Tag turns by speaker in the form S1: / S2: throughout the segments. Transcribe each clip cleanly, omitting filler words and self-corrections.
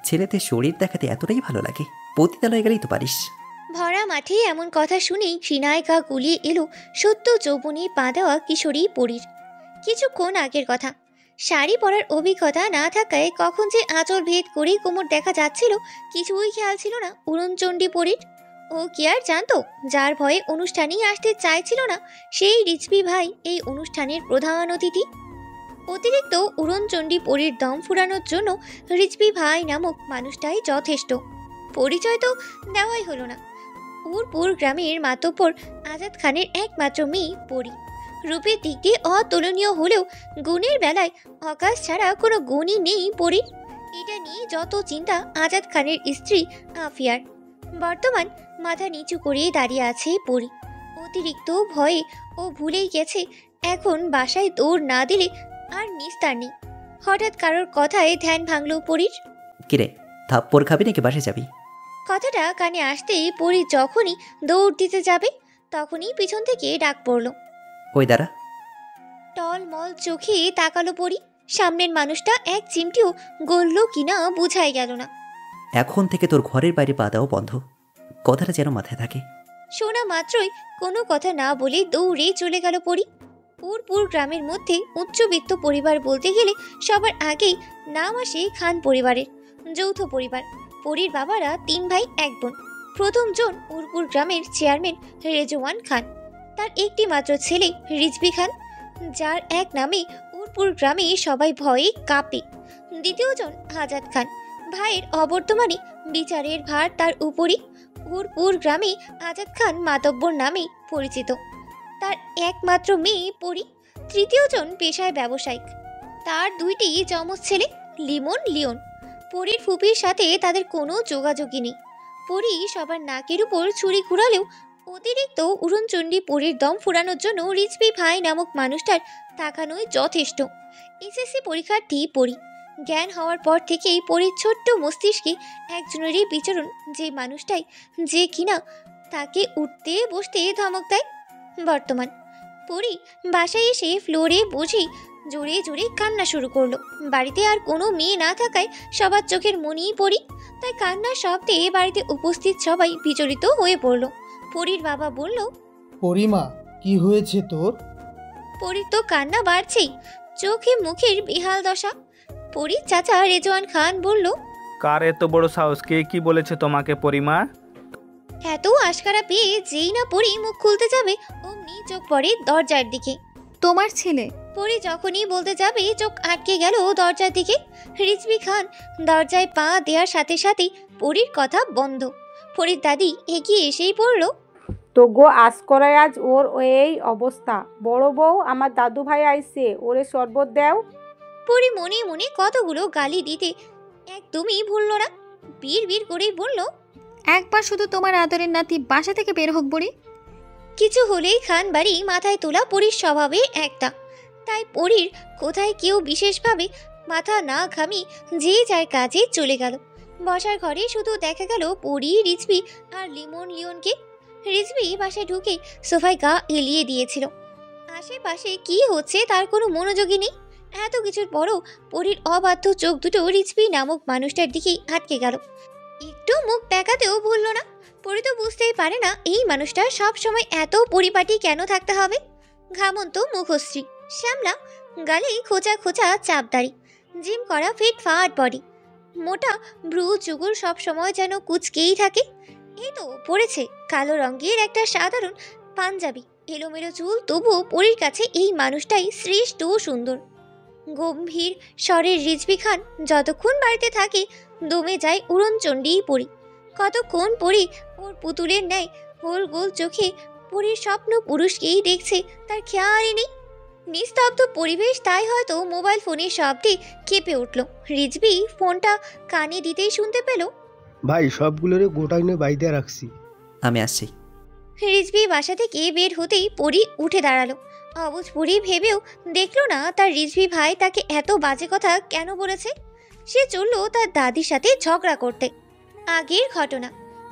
S1: ছেলেদের শরীর দেখাতে এতটাই ভালো লাগে, পতিতালয়ে গেলেই তো পারিস।
S2: ভরা মাঠে এমন কথা শুনেই ঘৃণায় গা গুলিয়ে এলো সত্য যৌবনে পা দেওয়া কিশোরী পরীর। কিছুক্ষণ আগের কথা, শাড়ি পরার অভিজ্ঞতা না থাকায় কখন যে আঁচল ভেদ করে কোমর দেখা যাচ্ছিল কিছুই খেয়াল ছিল না উড়নচণ্ডী পরীর। ও কি আর জানতো, যার ভয়ে অনুষ্ঠানেই আসতে চাইছিল না সেই রিজভি ভাই এই অনুষ্ঠানের প্রধান অতিথি। অতিরিক্ত উড়নচণ্ডী পরীর দম ফুরানোর জন্য রিজভি ভাই নামক মানুষটাই যথেষ্ট। পরিচয় তো দেওয়াই হলো না। উরপুর গ্রামের মাতব্বর আজাদ খানের একমাত্র মেয়ে পরী। রূপের দিক দিয়ে অতুলনীয় হলেও গুণের বেলায় আকাশ ছাড়া কোনো গুণই নেই পরীর। এটা নিয়ে যত চিন্তা আজাদ খানের স্ত্রী আফিয়ার। বর্তমান মাথা নিচু করে দাঁড়িয়ে আছে পরী। অতিরিক্ত ভয়ে ও ভুলেই গেছে এখন বাসায় দৌড় না দিলে আর নিস্তার নেই। হঠাৎ কারোর কথায় ধ্যান ভাঙল পরীর।
S1: কিরে, থাপ্পড় খাবি নাকি বাসে যাবি?
S2: কথাটা কানে আসতেই পরী যখনই দৌড় দিতে যাবে তখনই পিছন থেকে ডাক পড়ল।
S1: ওই দাঁড়া।
S2: টলমল চোখে তাকালো পরী। সামনের মানুষটা এক চিমটিও গলল কিনা বোঝাই গেল না।
S1: এখন থেকে তোর ঘরের বাইরে পা দেওয়া বন্ধ, কথাটা যেন মাথায় থাকে।
S2: শোনা মাত্রই কোনো কথা না বলে দৌড়ে চলে গেল পরী। উরপুর গ্রামের মধ্যে উচ্চবিত্ত পরিবার বলতে গেলে সবার আগেই নাম আসে খান পরিবারের। যৌথ পরিবার, পরীর বাবারা 3 ভাই 1 বোন। প্রথম জন উরপুর গ্রামের চেয়ারম্যান রেজওয়ান খান, তার একটি মাত্র ছেলে রিজভি খান, যার এক নামে উরপুর গ্রামে সবাই ভয়ে কাঁপে। দ্বিতীয় জন আজাদ খান, ভাইয়ের অবর্তমানে বিচারের ভার তার উপরই। উরপুর গ্রামে আজাদ খান মাতব্বর নামে পরিচিত, তার একমাত্র মেয়ে পরী। তৃতীয় জন পেশায় ব্যবসায়িক, তার 2টি যমজ ছেলে লিমন লিওন। পরীর ফুপির সাথে তাদের কোনো যোগাযোগই নেই। পরী সবার নাকের উপর ছুরি ঘুরালেও অতিরিক্ত উড়নচণ্ডী পরীর দম ফুরানোর জন্য রিজভি ভাই নামক মানুষটার তাকানোই যথেষ্ট। এসএসসি পরীক্ষার্থী পরী। জ্ঞান হওয়ার পর থেকেই পরীর ছোট্ট মস্তিষ্কে একজনেরই বিচরণ, যে মানুষটাই যে কিনা তাকে উঠতে বসতে ধমক দেয়। বর্তমান পরী বাসায় এসে ফ্লোরে বসেই জোরে জোরে কান্না শুরু করলো। বাড়িতে আর কোনো মেয়ে না থাকায় সবার চোখের মনেই পরী, তাই কান্নার শব্দে বাড়িতে উপস্থিত সবাই বিচলিত হয়ে পড়ল। পরীর বাবা বলল,
S3: পরিমা, কি হয়েছে তোর?
S2: পরীর তো কান্না বাড়ছেই, চোখে মুখের বেহাল দশা। পরীর চাচা রেজওয়ান খান বলল,
S4: কার এত বড় সাহস? কে কি বলেছে তোমাকে পরিমা?
S2: এত আশকারা পেয়ে যেই না পরী মুখ খুলতে যাবে অমনি চোখ পড়ে দরজার দিকে।
S5: তোমার ছেলে।
S2: পরী যখনই বলতে যাবে চোখ আটকে গেল দরজার দিকে। রিজভি খান দরজায় পা দেওয়ার সাথে সাথেই পরীর কথা বন্ধ। পরীর দাদি এগিয়ে এসেই পড়ল,
S6: তো গো আজ করায় আজ ওর এই অবস্থা। বড় বউ, আমার দাদু ভাই আইছে, ওরে শরবত দেও।
S2: পরী মনে মনে কতগুলো গালি দিতে একদমই ভুলল না। বিড় করেই বলল,
S5: একবার শুধু তোমার আদরের নাতি বাসা থেকে বের হোক বড়ি।
S2: কিছু হলেই খান বাড়ি মাথায় তোলা পরীর স্বভাবে একটা। তাই পরীর কোথায় কেউ বিশেষভাবে মাথা না ঘামিয়ে যে যার কাজে চলে গেল। বসার ঘরে শুধু দেখা গেল পরী, রিজভি আর লিমন লিওনকে। রিজভি বাসায় ঢুকে সোফায় গা এলিয়ে দিয়েছিল। আশেপাশে কি হচ্ছে তার কোনো মনোযোগই নেই। এত কিছুর পরও পরীর অবাধ্য চোখ দুটো রিজভি নামক মানুষটার দিকেই আটকে গেল। একটু মুখ দেখাতেও ভুলল না। পরী তো বুঝতেই পারে না এই মানুষটা সব সময় এত পরিপাটি কেন থাকতে হবে। ঘামন্ত মুখশ্রী, শ্যামলা, গালে খোঁচা খোঁচা চাপদাড়ি, জিম করা ফিটফাট বডি, মোটা ব্রু চুগুর সব সময় যেন কুচকেই থাকে। এই তো পড়েছে কালো রঙের একটা সাধারণ পাঞ্জাবি, এলোমেলো চুল, তবুও পরীর কাছে এই মানুষটাই শ্রেষ্ঠ সুন্দর। গম্ভীর স্বরের রিজভি খান যতক্ষণ বাড়িতে থাকে দমে যায় উড়নচণ্ডী পরী। কতক্ষণ পরী ওর পুতুলের ন্যায় গোল গোল চোখে পরীর স্বপ্ন পুরুষকেই দেখছে তার খেয়ালই নেই। নিস্তব্ধ পরিবেশ, তাই হয়তো মোবাইল ফোনের শব্দে কেঁপে উঠল। রিজভি ফোনটা কানে দিতেই শুনতে পেল,
S7: ভাই সবগুলোরে গোটাইনে বাইদে রাখছি।
S1: আমি আসছি।
S2: রিজভি বাসা থেকে বের হতেই পরী উঠে দাঁড়ালো। অবুঝ পরী ভেবেও দেখলো না তার রিজভি ভাই তাকে এত বাজে কথা কেন বলেছে। সে চলল তার দাদির সাথে ঝগড়া করতে। আগের ঘটনা,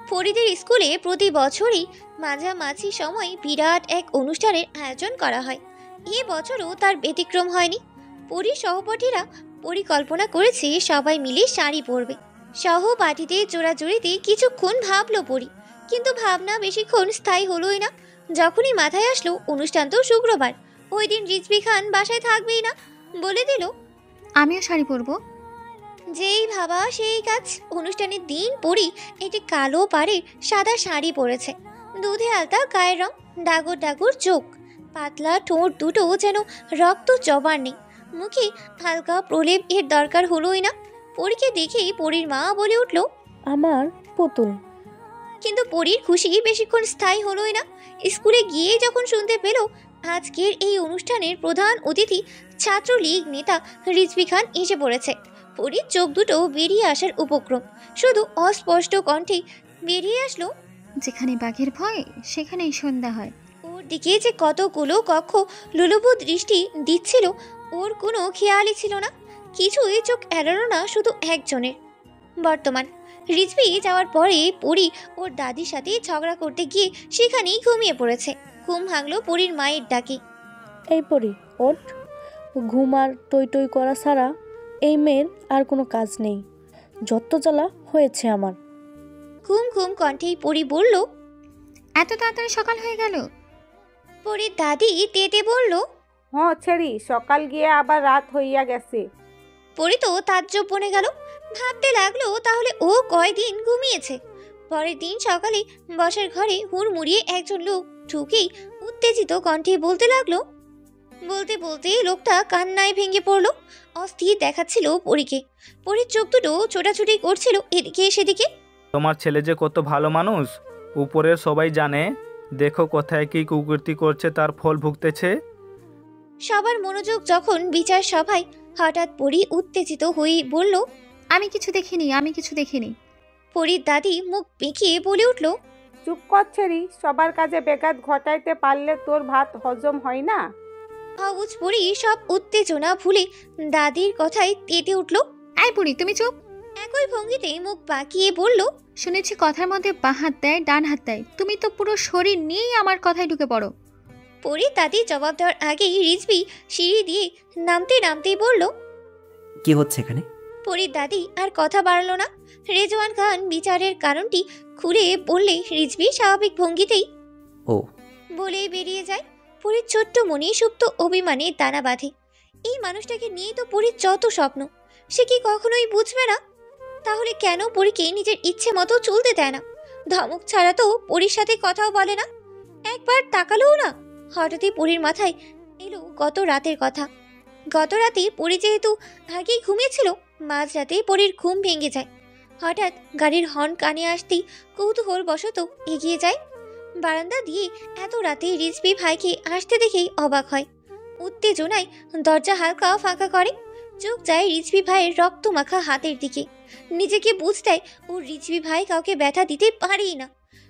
S2: ফরিদের স্কুলে প্রতি বছরই মাঝামাঝি সময় বিরাট এক অনুষ্ঠানের আয়োজন করা হয়। এ বছরও তার ব্যতিক্রম হয়নি। পরীর সহপাঠীরা পরিকল্পনা করেছে সবাই মিলে শাড়ি পরবে। সহপাঠীদের জোড়াজুড়িতে কিছুক্ষণ ভাবলো পরি, কিন্তু ভাবনা বেশিক্ষণ স্থায়ী হলোই না। যখনই মাথায় আসলো অনুষ্ঠান তো শুক্রবার, ওই দিন রিজভি খান বাসায় থাকবেই না, বলে দিল
S5: আমিও শাড়ি পরবো।
S2: যেই ভাবা সেই কাজ। অনুষ্ঠানের দিন পরি একটি কালো পাড়ের সাদা শাড়ি পরেছে, দুধে আলতা গায়ের রং, ডাগর ডাগর চোখ, পাতলা ঠোঁট দুটো যেন রক্ত জবার নেই, মুখে হালকা প্রলেপ এর দরকার হলোই না। পরীকে দেখেই পরীর মা বলে উঠল
S8: আমার পুতুল।
S2: কিন্তু পরীর খুশি বেশিক্ষণ স্থায়ী হলোই না। স্কুলে গিয়ে যখন শুনতে পেল আজকের এই অনুষ্ঠানের প্রধান অতিথি ছাত্রলীগ নেতা রিজভি খান এসে পড়েছে, পরীর চোখ দুটো বেরিয়ে আসার উপক্রম। শুধু অস্পষ্ট কণ্ঠে বেরিয়ে আসলো,
S5: যেখানে বাঘের ভয় সেখানেই সন্ধ্যা হয়।
S2: ওর দিকে যে কতগুলো কক্ষ লোলুপ দৃষ্টি দিচ্ছিল ওর কোনো খেয়ালই ছিল না। কিছুই চোখ এড়ালো না শুধু একজনের। বর্তমান রিজভি যাওয়ার পরে পরি ওর দাদির সাথে ঝগড়া করতে গিয়ে সেখানেই ঘুমিয়ে পড়েছে। ঘুম ভাঙলো পরির মায়ের ডাকে।
S8: এই পরি ওঠ, ঘুম আর টই টই করা ছাড়া এই মেয়ের আর কোনো কাজ নেই। যত জ্বালা হয়েছে আমার।
S2: ঘুম ঘুম কণ্ঠেই পরি বলল,
S5: এত তাড়াতাড়ি সকাল হয়ে গেল?
S2: পরির দাদি তেতে বলল,
S6: হ্যাঁ ছেড়ি, সকাল গিয়ে আবার রাত হইয়া গেছে।
S2: পরি তো তাজ্জব বনে গেল, ভাবতে লাগলো তাহলে ও কয়দিন ঘুমিয়েছে। পরের দিন সকালে বসার ঘরে হুড়মুড়িয়ে একজন লোক ঢুকেই উত্তেজিত কণ্ঠে বলতে লাগলো। বলতে বলতে লোকটা কান্নায় ভেঙে পড়লো, অস্থির দেখাচ্ছিল পরীকে। পরীর চোখ দুটো ছোটাছুটি করছিল এদিকে সেদিকে।
S4: তোমার ছেলে যে কত ভালো মানুষ, উপরের সবাই জানে। দেখো কোথায় কি কুকীর্তি করছে, তার ফল ভুগতেছে।
S2: সবার মনোযোগ যখন বিচার সভায়, হঠাৎ পরি উত্তেজিত হয়ে বলল,
S5: আমি কিছু দেখিনি।
S2: পরীর দাদি মুখ বেঁকিয়ে বলে উঠল,
S6: চুপ কর ছেড়ি, সবার কাজে বেঘাত ঘটাইতে পারলে তোর ভাত হজম হয় না।
S2: আউজ পরি সব উত্তেজনা ভুলে দাদির কথায় তেতে উঠল।
S5: এই বুড়ি তুমি চুপ।
S2: একই ভঙ্গিতে মুখ বাঁকিয়ে বলল,
S5: শুনেছি কথার মধ্যে বাঁ হাত দেয় ডান হাত দেয়, তুমি তো পুরো শরীর নিয়েই আমার কথায় ঢুকে পড়ো।
S2: পরীর দাদি জবাব দেওয়ার আগেই রিজভি সিঁড়ি দিয়ে নামতে নামতেই বলল,
S1: কি হচ্ছে এখানে?
S2: পরীর দাদি আর কথা বাড়ল না। রেজওয়ান খান বিচারের কারণটি খুলে বললে রিজভি স্বাভাবিক ভঙ্গিতেই
S1: ও
S2: বলে বেরিয়ে যায়। পরীর ছোট্ট মনে সুপ্ত অভিমানে দানা বাঁধে। এই মানুষটাকে নিয়ে তো পরীর যত স্বপ্ন, সে কি কখনোই বুঝবে না? তাহলে কেন পরীকে নিজের ইচ্ছে মতো চলতে দেয় না? ধমক ছাড়া তো পরীর সাথে কথাও বলে না, একবার তাকালোও না। হঠাৎই পরীর মাথায় এলো গত রাতের কথা। গত রাতে পরী যেহেতু আগেই ঘুমিয়েছিল, মাঝরাতে পরীর ঘুম ভেঙে যায়। হঠাৎ গাড়ির হর্ন কানে আসতেই কৌতূহল বশত এগিয়ে যায়। বারান্দা দিয়ে এত রাতে রিজভি ভাইকে আসতে দেখেই অবাক হয়। উত্তেজনায় দরজা হালকা ফাঁকা করে, চোখ যায় রিজভি ভাইয়ের রক্তমাখা হাতের দিকে। নিজেকে বুঝ দেয় ও রিজভি ভাই কাউকে ব্যথা দিতে পারেই না।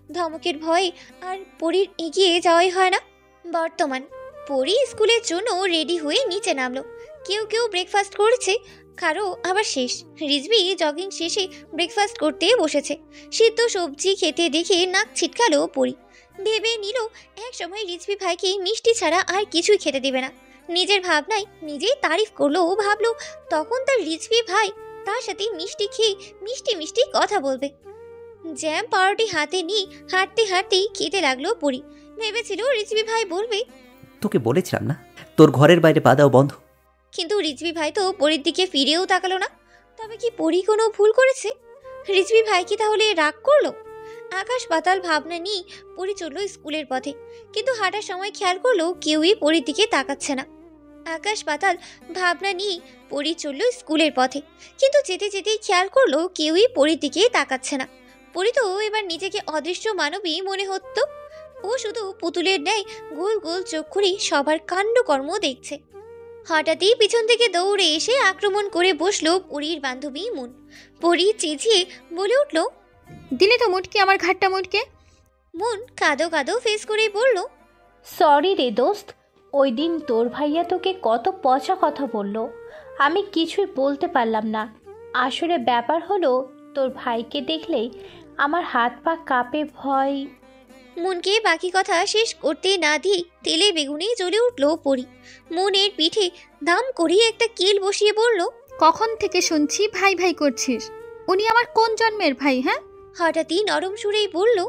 S2: ধমকের ভয়ে আর পরীর এগিয়ে যাওয়াই হয় না। বর্তমান পরী স্কুলের জন্য রেডি হয়ে নিচে নামলো। কেউ কেউ ব্রেকফাস্ট করেছে, কারো আবার শেষ। রিজভি জগিং শেষে ব্রেকফাস্ট করতে বসেছে। সিদ্ধ সবজি খেতে দেখে নাক ছিটকালো পরী। ভেবে নিল এক সময় রিজভি ভাইকে মিষ্টি ছাড়া আর কিছুই খেতে দেবে না। নিজের ভাবনায় নিজেই তারিফ করলো। ভাবলো তখন তার রিজভি ভাই তার সাথে মিষ্টি খেয়ে মিষ্টি মিষ্টি কথা বলবে। জ্যাম পাউরুটি হাতে নিয়ে হাঁটতে হাঁটতেই খেতে লাগলো পরী। ভেবেছিল রিজভি ভাই বলবে,
S1: তোকে বলেছিলাম না তোর ঘরের বাইরে পা দেওয়া বন্ধ।
S2: কিন্তু রিজভি ভাই তো পরীর দিকে ফিরেও তাকালো না। তবে কি পরী কোনো ভুল করেছে? রিজভি ভাই কি তাহলে রাগ করলো? আকাশ পাতাল ভাবনা নিয়ে পরী চলল স্কুলের পথে, কিন্তু হাঁটার সময় খেয়াল করলো কেউই পরীর দিকে তাকাচ্ছে না। আকাশ পাতাল ভাবনা নিয়ে পরী চলল স্কুলের পথে, কিন্তু যেতে যেতেই খেয়াল করলো কেউই পরীর দিকে তাকাচ্ছে না। পরী তো এবার নিজেকে অদৃশ্য মানবী মনে হতো। ও শুধু পুতুলের ন্যায় গোল গোল চোখ করে সবার কাণ্ডকর্ম দেখছে। হঠাৎই পিছন থেকে দৌড়ে এসে আক্রমণ করে বসলো পরীর বান্ধবী মুন। পরী চেঁচিয়ে বলে উঠল,
S5: দিলে তো মুটকে, আমার ঘাটটা মুটকে।
S2: মুন কাঁদো কাঁদো ফেস করেই বলল,
S8: সরি রে দোস্ত, ওই দিন তোর ভাইয়া তোকে কত পচা কথা বললো, আমি কিছুই বলতে পারলাম না। আসলে ব্যাপার হলো তোর ভাইকে দেখলেই আমার হাত পা কাঁপে ভয়।
S2: মুনকে বাকি কথা শেষ করতে না দিয়ে তেলে বেগুনে জ্বলে উঠল পরী। মুনের পিঠে দাম করিয়ে একটা কিল বসিয়ে বলল,
S5: কখন থেকে শুনছি ভাই ভাই করছিস? উনি আমার কোন জন্মের ভাই? হ্যাঁ,
S2: হঠাৎই নরম সুরেই বলল,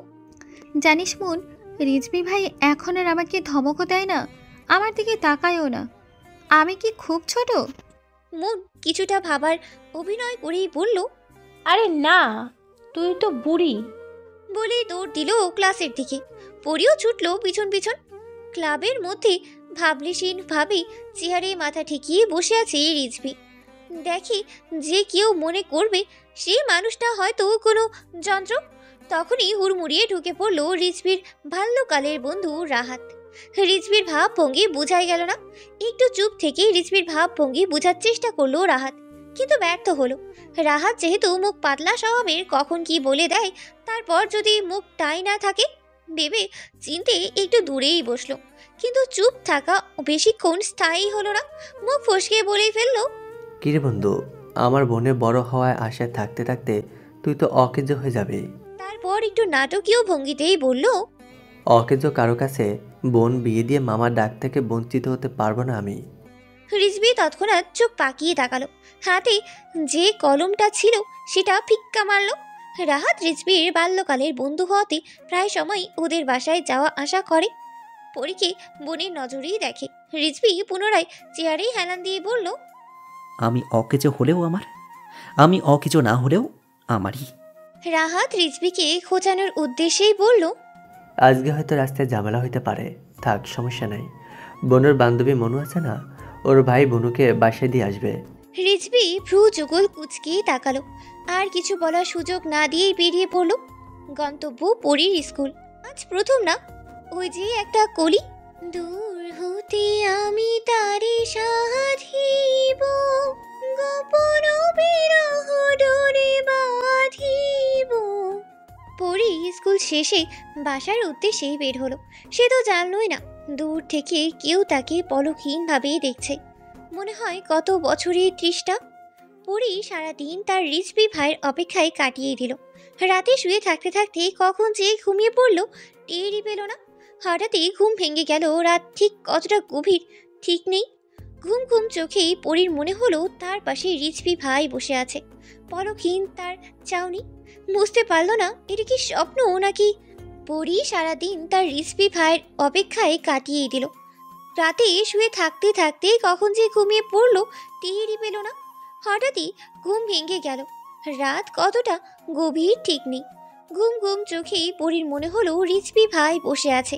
S5: জানিস মন, রিজভি ভাই এখন আর আমাকে ধমকও দেয় না, আমার দিকে তাকায়ও না। আমি কি খুব ছোট?
S2: মন কিছুটা ভাবার অভিনয় করেই বলল,
S8: আরে না, তুই তো বুড়ি।
S2: বলেই দৌড় দিল ক্লাসের দিকে। পরিও ছুটলো পিছন পিছন। ক্লাবের মধ্যে ভাবলেশীন ভাবে চেয়ারে মাথা ঠেকিয়ে বসে আছে রিজভি। দেখে যে কেউ মনে করবে সেই মানুষটা হয়তো কোনো যন্ত্র। তখনই হুড়মুড়িয়ে ঢুকে পড়ল রিজভির বাল্যকালের বন্ধু রাহাত। রিজভির ভাব ভঙ্গি বোঝাই গেল না। একটু চুপ থেকে রিজভির ভাব ভঙ্গি বোঝার চেষ্টা করলো রাহাত, কিন্তু ব্যর্থ হলো। রাহাত যেহেতু মুখ পাতলা স্বভাবের, কখন কি বলে দেয়, তারপর যদি মুখটাই না থাকে ভেবে চিনতে একটু দূরেই বসলো। কিন্তু চুপ থাকা বেশিক্ষণ স্থায়ী হলো না। মুখ ফসকে বলেই ফেললো,
S9: কিরে বন্ধু, আমার বোনের বড় হওয়ায় আশায় থাকতে থাকতে তুই তো অকেজো হয়ে যাবি।
S2: তারপর একটু নাটকীয় ভঙ্গিতেই বলল,
S9: অকেজো কারো কাছে বোন বিয়ে দিয়ে মামার ডাক থেকে বঞ্চিত হতে পারবো না আমি।
S2: রিজভি তৎক্ষণাৎ চোখ পাকিয়ে তাকালো। হাতে যে কলমটা ছিল সেটা ফিক্কা মারল। রাহাত রিজভির বাল্যকালের বন্ধু হওয়াতে প্রায় সময় ওদের বাসায় যাওয়া আসা করে। পরীকে বোনের নজরেই দেখে। রিজভি পুনরায় চেয়ারেই হেলান দিয়ে বলল,
S1: আমি অকেজো হলেও আমার, আমি অকেজো না হলেও আমারই।
S2: রাহাত রিজভিকে খোঁচানোর উদ্দেশ্যেই বলল,
S9: আজকে হয়তো রাস্তায় ঝামেলা হইতে পারে, থাক সমস্যা নাই। বোনের বান্ধবী মনু আছে না, ওর ভাই বনুকে বাসায় দিয়ে আসবে।
S2: রিজভি ভ্রু যুগল কুচকেই তাকালো। আর কিছু বলার সুযোগ না দিয়েই বেরিয়ে পড়ল। গন্তব্য পরীর স্কুল। আজ প্রথম না, ওই যে একটা কলি, দূর হতে আমি তারে সাধিব, গোপন বিরহ ডোরে বাঁধিব। পরী স্কুল শেষে বাসার উদ্দেশ্যেই বের হলো। সে তো জানলই না দূর থেকে কেউ তাকে পলকহীনভাবেই দেখছে। মনে হয় কত বছরের তৃষ্ণা। পরী সারাদিন তার রিজভি ভাইয়ের অপেক্ষায় কাটিয়ে দিল। রাতে শুয়ে থাকতে থাকতে কখন যে ঘুমিয়ে পড়ল টেরই পেল না। হঠাৎই ঘুম ভেঙে গেল। রাত ঠিক কতটা গভীর ঠিক নেই। ঘুম ঘুম চোখেই পরীর মনে হলো তার পাশে রিজভি ভাই বসে আছে, পলকহীন তার চাউনি। বুঝতে পারল না এটা কি স্বপ্ন নাকি। পরী সারাদিন তার রিজভি ভাইয়ের অপেক্ষায় কাটিয়ে দিল। রাতে শুয়ে থাকতে থাকতে কখন যে ঘুমিয়ে পড়লো টেরই পেল না। হঠাৎই ঘুম ভেঙে গেল। রাত কতটা গভীর ঠিক নেই। ঘুম ঘুম চোখেই পরীর মনে হলো রিজভি ভাই বসে আছে,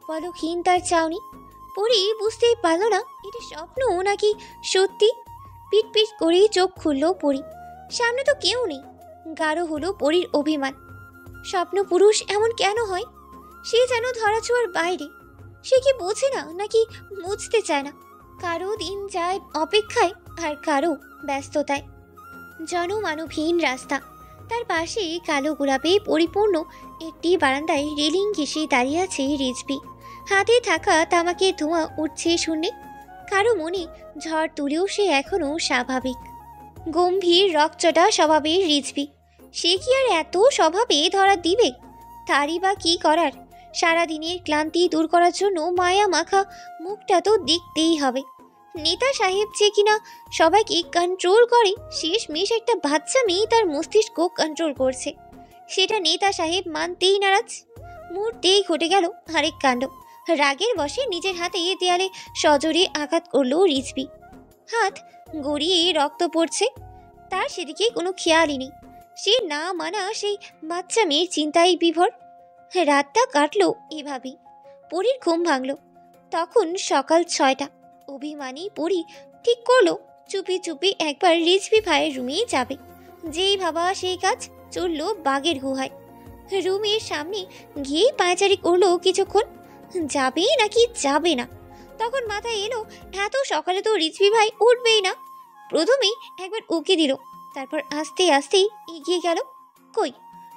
S2: পলকহীন তার চাউনি। পরী বুঝতেই পারল না এটা স্বপ্ন নাকি সত্যি। পিট পিট করেই চোখ খুলল পরী। সামনে তো কেউ নেই। গাঢ় হলো পরীর অভিমান। স্বপ্ন পুরুষ এমন কেন হয়? সে যেন ধরাছোঁয়ার বাইরে। সে কি বোঝে না নাকি বুঝতে চায় না? কারো দিন যায় অপেক্ষায় আর কারো ব্যস্ততায়। জনমানবহীন রাস্তা, তার পাশে কালো গোলাপে পরিপূর্ণ একটি বারান্দায় রেলিং ঘেঁষে দাঁড়িয়ে আছে রিজভি। হাতে থাকা তামাকের ধোঁয়া উঠছে শূন্যে। কারো মনে ঝড় তুলেও সে এখনো স্বাভাবিক। গম্ভীর রকচটা স্বভাবের রিজভি। সে কি আর এত স্বভাবে ধরা দিবে? তারই বা কি করার? সারাদিনের ক্লান্তি দূর করার জন্য মায়া মাখা মুখটা তো দেখতেই হবে। নেতা সাহেব যে কিনা সবাইকে কন্ট্রোল করে, শেষমেশ একটা বাচ্চা মেয়ে তার মস্তিষ্ক কন্ট্রোল করছে, সেটা নেতা সাহেব মানতেই নারাজ। মুহূর্তেই ঘটে গেল আরেক কাণ্ড। রাগের বশে নিজের হাতে দেয়ালে সজোরে আঘাত করলো রিজভি। হাত গড়িয়ে রক্ত পড়ছে। তার সেদিকে কোনো খেয়ালই নেই। সে না মানা সেই বাচ্চা মেয়ের চিন্তায় বিভোর। রাতটা কাটলো এভাবেই। পরীর ঘুম ভাঙল। তখন সকাল 6টা। অভিমানী পরী ঠিক করলো চুপি চুপি একবার রিজভি ভাইয়ের রুমেই যাবে। যেই ভাবা সেই কাজ, চলল বাগের গুহায়। রুমের সামনে গিয়ে পায়চারি করলো কিছুক্ষণ, যাবে নাকি যাবে না। তখন মাথায় এলো এত সকালে তো রিজভি ভাই উঠবেই না। প্রথমেই একবার উকি দিল, তারপর আস্তে আস্তে এগিয়ে গেল। কই,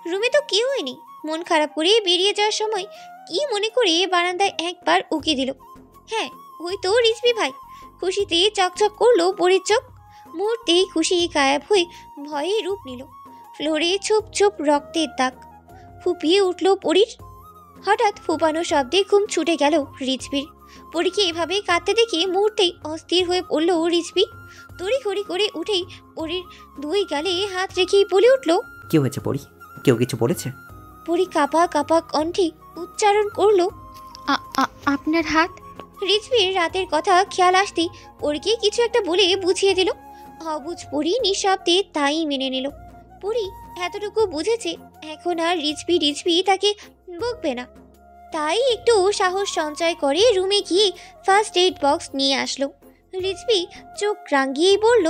S2: রুমে তো কেউই নেই। মন খারাপ করে বেরিয়ে যাওয়ার সময় কি মনে করে বারান্দায় একবার উকি দিল। হ্যাঁ, ওই তো রিজভি ভাই। খুশিতে চকচক করলো পরীর চোখ। মুহূর্তেই খুশি গায়েব হয়ে ভয়ে রূপ নিল। ফ্লোরে ছোপ ছোপ রক্তের দাগ। ফুপিয়ে উঠল পরীর। হঠাৎ ফুপানো শব্দে ঘুম ছুটে গেল রিজভির। পরীকে এভাবে কাঁদতে দেখে মুহূর্তেই অস্থির হয়ে পড়ল রিজভি। তড়িঘড়ি করে উঠেই পরীর দুই গালে হাত রেখেই বলে উঠল,
S1: কি হয়েছে পরি? কেউ কিছু বলেছে?
S2: পরী কাঁপা কাঁপা কণ্ঠে উচ্চারণ করলো,
S5: আপনার হাত।
S2: রিজভির রাতের কথা খেয়াল আসতেই পরীকে কিছু একটা বলে বুঝিয়ে দিল। অবুঝ পরী নিঃশব্দে তাই মেনে নিল। পরী এতটুকু বুঝেছে এখন আর রিজভি তাকে বকবে না। তাই একটু সাহস সঞ্চয় করে রুমে গিয়ে ফার্স্ট এইড বক্স নিয়ে আসলো। রিজভি চোখ রাঙিয়েই বলল,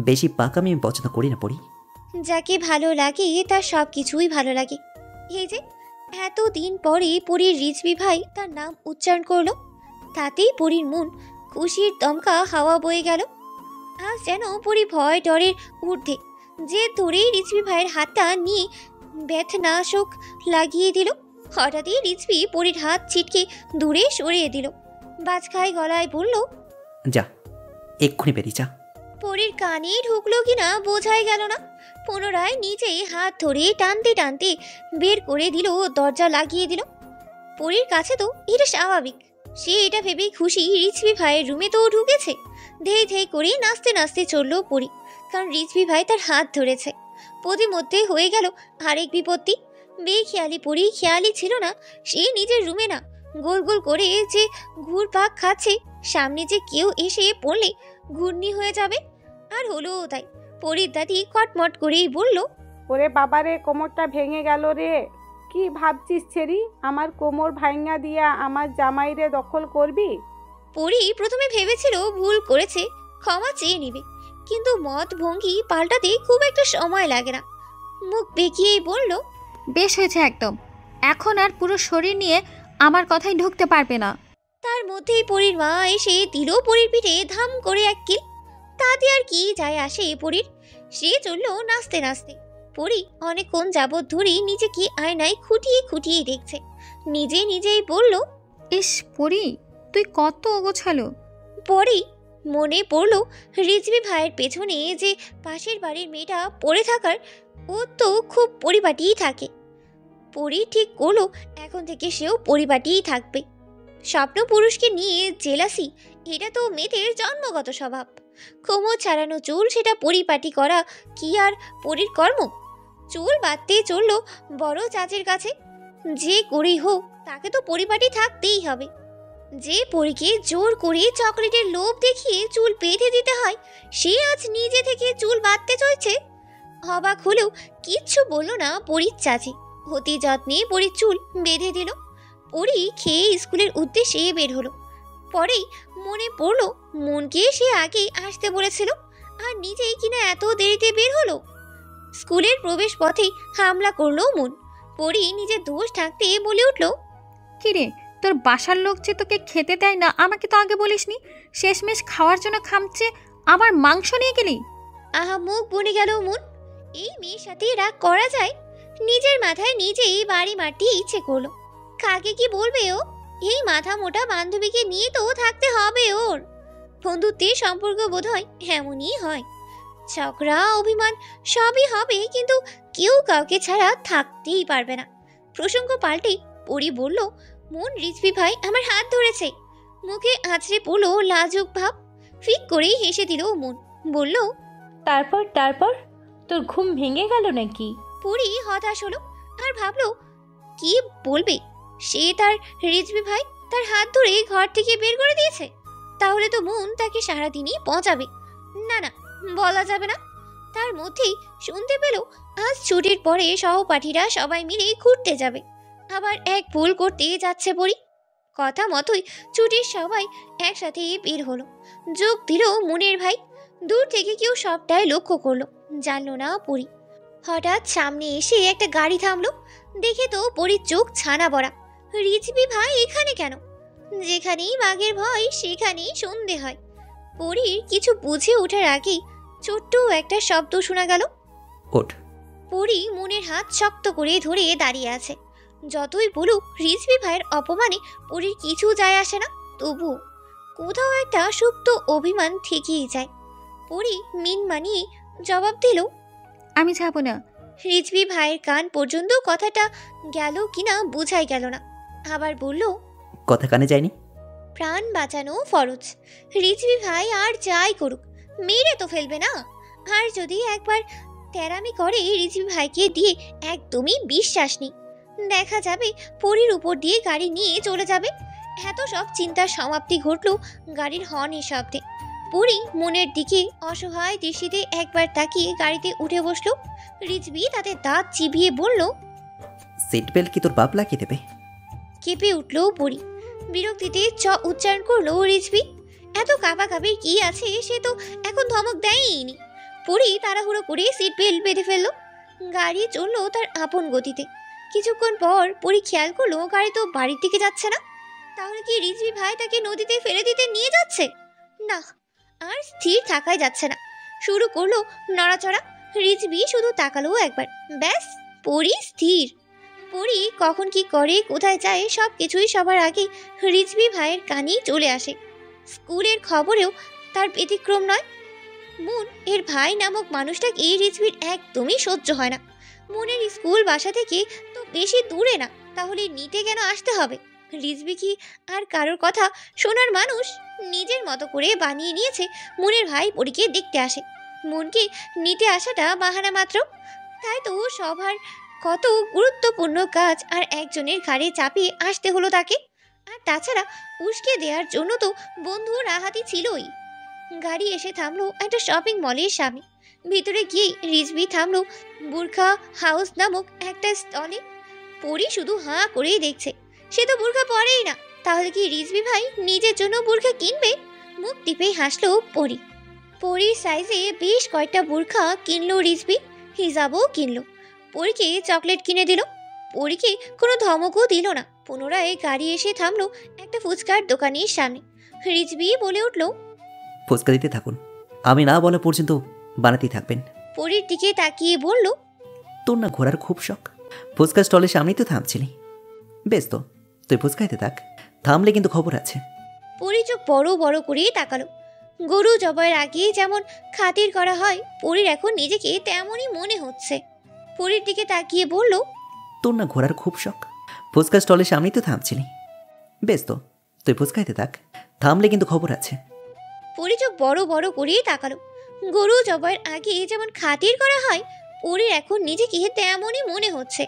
S1: বেশি পাকামি আমি পছন্দ করি না পরি।
S2: যাকে ভালো লাগে তার সব কিছুই ভালো লাগে। এই যে এতদিন পরে পরীর রিজভি ভাই তার নাম উচ্চারণ করলো, তাতেই পরীর মন খুশির দমকা হাওয়া বয়ে গেল। আজ যেন পরী ভয় ডরের ঊর্ধ্বে, যে ধরেই রিজভি ভাইয়ের হাতটা নিয়ে ব্যথনাশক লাগিয়ে দিল। হঠাৎই রিজভি পরীর হাত ছিটকে দূরে সরিয়ে দিল। বাজখাই গলায় বলল,
S1: যা, এক্ষুনি বেরিয়ে যা।
S2: পরীর কানে ঢুকলো কিনা বোঝাই গেল না। পুনরায় নিজেই হাত ধরে টানতে টানতে বের করে দিল, দরজা লাগিয়ে দিল। পরীর কাছে তো এটা স্বাভাবিক, সে এটা ভেবেই খুশি রিজভি ভাইয়ের রুমে তো ঢুকেছে। ধেই ধেই করে নাচতে নাচতে চলল পরী, কারণ রিজভি ভাই তার হাত ধরেছে। মধ্যে হয়ে গেল আরেক বিপত্তি। বেখেয়ালি পরী খেয়ালই ছিল না সে নিজের রুমে না, গোল গোল করে যে ঘুরপাক খাচ্ছে, সামনে যে কেউ এসে পড়লে ঘূর্ণি হয়ে যাবে। আর হলো তাই। পরীর দাদি কটমট করেই বলল,
S6: ওরে বাবারে, কোমরটা ভেঙে গেল রে। কি ভাবছিস ছেড়ি? আমার কোমর ভাঙা দিয়া আমার জামাইরে দখল করবি?
S2: পরী প্রথমে ভেবেছিল ভুল করেছে, ক্ষমা চেয়ে নিবে, কিন্তু মত ভঙ্গি পাল্টাতে খুব একটা সময় লাগে না। মুখ বেঁকিয়েই বলল,
S5: বেশ হয়েছে একদম, এখন আর পুরো শরীর নিয়ে আমার কথাই ঢুকতে পারবে না।
S2: তার মধ্যেই পরীর মা এসে দিল পরীর পিঠে ধাম করে এক কিল। তাতে আর কি যায় আসে পরীর, সে চলল নাচতে নাচতে। পরী অনেকক্ষণ যাবৎ ধরে নিজেকে আয়নায় খুঁটিয়ে খুঁটিয়ে দেখছে। নিজেই বলল,
S5: ইস পরি, তুই কত অগোছালো।
S2: পরেই মনে পড়ল রিজভি ভাইয়ের পেছনে যে পাশের বাড়ির মেয়েটা পড়ে থাকার, ও তো খুব পরিপাটিই থাকে। পরী ঠিক করলো এখন থেকে সেও পরিপাটিই থাকবে। স্বপ্ন পুরুষকে নিয়ে জেলাসি, এটা তো মেয়েদের জন্মগত স্বভাব। কোমর ছাড়ানো চুল সেটা পরিপাটি করা কি আর পরীর কর্ম? চুল বাঁধতে চলল বড় চাচের কাছে। যে করেই হোক তাকে তো পরিপাটি থাকতেই হবে। যে পরীকে জোর করে চকলেটের লোভ দেখিয়ে চুল বেঁধে দিতে হয়, সে আজ নিজে থেকে চুল বাঁধতে চলছে। অবাক হলেও কিচ্ছু বলল না পরীর চাচি। অতি যত্নে পরীর চুল বেঁধে দিল। পরী খেয়ে স্কুলের উদ্দেশ্যে বের হলো। পরেই মনে পড়লো মনকে সে আগেই আসতে বলেছিল, আর নিজেই কিনা এত দেরিতে বের হলো। স্কুলের প্রবেশ পথেই হামলা করলো মন। পরী নিজের দোষ ঢাকতে বলে উঠল,
S5: কিরে, তোর বাসার লোক যে তোকে খেতে দেয় না, আমাকে তো আগে বলিসনি। শেষমেশ খাওয়ার জন্য খামচে আমার মাংস নিয়ে গেলি।
S2: আহা, মুখ বনে গেল মন। এই মেয়ের সাথে রাগ করা যায়? নিজের মাথায় নিজেই বাড়ি মারতে ইচ্ছে করলো। কাকে কি বলবে ও? এই মাথা মোটা বান্ধবীকে নিয়ে তো থাকতে হবে ওর। বন্ধুত্বের সম্পর্ক বোধ হয় এমনই হয়, ঝগড়া অভিমান সবই হবে, কিন্তু কেউ কাউকে ছাড়া থাকতেই পারবে না। প্রসঙ্গ পাল্টে পরী বলল, মন, রিজভি ভাই আমার হাত ধরেছে। মুখে আছড়ে পড়লো লাজুক ভাব। ফিক করেই হেসে দিল মন, বলল,
S8: তারপর তোর ঘুম ভেঙে গেল নাকি?
S2: পরী হতাশ হলো আর ভাবলো কি বলবে। সে তার রিজভি ভাই তার হাত ধরে ঘর থেকে বের করে দিয়েছে, তাহলে তো মন তাকে সারাদিনই পচাবে। না, বলা যাবে না। তার মধ্যেই শুনতে পেল আজ ছুটির পরে সহপাঠীরা সবাই মিলে ঘুরতে যাবে। আবার এক ভুল করতে যাচ্ছে পরী। কথা মতোই ছুটির সবাই একসাথে বের হলো। যোগ দিল মনের ভাই। দূর থেকে কেউ সবটাই লক্ষ্য করলো, জানলো না পরী। হঠাৎ সামনে এসে একটা গাড়ি থামলো। দেখে তো পরীর চোখ ছানা বড়া। রিজভি ভাই এখানে কেন? যেখানেই বাঘের ভয় সেখানেই সন্ধে হয়। পরীর কিছু বুঝে ওঠার আগেই ছোট্ট একটা শব্দ শোনা গেল,
S1: ওঠ।
S2: পরী মনের হাত শক্ত করে ধরে দাঁড়িয়ে আছে। যতই বলুক রিজভি ভাইয়ের অপমানে পরীর কিছু যায় আসে না, তবু কোথাও একটা সুপ্ত অভিমান থেকেই যায়। পরী মিন মানিয়ে জবাব দিল,
S5: আমি যাব না।
S2: রিজভি ভাইয়ের কান পর্যন্ত কথাটা গেল কিনা বোঝাই গেল না। আবার বলল,
S1: কথা কানে যায়নি?
S2: প্রাণ বাঁচানো ফরজ। রিজভি ভাই আর যাই করুক মেরে তো ফেলবে না। আর যদি একবার তেরামি করে রিজভি ভাইকে দিয়ে একদমই বিশ্বাস নেই, দেখা যাবে পরীর উপর দিয়ে গাড়ি নিয়ে চলে যাবে। এত সব চিন্তার সমাপ্তি ঘটল গাড়ির হর্নের শব্দে। পরী মনের দিকে অসহায় দৃষ্টিতে একবার তাকিয়ে গাড়িতে উঠে বসলো। রিজভি তাতে দাঁত চিবিয়ে বলল,
S1: সিট বেল্ট কি তোর বাপ লাগিয়ে দেবে?
S2: কেঁপে উঠল পরী। বিরক্তিতে উচ্চারণ করলো রিজভি। এত কাঁপাকাঁপির কি আছে, সে তো এখন ধমক দেয়নি। পরী তাড়াহুড়ো করে সিট বেল্ট বেঁধে ফেললো। গাড়ি চললো তার আপন গতিতে। কিছুক্ষণ পর পরী খেয়াল করলো গাড়ি তো বাড়ির দিকে যাচ্ছে না। তাহলে কি রিজভি ভাই তাকে নদীতে ফেলে দিতে নিয়ে যাচ্ছে? না, আর স্থির থাকাই যাচ্ছে না। শুরু করলো নড়াচড়া। রিজভি শুধু তাকালো একবার, ব্যাস পরী স্থির। পরী কখন কি করে, কোথায় যায়, সব কিছুই সবার আগে রিজভি ভাইয়ের কানেই চলে আসে। স্কুলের খবরেও তার ব্যতিক্রম নয়। মুন এর ভাই নামক মানুষটাকে রিজভির একদমই সহ্য হয় না। মুনের স্কুল বাসা থেকে তো বেশি দূরে না, তাহলে নিতে কেন আসতে হবে? রিজভি কি আর কারোর কথা শোনার মানুষ? নিজের মতো করে বানিয়ে নিয়েছে মুনের ভাই পরীকে দেখতে আসে। মুনকে নিতে আসাটা বাহানা মাত্র। তাই তো সবার কত গুরুত্বপূর্ণ কাজ আর একজনের ঘাড়ে চাপিয়ে আসতে হলো তাকে। আর তাছাড়া উস্কে দেওয়ার জন্য তো বন্ধু রাহাতি ছিলই। গাড়ি এসে থামলো একটা শপিং মলের সামনে। ভিতরে গিয়ে রিজভি থামলো বুরখা হাউস নামক একটা স্টলে। পরী শুধু হাঁ করেই দেখছে। সে তো বুরখা পরেই না, তাহলে কি রিজভি ভাই নিজের জন্য বুরখা কিনবে? মুখ টিপে হাসলো পরী। পরীর সাইজে বেশ কয়েকটা বুরখা কিনলো রিজভি, হিজাবও কিনলো। পরীকে চকলেট কিনে দিল। পরীকে কোনো ধমকও দিল না। পুনরায় গাড়ি এসে থামলো একটা ফুচকার দোকানের সামনে। রিজভি বলে উঠল,
S1: ফুচকা দিতে থাকুন, আমি না বলা পর্যন্ত বানাতেই থাকবেন।
S2: পরীর দিকে তাকিয়ে বলল,
S1: তোর না ঘোরার খুব শখ, ফুচকা স্টলের সামনেই তো থামছিলি। বেশ তো, তুই ফুচকাইতে থাক, থামলে কিন্তু খবর আছে।
S2: পরী চোখ বড় বড় করে তাকালো। গরু জবাইয়ের আগে যেমন খাতির করা হয়, পরীর এখন নিজেকে তেমনই মনে হচ্ছে। পরীর দিকে তাকিয়ে বলল,
S1: তোর না ঘোরার খুব শখ, ফুচকা স্টলের সামনেই তো থামছিলি। বেশ তো, তুই ফুচকাইতে থাক, থামলে কিন্তু খবর আছে।
S2: পরী চোখ বড় বড় করে তাকালো। গরু জবাইয়ের আগে যেমন খাতির করা হয়, পরীর এখন নিজেকে তেমনই মনে হচ্ছে।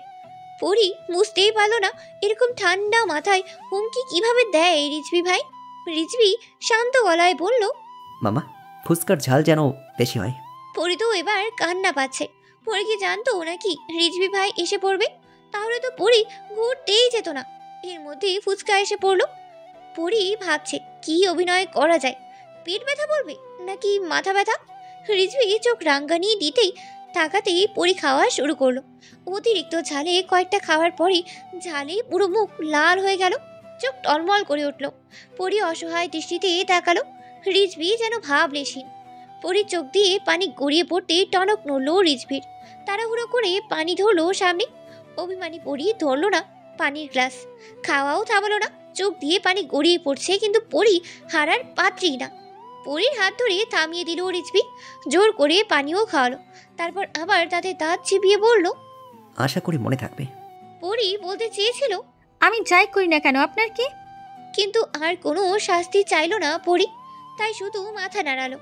S2: পরী বুঝতেই পারলো না এরকম ঠান্ডা মাথায় হুমকি কিভাবে দেয় রিজভি ভাই। রিজভি শান্ত গলায় বলল,
S1: মামা, ফুচকার ঝাল যেন বেশি হয়।
S2: পরী তো এবার কান্না পাচ্ছে। পরী কি জানতো নাকি রিজভি ভাই এসে পড়বে? তাহলে তো পরী ঘুরতেই যেত না। এর মধ্যেই ফুচকা এসে পড়লো। পরী ভাবছে কি অভিনয় করা যায়। পেট ব্যথা বলবে নাকি মাথা ব্যথা? রিজভি চোখ রাঙ্গানি দিতেই তাকাতেই পরী খাওয়া শুরু করলো। অতিরিক্ত ঝালে কয়েকটা খাওয়ার পরই ঝালে পুরো মুখ লাল হয়ে গেল, চোখ টলমল করে উঠল। পরী অসহায় দৃষ্টিতে তাকালো। রিজভি যেন ভাবলেশহীন। পরীর চোখ দিয়ে পানি গড়িয়ে পড়তে টনক নড়ল রিজভির। তাড়াহুড়ো করে পানি ধরলো সামনে। অভিমানী পরী ধরলো না পানির গ্লাস, খাওয়াও থামালো না। চোখ দিয়ে পানি গড়িয়ে পড়ছে, কিন্তু পরী হারার পাত্রী না। পরীর হাত ধরে থামিয়ে দিল রিজভি। জোর করে পানিও খাওয়ালো। তারপর আবার তাতে দাঁত চিবিয়ে বলল,
S1: আশা করি মনে থাকবে।
S2: পরী বলতে চেয়েছিল,
S5: আমি যাই করি না কেন আপনার কি?
S2: কিন্তু আর কোনো শাস্তি চাইল না পরী। তাই শুধু মাথা নাড়ালো।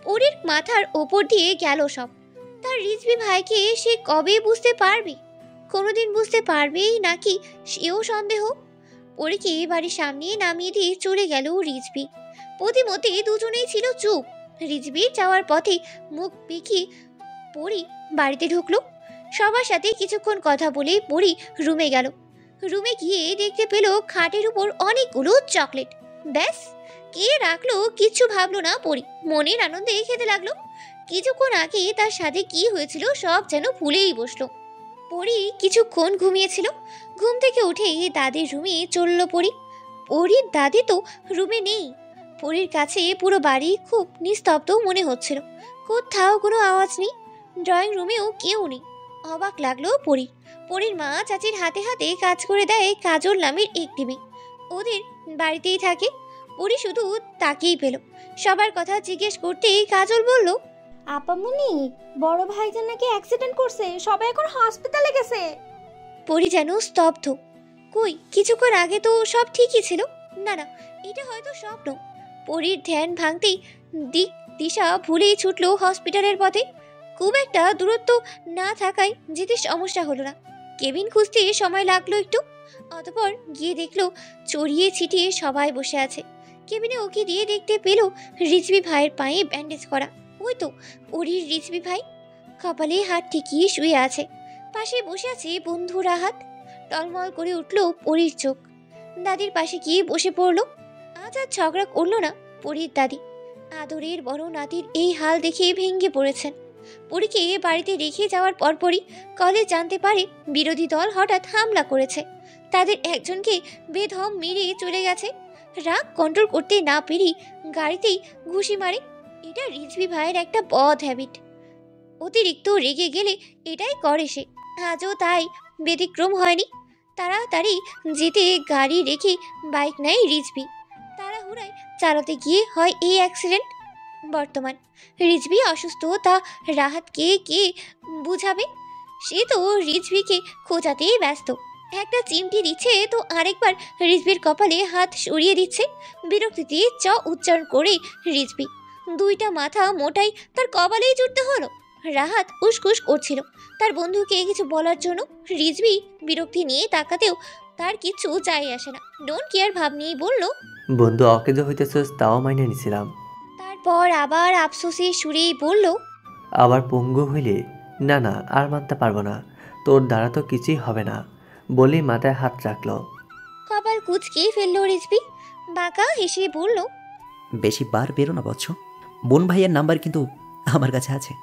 S2: পরীর মাথার ওপর দিয়ে গেল সব। তার রিজভি ভাইকে সে কবে বুঝতে পারবে? কোনোদিন বুঝতে পারবেই নাকি সেও সন্দেহ? পরীকে বাড়ির সামনে নামিয়ে দিয়ে চলে গেল রিজভি। প্রতিমতে দুজনেই ছিল চুপ। রিজভি যাওয়ার পথে মুখ বেঁকিয়ে পরী বাড়িতে ঢুকলো। সবার সাথে কিছুক্ষণ কথা বলে পরী রুমে গেল। রুমে গিয়ে দেখতে পেল খাটের উপর অনেকগুলো চকলেট। ব্যাস, কে রাখলো কিচ্ছু ভাবলো না পরী। মনের আনন্দে খেতে লাগলো। কিছুক্ষণ আগে তার সাথে কি হয়েছিল সব যেন ভুলেই বসলো। পরী কিছুক্ষণ ঘুমিয়েছিল। ঘুম থেকে উঠে দাদির রুমে চলল পরী। পরীর দাদি তো রুমে নেই। পরীর কাছে পুরো বাড়ি খুব নিস্তব্ধ মনে হচ্ছিল। কোথাও কোনো আওয়াজ নেই। ড্রয়িং রুমেও কেউ নেই। অবাক লাগলো পরীর। পরীর মা চাচির হাতে হাতে কাজ করে দেয় কাজল নামের একটি মেয়ে। ওদের বাড়িতেই থাকে। পরী শুধু তাকেই পেল। সবার কথা জিজ্ঞেস করতেই কাজল বলল,
S10: আপামনি, বড় ভাইজান নাকি অ্যাক্সিডেন্ট করছে, সবাই এখন হসপিটালে গেছে।
S2: পরী যেন স্তব্ধ। কই, কিছুক্ষণ আগে তো সব ঠিকই ছিল। না না, এটা হয়তো স্বপ্ন। পরীর ধ্যান ভাঙতেই দিক দিশা ভুলেই ছুটল হসপিটালের পথে। খুব একটা দূরত্ব না থাকায় যেতে সমস্যা হলো না। কেবিন খুঁজতে সময় লাগলো একটু, অতঃপর গিয়ে দেখলো চড়িয়ে ছিটিয়ে সবাই বসে আছে। কেবিনে ওকে দিয়ে দেখতে পেল রিজভি ভাইয়ের পায়ে ব্যান্ডেজ করা। ওই তো পরীর রিজভি ভাই, কপালে হাত ঠেকিয়ে শুয়ে আছে। পাশে বসে আছে বন্ধু রাহাত। টলমল করে উঠল পরীর চোখ। দাদির পাশে গিয়ে বসে পড়লো। আজ আর ঝগড়া করলো না পরীর দাদি। আদরের বড় নাতির এই হাল দেখে ভেঙে পড়েছেন। পরীকে বাড়িতে রেখে যাওয়ার পরপরই কলেজ জানতে পারে বিরোধী দল হঠাৎ হামলা করেছে। তাদের একজনকে বেদম মেরে চলে গেছে। রাগ কন্ট্রোল করতে না পেরে গাড়িতেই ঘুষি মারে। এটা রিজভি ভাইয়ের একটা বদ হ্যাবিট। অতিরিক্ত রেগে গেলে এটাই করে সে। আজও তাই ব্যতিক্রম হয়নি। তাড়াতাড়ি যেতে গাড়ি রেখে বাইক নেয় রিজভি। তাড়াহুড়ায় চালাতে গিয়ে হয় এই অ্যাক্সিডেন্ট। বর্তমান রিজভি অসুস্থ, তা রাহাতকে কে বুঝাবে? সে তো রিজভিকে খোঁজাতেই ব্যস্ত। একটা চিমটি দিচ্ছে তো আরেকবার রিজভির কপালে হাত সরিয়ে দিচ্ছে। বিরক্তিতে চ উচ্চারণ করে রিজভি। দুইটা মাথা মোটাই তার কপালেই জুটতে হলো। রাহাত উসকুস করছিল তার বন্ধুকে কিছু বলার জন্য। রিজভি বিরক্তি নিয়ে তাকাতেও তার কিছু যায় আসে না। ডোন্ট কেয়ার ভাব নিয়েই বলল,
S9: বন্ধু অকেজ হইতেছস তাও মাইনে নিছিলাম।
S2: তারপর আবার আফসোসের সুরেই বলল,
S9: আবার পঙ্গু হইলে না না আর মানতে পারবো না, তোর দ্বারা তো কিছুই হবে না বলেই মাথায় হাত রাখলো।
S2: কপাল কুঁচকে ফেললো রিজভি। বাঁকা হেসে বলল,
S1: বেশি বার বেরো না বচ্চ, বোন ভাইয়ের নাম্বার কিন্তু আমার কাছে আছে।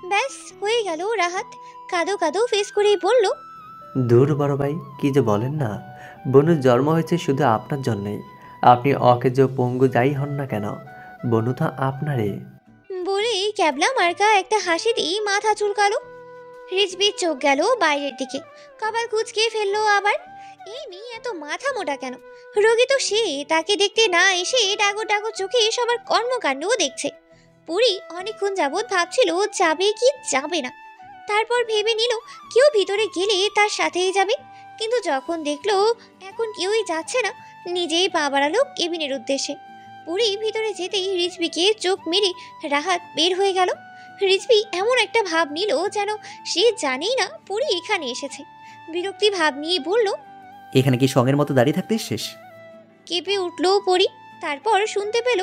S2: ব্যাস হয়ে গেল। রাহাত কাদো কাদো ফেস করেই বলল,
S9: দূর বড় ভাই, কি যে বলেন না, বনুর জন্ম হয়েছে শুধু আপনার জন্যই। আপনি অকেজ পঙ্গু যাই হন না কেন, বনু তো আপনারই।
S2: বলে ক্যাবলা মার্কা একটা হাসি দিয়ে মাথা চুলকালো। রিজভির চোখ গেল বাইরের দিকে। কপাল কুঁচকে ফেললো আবার। এই মেয়ে এত মাথা মোটা কেন? রোগী তো সে, তাকে দেখতে না এসে ডাগর ডাগর চোখে সবার কর্মকাণ্ডও দেখছে। পুরী অনেকক্ষণ যাবৎ ভাবছিল যাবে কি যাবে না। তারপর ভেবে নিল কেউ ভিতরে গেলে তার সাথেই যাবে। কিন্তু যখন দেখলো এখন কেউই যাচ্ছে না, নিজেই পা বাড়ালো কেবিনের উদ্দেশ্যে। পুরী ভিতরে যেতেই রিজভিকে চোখ মেরে রাহাত বের হয়ে গেল। রিজভি এমন একটা ভাব নিল যেন সে জানেই না পুরী এখানে এসেছে। বিরক্তি ভাব নিয়ে বলল,
S1: এখানে কি সঙ্গের মতো দাঁড়িয়ে থাকতে শেষ?
S2: কেঁপে উঠলো পরি। তারপর শুনতে পেল,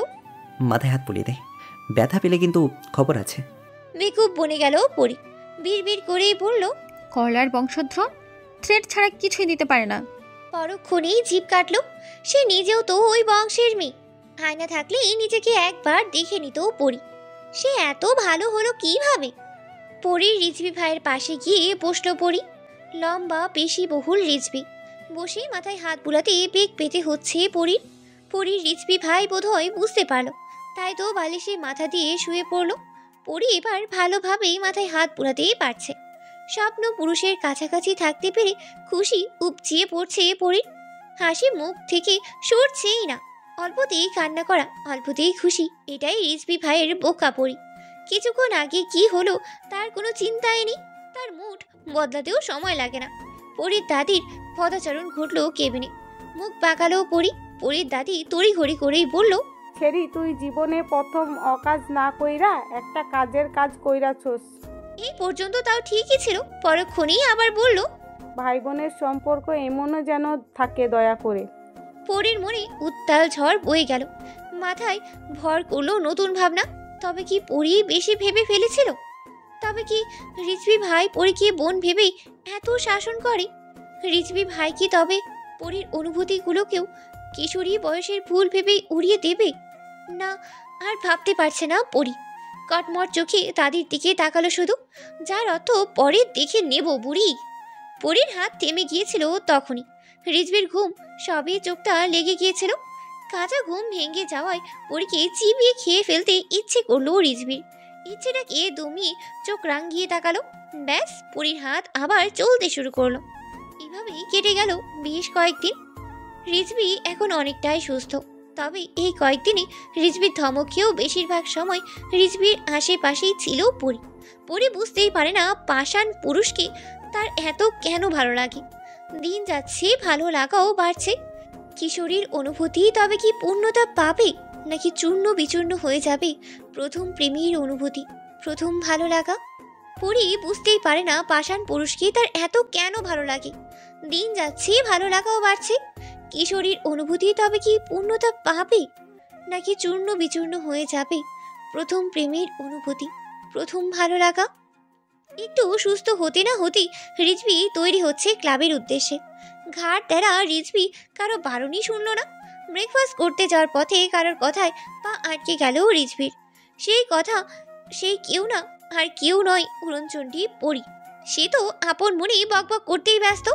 S1: মাথায় হাত পুলিয়ে দেয়, ব্যথা পেলে কিন্তু খবর আছে।
S2: বেকুব বনে গেল পরি। বিড়বিড় করেই বলল,
S5: কলার বংশোদ্ভব, থ্রেড ছাড়া কিছুই দিতে পারে না।
S2: পরক্ষণেই জিভ কাটলো। সে নিজেও তো ওই বংশের মেয়ে। আয়না থাকলেই নিজেকে একবার দেখে নিত পরি। সে এত ভালো হলো কিভাবে? পরীর রিজভি ভাইয়ের পাশে গিয়ে বসলো পরি। লম্বা পেশি বহুল রিজভি। বসে মাথায় হাত বুলাতে বেগ পেতে হচ্ছে পরীর। পরীর রিজভি ভাই বোধহয় বুঝতে পারলো, তাই তো বালিশে মাথা দিয়ে শুয়ে পড়লো। পরি এবার ভালোভাবেই মাথায় হাত বুলাতেই পারছে। স্বপ্ন পুরুষের কাছাকাছি থাকতে পেরে খুশি উপচিয়ে পড়ছে পরীর। হাসি মুখ থেকে সরছেই না। অল্পতেই কান্না করা, অল্পতেই খুশি, এটাই রিজভি ভাইয়ের বোকা পরি। কিছুক্ষণ আগে কি হলো তার কোনো চিন্তাই নেই। তার মুড বদলাতেও সময় লাগে না। পরীর দাদির পদাচরণ ঘটলো কেবিনে। মুখ বাঁকালো পরি। পরীর দাদি তড়িঘড়ি করেই বলল,
S6: ছেড়ি তুই জীবনে প্রথম অকাজ না কইরা একটা কাজের কাজ কইরাছস।
S2: এই পর্যন্ত তাও ঠিকই ছিল, পরক্ষণেই আবার বলল,
S6: ভাই বোনের সম্পর্ক এমনও যেন থাকে দয়া করে।
S2: পরীর মনে উত্তাল ঝড় বয়ে গেল। মাথায় ভর করলো নতুন ভাবনা। তবে কি পরি বেশি ভেবে ফেলেছিল? তবে কি রিজভি ভাই পরীকে বোন ভেবেই এত শাসন করে? রিজভি ভাই কি তবে পরীর অনুভূতিগুলোকেও কিশোরী বয়সের ভুল ভেবেই উড়িয়ে দেবে? না, আর ভাবতে পারছে না পরি। কটমট চোখে দাদির দিকে তাকালো শুধু, যার অর্থ পরে দেখে নেব বুড়ি। পরীর হাত থেমে গিয়েছিল তখনই। রিজভির ঘুম সবে চোখটা লেগে গিয়েছিল। কাঁচা ঘুম ভেঙে যাওয়ায় পরীকে চিবিয়ে খেয়ে ফেলতে ইচ্ছে করলো রিজভির। ইচ্ছেটাকে দমিয়ে চোখ রাঙিয়ে তাকালো। ব্যাস, পরীর হাত আবার চলতে শুরু করলো। এভাবেই কেটে গেল বেশ কয়েকদিন। রিজভি এখন অনেকটাই সুস্থ। তবে এই কয়েকদিনে রিজভির ধমকেও বেশিরভাগ সময় রিজভির আশেপাশেই ছিল পরি। পরি বুঝতেই পারে না পাষাণ পুরুষকে তার এত কেন ভালো লাগে। দিন যাচ্ছে, ভালো লাগাও বাড়ছে। কিশোরীর অনুভূতি তবে কি পূর্ণতা পাবে, নাকি চূর্ণ বিচূর্ণ হয়ে যাবে প্রথম প্রেমের অনুভূতি, প্রথম ভালো লাগা? পরি বুঝতেই পারে না পাষাণ পুরুষকে তার এত কেন ভালো লাগে। দিন যাচ্ছে, ভালো লাগাও বাড়ছে। কিশোরীর অনুভূতি তবে কি পূর্ণতা পাবে, নাকি চূর্ণ বিচূর্ণ হয়ে যাবে প্রথম প্রেমের অনুভূতি, প্রথম ভালো লাগা? একটু সুস্থ হতে না হতেই রিজভি তৈরি হচ্ছে ক্লাবের উদ্দেশ্যে। ঘাট তেরা রিজভি কারো বারণই শুনল না। ব্রেকফাস্ট করতে যাওয়ার পথে কারোর কথায় পা আটকে গেল রিজভির। সেই কথা সেই কেউ না, আর কেউ নয় উড়নচণ্ডী পরি। সে তো আপন মনে বকবক করতেই ব্যস্ত।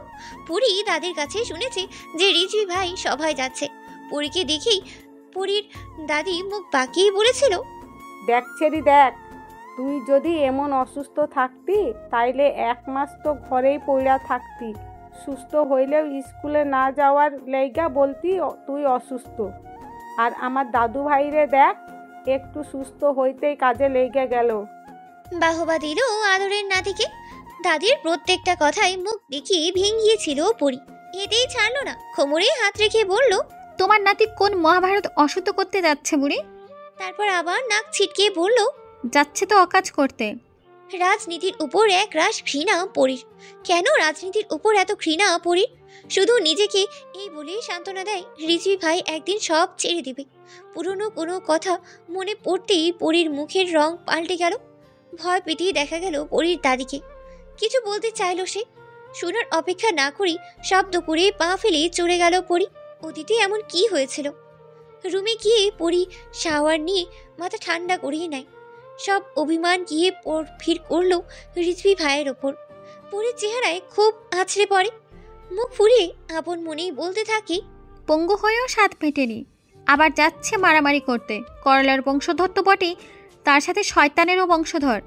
S2: পরি তাদের কাছে শুনেছে যে রিজভি ভাই সভায় যাচ্ছে। পরীকে দেখেই পরীর দাদি মুখ বাঁকিয়ে বলেছিল,
S6: দেখ ছেড়ি দেখ, তুই যদি এমন অসুস্থ থাকতি তাইলে 1 মাস তো ঘরেই পড়া থাকতি। সুস্থ হইলেও স্কুলে না যাওয়ার লেগা বলতি তুই অসুস্থ। আর আমার দাদু ভাইরে দেখ, একটু সুস্থ হইতেই কাজে লেগে গেল।
S2: বাহবা দিল আদরের নাতিকে। দাদির প্রত্যেকটা কথায় মুখ দেখিয়ে ভেঙিয়েছিল পরি। এতেই ছাড়লো না, কোমরে হাত রেখে বলল,
S5: তোমার নাতি কোন মহাভারত অশুদ্ধ করতে যাচ্ছে বুড়ি?
S2: তারপর আবার নাক ছিটকে বলল,
S5: যাচ্ছে তো অকাজ করতে।
S2: রাজনীতির উপর এক রাশ ঘৃণা পরির। কেন রাজনীতির উপর এত ঘৃণা পরির? শুধু নিজেকে এই বলে সান্ত্বনা দেয় রিজভি ভাই একদিন সব ছেড়ে দিবে। পুরনো কোনো কথা মনে পড়তেই পরির মুখের রং পাল্টে গেল। ভয় পেতেই দেখা গেল পরির দাদিকে। কিছু বলতে চাইল সে, শোনার অপেক্ষা না করি শব্দ করে পা ফেলে চলে গেল পরি। অতীতে এমন কি হয়েছিল? রুমে গিয়ে পরি শাওয়ার নিয়ে মাথা ঠান্ডা করিয়ে নেয়। সব অভিমান গিয়ে ভিড় করল রিজভি ভাইয়ের ওপর। পরির চেহারায় খুব আছড়ে পড়ে। মুখ ফুরিয়ে আপন মনেই বলতে থাকে,
S5: পঙ্গু হয়েও স্বাদ মেটেনি, আবার যাচ্ছে মারামারি করতে। করলার বংশধর তো বটেই, তার সাথে শয়তানেরও বংশধর।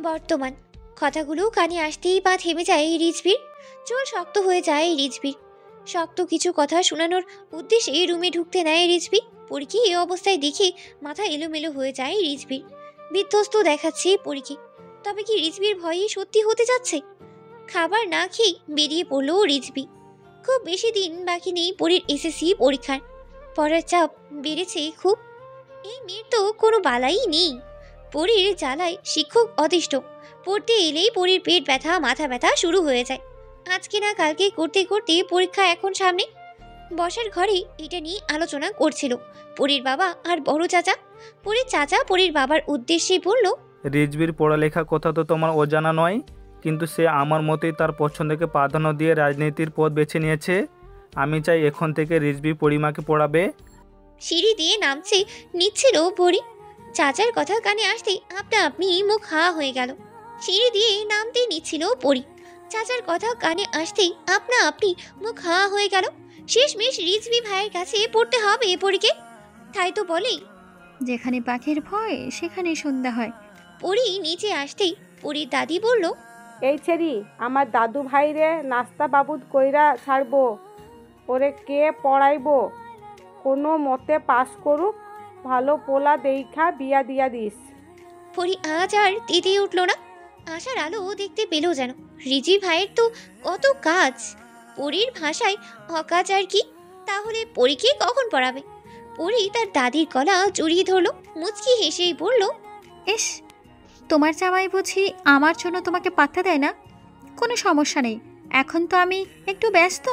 S2: বর্তমান কথাগুলো কানে আসতেই পা থেমে যায় রিজভির। চুল শক্ত হয়ে যায় রিজভির। শক্ত কিছু কথা শোনানোর উদ্দেশ্যে রুমে ঢুকতে নেয় রিজভি। পরীকে এই অবস্থায় দেখে মাথা এলোমেলো হয়ে যায় রিজভির। বিধ্বস্ত দেখাচ্ছে পরীকে। তবে কি রিজভির ভয়ে সত্যি হতে যাচ্ছে? খাবার না খেয়ে বেরিয়ে পড়লো রিজভি। খুব বেশি দিন বাকি নেই পরীর এসএসসি পরীক্ষার। পড়ার চাপ বেড়েছে খুব। এই মেয়ের তো কোনো বালাই নেই। পরীর জ্বালায় শিক্ষক অতিষ্ঠ। পড়তে এলেই পরীর পেট ব্যথা, মাথা ব্যথা শুরু হয়ে যায়। আজকে না কালকে করতে করতে পরীক্ষা এখন সামনে। বসার ঘরে এটা নিয়ে আলোচনা করছিল পরীর বাবা আর বড় চাচা। পরীর চাচা পরীর বাবার উদ্দেশ্যে বলল,
S4: রিজভির পড়ালেখা কথা তো তোমার অজানা নয়, কিন্তু সে আমার মতোই তার পছন্দকে প্রাধান্য দিয়ে রাজনীতির পথ বেছে নিয়েছে। আমি চাই এখন থেকে রিজভি পরিমাকে পড়াবে।
S2: সিঁড়ি দিয়ে নামছে নিচ্ছিল পরী। চাচার কথা কানে আসতেই আপনা আপনি মুখ হা হয়ে গেল। সিঁড়ি দিয়ে নামতে নিচ্ছিল পরী। চাচার কথা কানে আসতেই আপনা আপনি মুখ হা হয়ে গেল। শেষমেশ রিজভি ভাইয়ের কাছে পড়তে হবে পরীকে। তাই তো বলেই,
S5: যেখানে পাখির ভয় সেখানে সন্ধ্যা হয়।
S2: পরী নিচে আসতেই পরীর দাদি বলল,
S6: এই ছেড়ি, আমার দাদু ভাইরে নাস্তা বাবুদ কইরা ছাড়বো। ওরে কে পড়াইবো? কোনো মতে পাস করুক, ভালো পোলা দেইখা বিয়া দিয়া দিস।
S2: পরী আজ আর তেতে উঠল না। আশার আলো দেখতে পেল যেন। রিজভি ভাইয়ের তো কত কাজ। পরীর ভাষায় অকাজ আর কি। তাহলে পরীকে কখন পড়াবে? পরী তার দাদির গলা জড়িয়ে ধরলো। মুচকি হেসেই বলল,
S5: এস, তোমার জামাই বুঝি আমার জন্য তোমাকে পাত্তা দেয় না? কোনো সমস্যা নেই, এখন তো আমি একটু ব্যস্ত।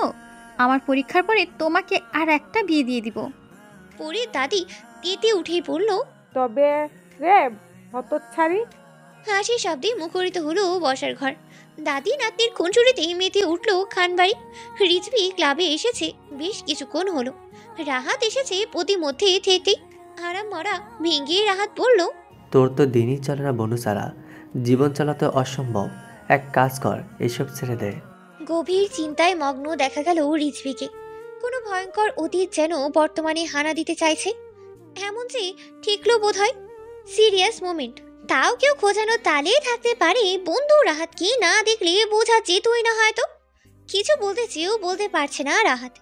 S5: আমার পরীক্ষার পরে তোমাকে আর একটা বিয়ে দিয়ে দিব।
S2: পরীর দাদি তেতে উঠেই বলল,
S6: তবে রে হতচ্ছাড়ি।
S2: হাসির শব্দে মুখরিত হলো বসার ঘর। দাদি নাতনির খুনসুরিতে মেতে উঠল খানবাড়ি। রিজভি ক্লাবে এসেছে বেশ কিছুক্ষণ হলো। রাহাত এসেছে প্রতিমধ্যে থেকেই। আরাম মরা ভেঙে রাহাত বলল,
S9: তোর তো দিনই চলে না বনু সারা, জীবন চালাতে অসম্ভব। এক কাজ কর, এসব ছেড়ে দে।
S2: গভীর চিন্তায় মগ্ন দেখা গেল রিজভিকে। কোনো ভয়ঙ্কর অতীত যেন বর্তমানে হানা দিতে চাইছে। এমন যে ঠিকলো বোধ হয়। Serious moment. তাও কেউ খোঁজানো তালে থাকতে পারে বন্ধু রাহাতকে না দেখলে বোঝা যেতই না হয়তো। কিছু বলতে চেয়েও বলতে পারছে না রাহাত।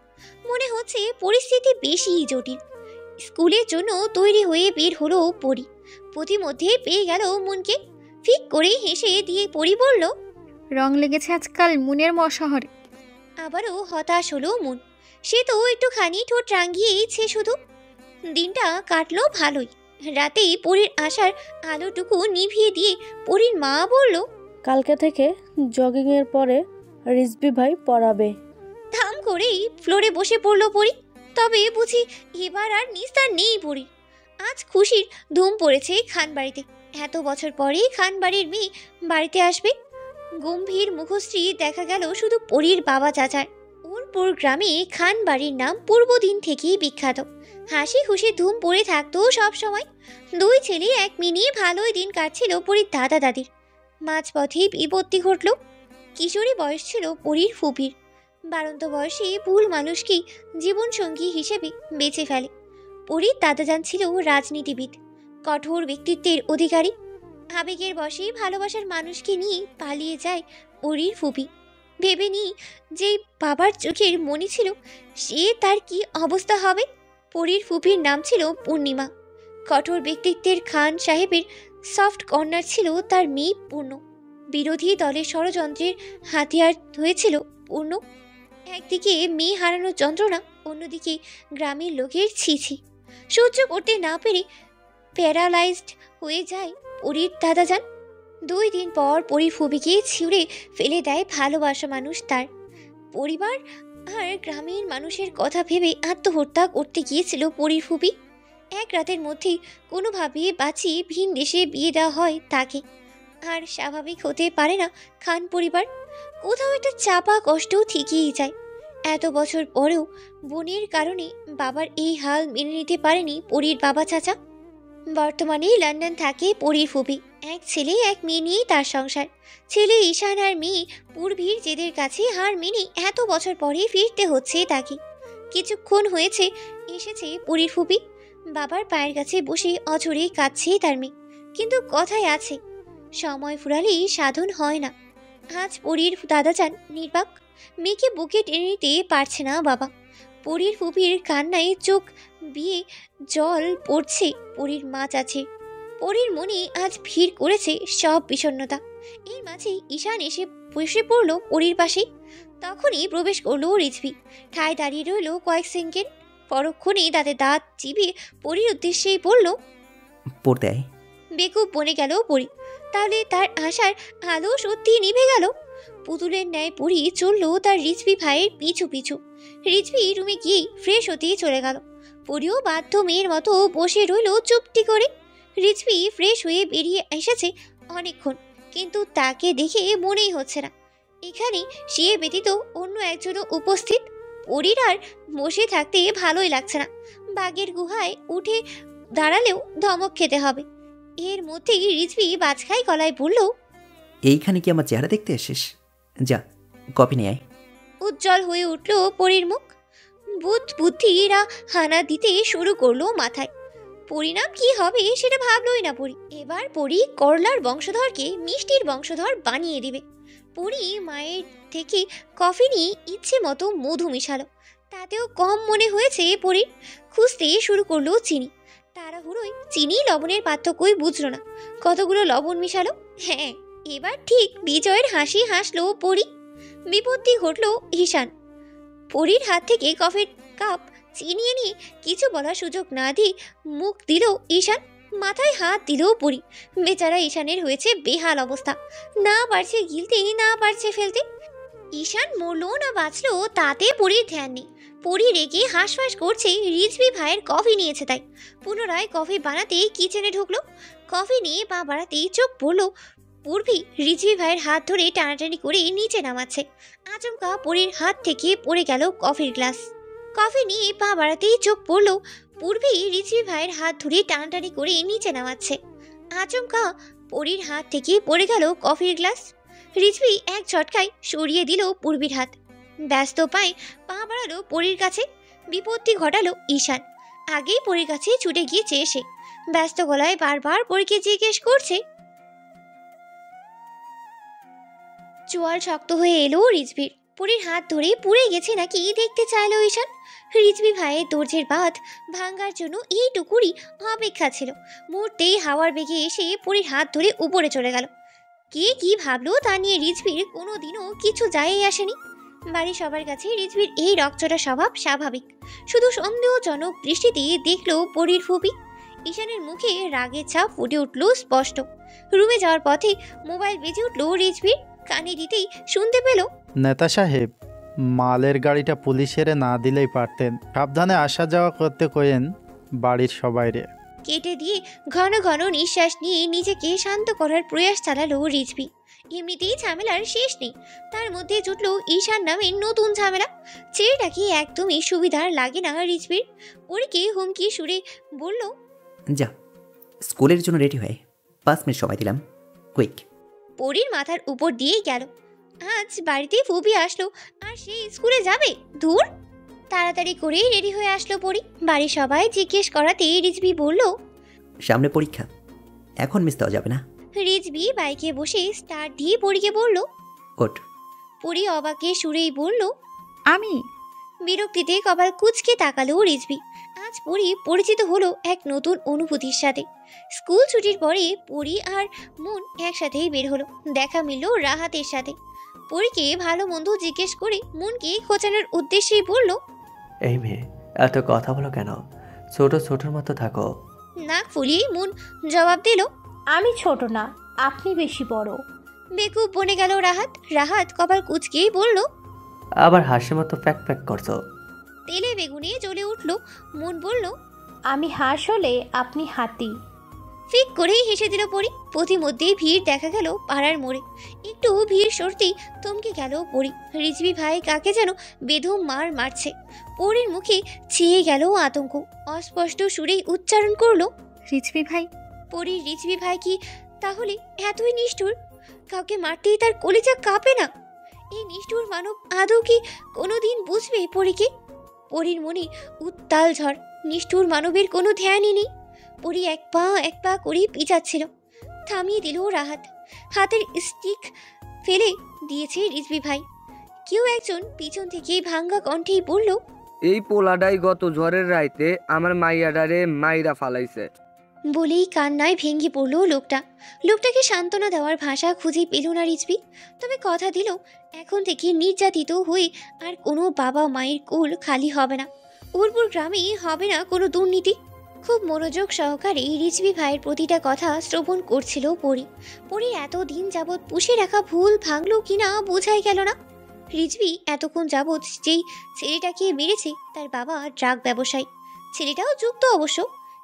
S2: মনে হচ্ছে পরিস্থিতি বেশি জটিল। স্কুলের জন্য তৈরি হয়ে বের হলো পরী। প্রতিমধ্যে পেয়ে গেল মনকে। ফিক করে হেসে দিয়ে পরী বলল,
S5: রং লেগেছে আজকাল মুনের মশহরে।
S2: আবারও হতাশ হলো মন। সে তো একটুখানি ঠোঁট রাঙিয়েইছে শুধু। দিনটা কাটলো ভালোই। রাতেই পরীর আসার আলোটুকু নিভিয়ে দিয়ে পরীর মা বলল,
S11: কালকে থেকে জগিংয়ের পরে রিজবি ভাই পড়াবে।
S2: থাম করেই ফ্লোরে বসে পড়লো পরী। তবে বুঝি এবার আর নিস্তার নেই পরীর। আজ খুশির ধুম পড়েছে খানবাড়িতে। এত বছর পরে খানবাড়ির মেয়ে বাড়িতে আসবে। গম্ভীর মুখশ্রী দেখা গেল শুধু পরীর বাবা চাচার। উলপুর গ্রামে খানবাড়ির নাম পূর্বদিন থেকেই বিখ্যাত। হাসি খুশি ধুম পড়ে থাকতো সব সময়। দুই ছেলে এক মেয়ে নিয়ে ভালোই দিন কাটছিল পরীর দাদা দাদির। মাঝপথে বিপত্তি ঘটল। কিশোরী বয়স ছিল পরীর ফুপির। বাড়ন্ত বয়সে ভুল মানুষকেই জীবনসঙ্গী হিসেবে বেছে ফেলে। পরীর দাদাজান ছিল রাজনীতিবিদ, কঠোর ব্যক্তিত্বের অধিকারী। আবেগের বশে ভালোবাসার মানুষকে নিয়ে পালিয়ে যায় পরীর ফুপি। ভেবে নি যে বাবার চোখের মনি ছিল, সে তার কি অবস্থা হবে। পরীর ফুপির নাম ছিল পূর্ণিমা। কঠোর ব্যক্তিত্বের খান সাহেবের সফট কর্নার ছিল তার মেয়ে পূর্ণ। বিরোধী দলের ষড়যন্ত্রের হাতিয়ার হয়েছিল পূর্ণ। একদিকে মেয়ে হারানোর যন্ত্রণা, অন্যদিকে গ্রামের লোকের ছিছি। সহ্য করতে না পেরে প্যারালাইজড হয়ে যায় পরীর দাদাজান। 2 দিন পর পরীর ফুপিকে ছিঁড়ে ফেলে দেয় ভালোবাসা মানুষ তার। পরিবার আর গ্রামের মানুষের কথা ভেবে আত্মহত্যা করতে গিয়েছিল পরীর ফুপি। এক রাতের মধ্যেই কোনোভাবে বাঁচিয়ে ভিন দেশে বিয়ে দেওয়া হয় তাকে। আর স্বাভাবিক হতে পারে না খান পরিবার। কোথাও একটা চাপা কষ্ট থেকেই যায়। এত বছর পরেও বোনের কারণে বাবার এই হাল মেনে নিতে পারেনি পরীর বাবা চাচা। বর্তমানে লন্ডন থাকে পরীর ফুপি। এক ছেলে এক মেয়ে নিয়ে তার সংসার। ছেলে ঈশান আর মেয়ে পূর্বীর জেদের কাছে হার মেনে এত বছর পরে ফিরতে হচ্ছে তাকে। কিছুক্ষণ হয়েছে এসেছে পরীর ফুপি। বাবার পায়ের কাছে বসে অঝরে কাঁদছে তার মেয়ে। কিন্তু কথায় আছে, সময় ফুরালেই সাধন হয় না। আজ পরীর দাদাজান নির্বাক। মেয়েকে বুকে টেনে নিতে পারছে না বাবা। পরীর ফুপির কান্নায় চোখ বিয়ে জল পড়ছে পরীর মা চাচে। পরীর মনে আজ ভিড় করেছে সব বিষণ্ণতা। এর মাঝে ঈশান এসে বসে পড়ল পরীর পাশে। তখনই প্রবেশ করলো রিজভি। ঠায় দাঁড়িয়ে রইল কয়েক সেকেন্ড। পরক্ষণে দাঁতে দাঁত চিবিয়ে পরীর উদ্দেশ্যেই বলল,
S1: পড়তে আয়।
S2: বেকুব বনে গেল পরী। তাহলে তার আশার আলো সত্যি নিভে গেল। পুতুলের ন্যায় পরী চলল তার রিজভি ভাইয়ের পিছু পিছু। রিজভি রুমে গিয়েই ফ্রেশ হতে চলে গেল। পরীও বাধ্য মেয়ের মতো বসে রইল চুপটি করে। রিজভি ফ্রেশ হয়ে বেরিয়ে এসেছে অনেকক্ষণ, কিন্তু তাকে দেখে মনেই হচ্ছে না এখানে সে ব্যতীত অন্য একজনও উপস্থিত। পরীর আর বসে থাকতে ভালোই লাগছে না। বাঘের গুহায় উঠে দাঁড়ালেও ধমক খেতে হবে। এর মধ্যেই রিজভি বাজখাই গলায় বলল,
S1: এইখানে কি আমার চেহারা দেখতে এসেছিস? যা কপি নিয়ে আয়।
S2: উজ্জ্বল হয়ে উঠল পরীর মুখ। বুদ্ধিরা হানা দিতে শুরু করলো মাথায়। পরিণাম কি হবে সেটা ভাবলই না পরী। এবার পরী করলার বংশধরকে মিষ্টির বংশধর বানিয়ে দিবে। পরী মায়ের থেকে কফি নিয়ে ইচ্ছে মতো মধু মিশালো। তাতেও কম মনে হয়েছে পরীর। খুঁজতে শুরু করলো চিনি। তাড়াহুড়োয় চিনি লবণের পার্থক্যই বুঝলো না। কতগুলো লবণ মিশালো। হ্যাঁ, এবার ঠিক বিজয়ের হাসি হাসলো পরী। বিপত্তি ঘটল ঈশান। পরীর হাত থেকে কফির কাপ চিনিয়ে নিয়ে কিছু বলার সুযোগ না দিয়ে মুখ দিল ঈশান। মাথায় হাত দিল পরী। বেচারা ঈশানের হয়েছে বেহাল অবস্থা। না পারছে গিলতে, না পারছে ফেলতে। ঈশান মরলো না বাঁচলো তাতে পরীর ধ্যান নেই। পরী রেগে হাঁসফাঁস করছে রিজভি ভাইয়ের কফি নিয়েছে তাই। পুনরায় কফি বানাতে কিচেনে ঢুকলো। কফি নিয়ে পা বাড়াতেই চোখ পড়লো পূর্বী রিজভি ভাইয়ের হাত ধরে টানাটানি করে নিচে নামাচ্ছে। আচমকা পরীর হাত থেকে পড়ে গেল কফির গ্লাস। কফি নিয়ে পা বাড়াতেই চোখ পড়ল পূর্বী রিজভি ভাইয়ের হাত ধরে টানাটানি করে নিচে নামাচ্ছে। আচমকা পরীর হাত থেকে পড়ে গেল কফির গ্লাস। রিজভি এক ঝটকায় সরিয়ে দিল পূর্বীর হাত। ব্যস্ত পায়ে পা বাড়ালো পরীর কাছে। বিপত্তি ঘটালো ঈশান। আগেই পরীর কাছে ছুটে গিয়েছে সে। ব্যস্ত গলায় বারবার পরীকে জিজ্ঞেস করছে, চোয়াল শক্ত হয়ে এলো রিজভির। পরীর হাত ধরে পুড়ে গেছে নাকি দেখতে চাইলো ঈশান। রিজভি ভাইয়ের দরজের বাঁধ ভাঙ্গার জন্য এইটুকুরই অপেক্ষা ছিল। মুহূর্তেই হাওয়ার বেগে এসে পরীর হাত ধরে উপরে চলে গেল। কে কি ভাবলো তা নিয়ে রিজভির কোনোদিনও কিছু যায় আসেনি। বাড়ির সবার কাছে রিজভির এই রকচটা স্বভাব স্বাভাবিক। শুধু সন্দেহজনক দৃষ্টিতে দেখলো পরীর ফুপি। ঈশানের মুখে রাগের ছাপ ফুটে উঠল স্পষ্ট। রুমে যাওয়ার পথে মোবাইল বেজে উঠল রিজভির। কানে দিতেই শুনতে পেল,
S12: নেতা সাহেব, মালের গাড়িটা পুলিশের না দিলেই পারতেন। সাবধানে আসা যাওয়া করতে কইেন বাড়ির সবাইরে।
S2: কেটে দিয়ে ঘন ঘন নিঃশ্বাস নিয়ে নিজেকে শান্ত করার প্রয়াস চালালো রিজভি। এমনিতেই ঝামেলার শেষ নেই, তার মধ্যে জুটল ঈশান নামে নতুন ঝামেলা। ছেলেটাকে একদমই সুবিধার লাগে না রিজভির। পরীকে হুমকি সুরে বলল,
S1: যা স্কুলের জন্য রেডি হয়ে 5 মিনিট সময় দিলাম, কুইক।
S2: পরীর মাথার উপর দিয়েই গেল। আজ বাড়িতে ফুপি আসলো আর সে স্কুলে যাবে? ধুর। তাড়াতাড়ি করে রেডি হয়ে আসলো পরী। বাড়ির সবাই জিজ্ঞেস করাতে রিজভি বলল,
S1: সামনে পরীক্ষা, এখন মিস দেওয়া যাবে না।
S2: রিজভি বাইকে বসে স্টার্ট দিয়ে পরীকে বলল,
S1: ওঠ।
S2: পরী অবাকে সুরেই বলল,
S5: আমি?
S2: বিরক্তিতে কপাল কুঁচকে তাকালো রিজভি। আজ পরী পরিচিত হলো এক নতুন অনুভূতির সাথে। স্কুল ছুটির পরে পরী আর মন একসাথেই বের হলো। দেখা মিলল রাহাতের সাথে। পরীকে ভালো মন্দ জিজ্ঞেস করে মনকে খোঁচানোর উদ্দেশ্যেই বলল,
S9: এই মেয়ে, এত কথা বলো কেন? ছোট ছোটর মতো থাকো।
S2: নাক ফুলিয়ে মন জবাব দিল,
S8: আমি ছোট না, আপনি বেশি বড়।
S2: বেকুব বনে গেল রাহাত। রাহাত কপাল কুঁচকেই বলল,
S9: আবার হাসি মতো প্যাক প্যাক করছো।
S2: তেলে বেগুনে জ্বলে উঠল। মন বলল,
S8: আমি হাঁস হলে আপনি হাতি।
S2: ফিক করেই হেসে দিল পরী। প্রতিমধ্যেই ভিড় দেখা গেল পাড়ার মোড়ে। একটু ভিড় সরতেই থমকে গেল পরী। রিজভি ভাই কাকে যেন বেধম মার মারছে। পরীর মুখে ছেয়ে গেল আতঙ্ক। অস্পষ্ট সুরেই উচ্চারণ করলো,
S5: রিজভি ভাই।
S2: পরীর রিজভি ভাই কি তাহলে এতই নিষ্ঠুর? কাউকে মারতেই তার কলিজা কাঁপে না? এই নিষ্ঠুর মানব আদৌ কি কোনোদিন বুঝবে পরীকে? পরীর মনে উত্তাল ঝড়। নিষ্ঠুর মানবের কোনো ধ্যানই নেই। পরী এক পা করে পিছাচ্ছিল। থামিয়ে দিল রাহাত। হাতের স্টিক ফেলে দিয়েছে রিজভি ভাই। কেউ একজন পিছন থেকে ভাঙ্গা কণ্ঠেই বলল,
S13: এই পোলাডাই গত ঝড়ের রাইতে আমার মাইয়াডারে মাইরা ফালাইছে।
S2: বলেই কান্নায় ভেঙে পড়ল লোকটা। লোকটাকে সান্ত্বনা দেওয়ার ভাষা খুঁজে পেল না রিজভি। তবে কথা দিল, এখন থেকে নির্যাতিত হয়ে আর কোনো বাবা মায়ের কোল খালি হবে না। উর্বর গ্রামে হবে না কোনো দুর্নীতি। খুব মনোযোগ সহকারে রিজভি ভাইয়ের প্রতিটা কথা শ্রবণ করছিল পরী। পরী এতদিন যাবৎ পুষে রাখা ভুল ভাঙলো কিনা বোঝাই গেল না। রিজভি এতক্ষণ যাবৎ যেই ছেলেটাকে মেরেছে তার বাবা ড্রাগ ব্যবসায়ী। ছেলেটাও যুক্ত অবশ্য।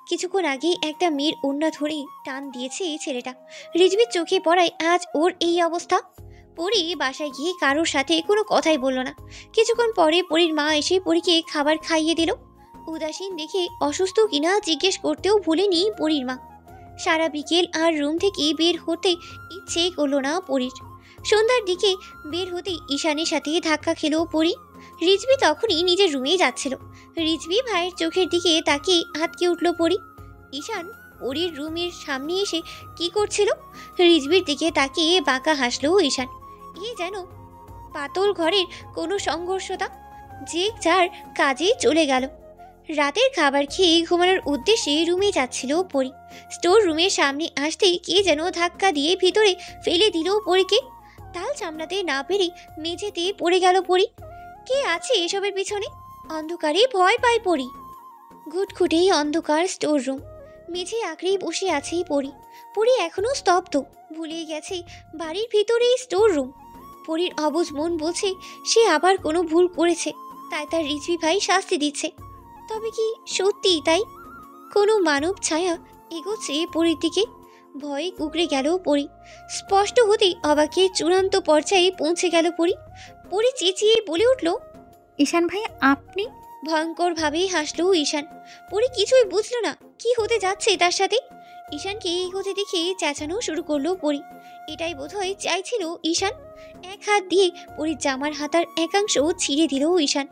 S2: কিছুক্ষণ আগে একটা মেয়ের ওড়না ধরে টান দিয়েছে এই ছেলেটা। রিজভির চোখে পড়ায় আজ ওর এই অবস্থা। পরী বাসায় গিয়ে কারোর সাথে কোনো কথাই বলল না। কিছুক্ষণ পরে পরীর মা এসে পরীকে খাবার খাইয়ে দিল। উদাসীন দেখে অসুস্থ কিনা জিজ্ঞেস করতেও ভুলেনি পরীর মা। সারা বিকেল আর রুম থেকে বের হতে ইচ্ছে করলো না পরীর। সন্ধ্যার দিকে বের হতেই ঈশানের সাথে ধাক্কা খেলো পরী। রিজভি তখনই নিজের রুমে যাচ্ছিল। রিজভি ভাইয়ের চোখের দিকে তাকিয়ে আটকে উঠল পরী। ঈশান পরীর রুমের সামনে এসে কি করছিল? রিজভির দিকে তাকিয়ে বাঁকা হাসলো ঈশান। এ যেন পাতল ঘরের কোনো সংঘর্ষতা। যে যার কাজে চলে গেল। রাতের খাবার খেয়ে ঘুমানোর উদ্দেশ্যে রুমে যাচ্ছিল পরী। স্টোর রুমের সামনে আসতেই কে যেন ধাক্কা দিয়ে ভিতরে ফেলে দিল পরীকে। তাল সামলাতে না পেরে মেঝেতে পড়ে গেল পরী। কে আছে এসবের পিছনে? অন্ধকারে ভয় পায় পরী। ঘুটঘুটেই অন্ধকার স্টোর রুম। মেঝে আঁকড়েই বসে আছে পরী। পরী এখনো স্তব্ধ। ভুলে গেছে বাড়ির ভিতরেই স্টোর রুম। পরীর অবুঝ মন বলছে সে আবার কোনো ভুল করেছে, তাই তার রিজভি ভাই শাস্তি দিচ্ছে। তবে কি সত্যিই তাই? কোনো মানব ছায়া এগোচ্ছে পরীর দিকে। ভয়ে কুকড়ে গেল পরী। স্পষ্ট হতেই অবাকের চূড়ান্ত পর্যায়ে পৌঁছে গেল পরী। পরী চেঁচিয়ে বলে উঠল,
S5: ঈশান ভাই আপনি?
S2: ভয়ঙ্কর ভাবেই হাসলো ঈশান। পরী কিছুই বুঝলো না কি হতে যাচ্ছে তার সাথে। ঈশানকে এগোতে দেখে চেঁচানো শুরু করলো পরী। এটাই বোধহয় চাইছিল ঈশান। এক হাত দিয়ে পরীর জামার হাতার একাংশ ছিঁড়ে দিল ঈশান।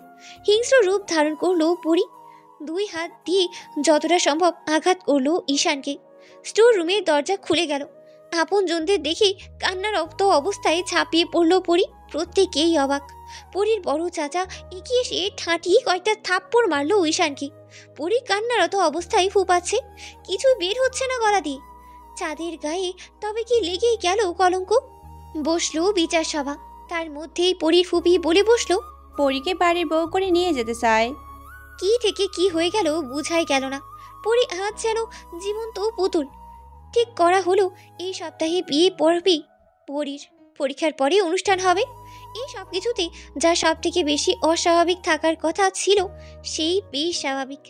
S2: হিংস্র রূপ ধারণ করলো পরী। দুই হাত দিয়ে যতটা সম্ভব আঘাত করলো ঈশানকে। স্টোর রুমের দরজা খুলে গেল। আপনজনদের দেখে কান্নারক্ত অবস্থায় ঝাঁপিয়ে পড়ল পরী। প্রত্যেকেই অবাক। পরীর বড় চাচা এগিয়ে এসে ঠাঁটিয়ে কয়েকটা থাপ্পড় মারলো ঈশানকে। পরী কান্নারত অবস্থায় ফুপাচ্ছে, কিছুই বের হচ্ছে না গলা দিয়ে। চাঁদের গায়ে তবে কি লেগেই গেল কলঙ্ক। বসলো বিচার সভা। তার মধ্যেই পরীর ফুপি বলে বসলো,
S14: পরীকে বাড়ির বউ করে নিয়ে যেতে চায়।
S2: কি থেকে কি হয়ে গেল বুঝাই গেল না। পরী আজ যেন জীবন্ত পুতুল। ঠিক করা হলো এই সপ্তাহে বিয়ে পড়বি পরীর, পরীক্ষার পরে অনুষ্ঠান হবে। এই সব কিছুতে যা সব থেকে বেশি অস্বাভাবিক থাকার কথা ছিল সেই বেশ স্বাভাবিক।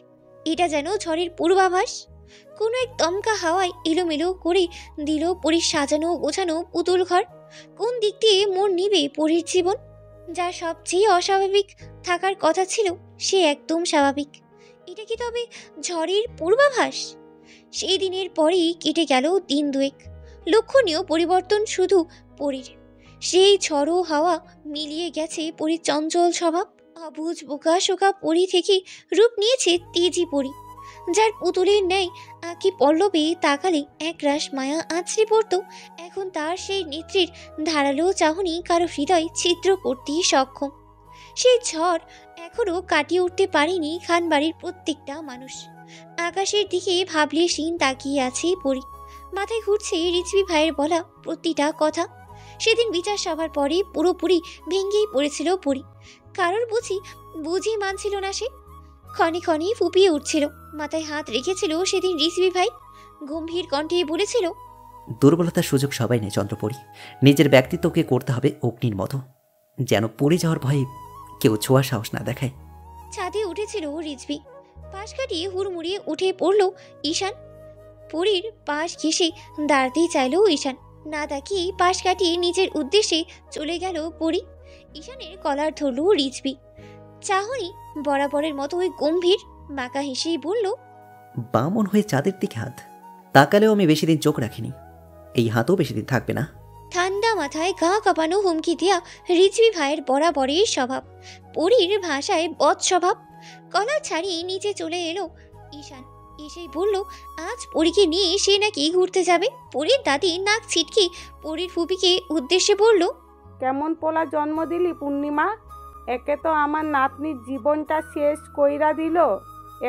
S2: এটা যেন ঝড়ের পূর্বাভাস। কোনো এক দমকা হাওয়ায় এলোমেলো করে দিল পরীর সাজানো গোছানো পুতুল ঘর। কোন দিক দিয়ে মোড় নিবে পরীর জীবন? যা সবচেয়ে অস্বাভাবিক থাকার কথা ছিল সে একদম স্বাভাবিক। এটা কি তবে ঝড়ের পূর্বাভাস? সেই দিনের পরেই কেটে গেল দিন দুয়েক। লক্ষণীয় পরিবর্তন শুধু পরীর। সেই ঝড়ো হাওয়া মিলিয়ে গেছে পরীর চঞ্চল স্বভাব। অবুঝ বোকা শোকা পরী থেকে রূপ নিয়েছে তেজি পরী, যার পুতুলের ন্যায় আঁকি পল্লবে তাকালে একরাশ মায়া আছড়ে পড়ত। এখন তার সেই নেত্রীর ধারালো চাহনি কারো হৃদয় ছিদ্র করতে সক্ষম। সেই ঝড় এখনো কাটিয়ে উঠতে পারেনি খানবাড়ির প্রত্যেকটা মানুষ। আকাশের দিকে ভাবলে সিন তাকিয়ে আছে পরী। মাথায় ঘুরছে রিজভী ভাইয়ের বলা প্রতিটা কথা। সেদিন বিচার সভার পরে পুরোপুরি ভেঙেই পড়েছিল পরী। কারোর বুঝি মানছিল না সে। ক্ষণে ক্ষণে ফুপিয়ে উঠছিল। মাথায় হাত রেখেছিল সেদিন রিজভী ভাই। গম্ভীর কণ্ঠে বলেছিল,
S1: দুর্বলতার সুযোগ সবাই নেই চন্দ্রপরী। নিজের ব্যক্তিত্বকে করতে হবে অগ্নির মতো, যেন পড়ে যাওয়ার ভয়ে কেউ ছোঁয়ার সাহস না দেখায়।
S2: ছাদে উঠেছিল রিজভী। পাশ কাটিয়ে হুড়মুড়িয়ে উঠে পড়ল ঈশান। পরীর পাশ ঘেঁষে দাঁড়াতেই চাইল ঈশান। না তাকিয়ে পাশ কাটিয়ে নিজের উদ্দেশ্যে চলে গেল পরী। ঈশানের কলার ধরল রিজভী। চাহনি বরাবরের মতোই গম্ভীর। বাঁকা হেসেই বলল,
S1: বামন হয়ে চাঁদের দিকে হাত তাকালেও আমি বেশি দিন চোখ রাখিনি, এই হাতও বেশি দিন থাকবে না।
S2: ঠান্ডা মাথায় গা কাঁপানো হুমকি দেয়া রিজভী ভাইয়ের বরাবরের স্বভাব। পরীর ভাষায় বদ স্বভাব। কলা ছাড়িয়ে নিচে চলে এলো ঈশান। এসেই বলল, আজ পরীকে নিয়ে সে নাকি ঘুরতে যাবে। পরীর দাদি নাক ছিটকে পরীর ফুপিকে উদ্দেশ্যে বলল,
S6: কেমন পোলা জন্ম দিলি পূর্ণিমা? একে তো আমার নাতনির জীবনটা শেষ কইরা দিল,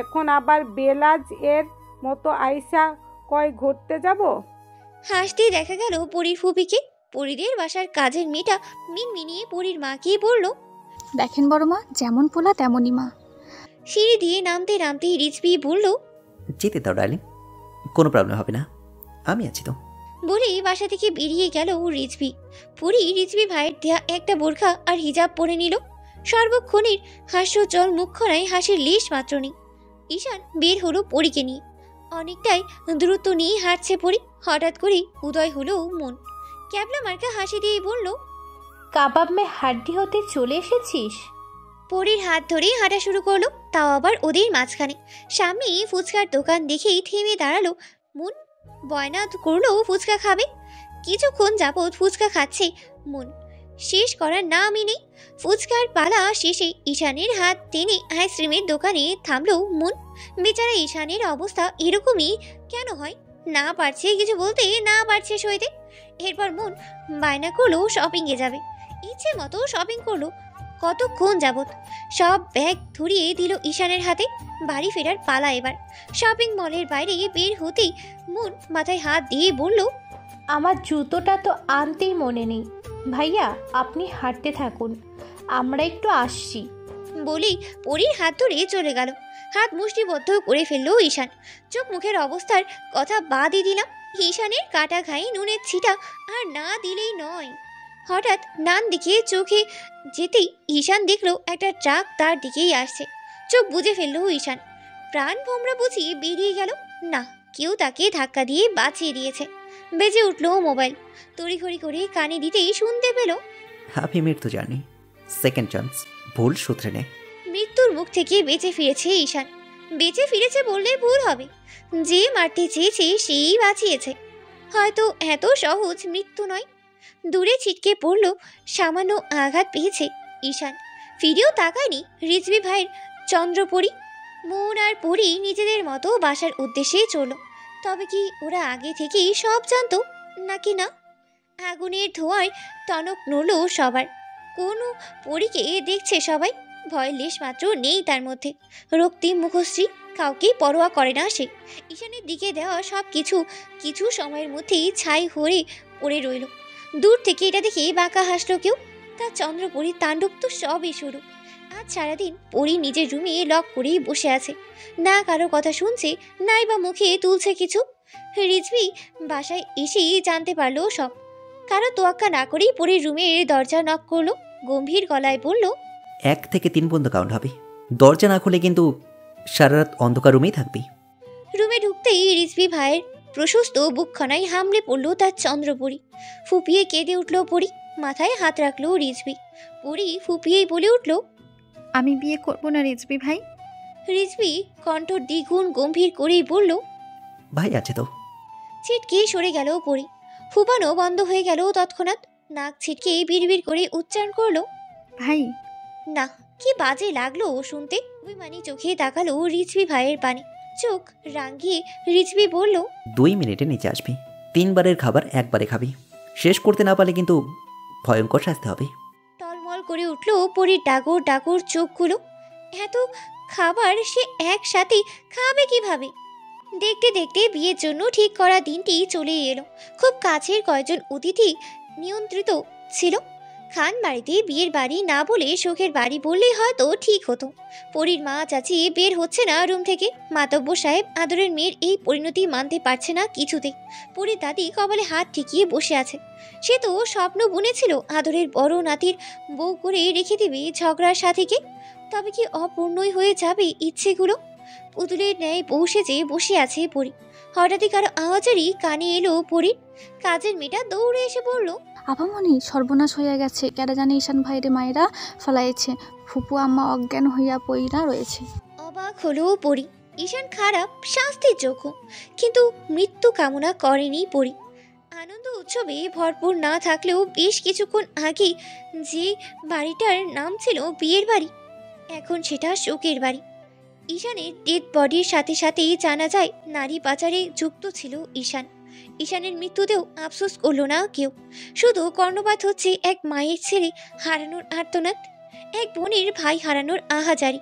S6: এখন আবার বেলাজ এর মতো আইসা কয় ঘুরতে যাব।
S2: হাসতেই দেখা গেল পরীর ফুপিকে। পরীদের বাসার কাজের মেয়েটা মিনমিনিয়ে পরীর মাকে বলল,
S5: দেখেন বড় মা, যেমন পোলা তেমনই মা।
S2: সিঁড়ি দিয়ে নামতে নামতে রিজভী বলল,
S1: যেতে দাও ডার্লিং, কোনো প্রবলেম হবে না, আমি আছি তো।
S2: বলেই বাসা থেকে বেরিয়ে গেল রিজভী। পরী রিজভী ভাইয়ের দেয়া একটা বোরখা আর হিজাব পরে নিল। সর্বক্ষণের হাস্যজ্জ্বল মুখখানায় হাসির লেশ মাত্র নেই। ঈশান বের হলো পরীকে নিয়ে। অনেকটাই দ্রুত নিয়ে হাঁটছে পরী। হঠাৎ করে উদয় হলো মন। ক্যাবলা মার্কা হাসি দিয়ে বলল,
S8: কাবাব মে হাড্ডি হতে চলে এসেছিস?
S2: পরীর হাত ধরে হাঁটা শুরু করলো, তাও আবার ওদের মাঝখানে। সামনে ফুচকার দোকান দেখেই থেমে দাঁড়ালো মন। বয়না করলো ফুচকা খাবে। কিছুক্ষণ যাবৎ ফুচকা খাচ্ছে মন, শেষ করার নামই নেই। ফুচকার পালা শেষে ঈশানের হাত টেনে আইসক্রিমের দোকানে থামলো মন। বেচারা ঈশানের অবস্থা এরকমই কেন হয়? না পারছে কিছু বলতে, না পারছে সইতে। এরপর মন বায়না করলো শপিংয়ে যাবে। ইচ্ছে মতো শপিং করলো। কতক্ষণ যাবৎ সব ব্যাগ ধরিয়ে দিল ঈশানের হাতে। বাড়ি ফেরার পালা এবার। শপিং মলের বাইরে বের হতেই মন মাথায় হাত দিয়ে বলল,
S8: আমার জুতোটা তো আনতেই মনে নেই। ভাইয়া আপনি হাঁটতে থাকুন, আমরা একটু আসছি।
S2: বলেই পরীর হাত ধরে চলে গেল। হাত মুষ্টিবদ্ধ করে ফেললো ঈশান। চোখ মুখের অবস্থার কথা বাদই দিলাম। ঈশানের কাটা ঘায়ে নুনের ছিটা আর না দিলেই নয়। হঠাৎ ডান দিকে চোখে যেতেই ঈশান দেখলো একটা ট্রাক তার দিকেই আসছে। চোখ বুজে ফেললো ঈশান। প্রাণ ভোমরা বুঝিয়ে বেরিয়ে গেল। না, কেউ তাকে ধাক্কা দিয়ে বাঁচিয়ে দিয়েছে। বেজে উঠলো মোবাইল। তড়িঘড়ি করে কানে দিতেই শুনতে পেল,
S1: হ্যাপি মৃত্যু জার্নি, সেকেন্ড চান্স, ভুল সূত্রে নেয়।
S2: মৃত্যুর মুখ থেকে বেঁচে ফিরেছে ঈশান। বেঁচে ফিরেছে বললে ভুল হবে। যে মারতে চেয়েছে সেই বাঁচিয়েছে। হয়তো এত সহজ মৃত্যু নয়। দূরে ছিটকে পড়ল, সামান্য আঘাত পেয়েছে ঈশান। ফিরেও তাকায়নি রিজভী ভাইয়ের চন্দ্রপরী। মন আর পরী নিজেদের মতো বাসার উদ্দেশ্যে চলল। তবে কি ওরা আগে থেকেই সব জানতো নাকি না? আগুনের ধোঁয়ায় টনক নড়ল সবার। কোনো পরীকে দেখছে সবাই। ভয় লেশ মাত্র নেই তার মধ্যে। রক্তিম মুখশ্রী, কাউকে পরোয়া করে না সে। ঈশানের দিকে দেওয়া সব কিছু সময়ের মধ্যেই ছাই হয়ে পড়ে রইল। দূর থেকে এটা দেখে বাঁকা হাসলো কেউ। তার চন্দ্রপরী তাণ্ডব তো সবই শুরু। আজ সারাদিন পরি নিজের রুমে লক করেই বসে আছে, না কারো কথা শুনছে, নাই বা মুখে তুলছে কিছু। রিজভি বাসায় এসেই জানতে পারলো সব। কারো তোয়াক্কা না করেই পরির রুমের দরজা নক করলো, গম্ভীর গলায় বলল,
S1: 1 থেকে 3 পর্যন্ত কাউন্ট হবে। দরজা না খুলে কিন্তু সারা রাত অন্ধকার রুমেই থাকবি।
S2: রুমে ঢুকতেই রিজভি ভাইয়ের প্রশস্ত বুকখানায় হামলে পড়ল তার চন্দ্রপরী। ফুপিয়ে কেঁদে উঠল পরি, মাথায় হাত রাখলো রিজভি। পরি ফুপিয়েই বলে উঠল,
S5: আমি বিয়ে করব না রিজভি ভাই।
S2: রিজভি কণ্ঠ দ্বিগুণ গম্ভীর করেই বলল,
S1: ভাই আছে তো।
S2: ছিটকে সরে গেল পরি। ফুপানো বন্ধ হয়ে গেল তৎক্ষণাৎ। নাক ছিটকে বিড়বিড় করে উচ্চারণ করলো,
S5: ভাই।
S2: না, কি বাজে লাগলো ও শুনতে। অভিমানী চোখে তাকালো রিজভি ভাইয়ের পানে। চোখ রাঙিয়ে রিজভি বলল,
S1: 2 মিনিটে নিচে আসবি। 3 বারের খাবার 1 বারে খাবি। শেষ করতে না পারলে কিন্তু ভয়ঙ্কর শাস্তি হবে।
S2: টলমল করে উঠলো পরির ডাগর ডাগর চোখগুলো। এত খাবার সে একসাথে খাবে কিভাবে? দেখতে দেখতে বিয়ের জন্য ঠিক করা দিনটি চলে এলো। খুব কাছের কয়েকজন অতিথি নিয়ন্ত্রিত ছিল। খান বাড়িতে বিয়ের বাড়ি না বলে শোকের বাড়ি বললেই হয়তো ঠিক হতো। পরির মা চাচি বের হচ্ছে না রুম থেকে। মাতব্বর সাহেব আদরের মেয়ের এই পরিণতি মানতে পারছে না কিছুতেই। পরির দাদি কপালে হাত ঠেকিয়ে বসে আছে। সে তো স্বপ্ন বুনেছিল আদরের বড় নাতির বউ করে রেখে দেবে ঝগড়ার সাথীকে। তবে কি অপূর্ণই হয়ে যাবে ইচ্ছেগুলো? পুতুলের ন্যায় বউ সেজে বসে আছে পরি। হঠাৎই কারো আওয়াজেরই কানে এলো পরির। কাজের মেয়েটা দৌড়ে এসে বলল,
S15: আপামনি সর্বনাশ হইয়া গেছে, কেডা জানি ঈশান ভাইরে মায়েরা ফেলাইছে, ফুপু আম্মা অজ্ঞান হইয়া পইরা রয়েছে।
S2: অবাক হলো পরি। ঈশান খারাপ, শাস্তির যোগ্য, কিন্তু মৃত্যু কামনা করেনি পরি। আনন্দ উৎসবে ভরপুর না থাকলেও বেশ কিছুক্ষণ আগে যে বাড়িটার নাম ছিল বিয়ের বাড়ি, এখন সেটা শোকের বাড়ি। ঈশানের ডেড বডির সাথে সাথেই জানা যায় নারী পাচারে যুক্ত ছিল ঈশান। ঈশানের মৃত্যুতেও আফসোস করল না কেউ। শুধু কর্ণপাত হচ্ছে এক মায়ের ছেলে হারানোর আর্তনাদ, এক বোনের ভাই হারানোর আহাজারি।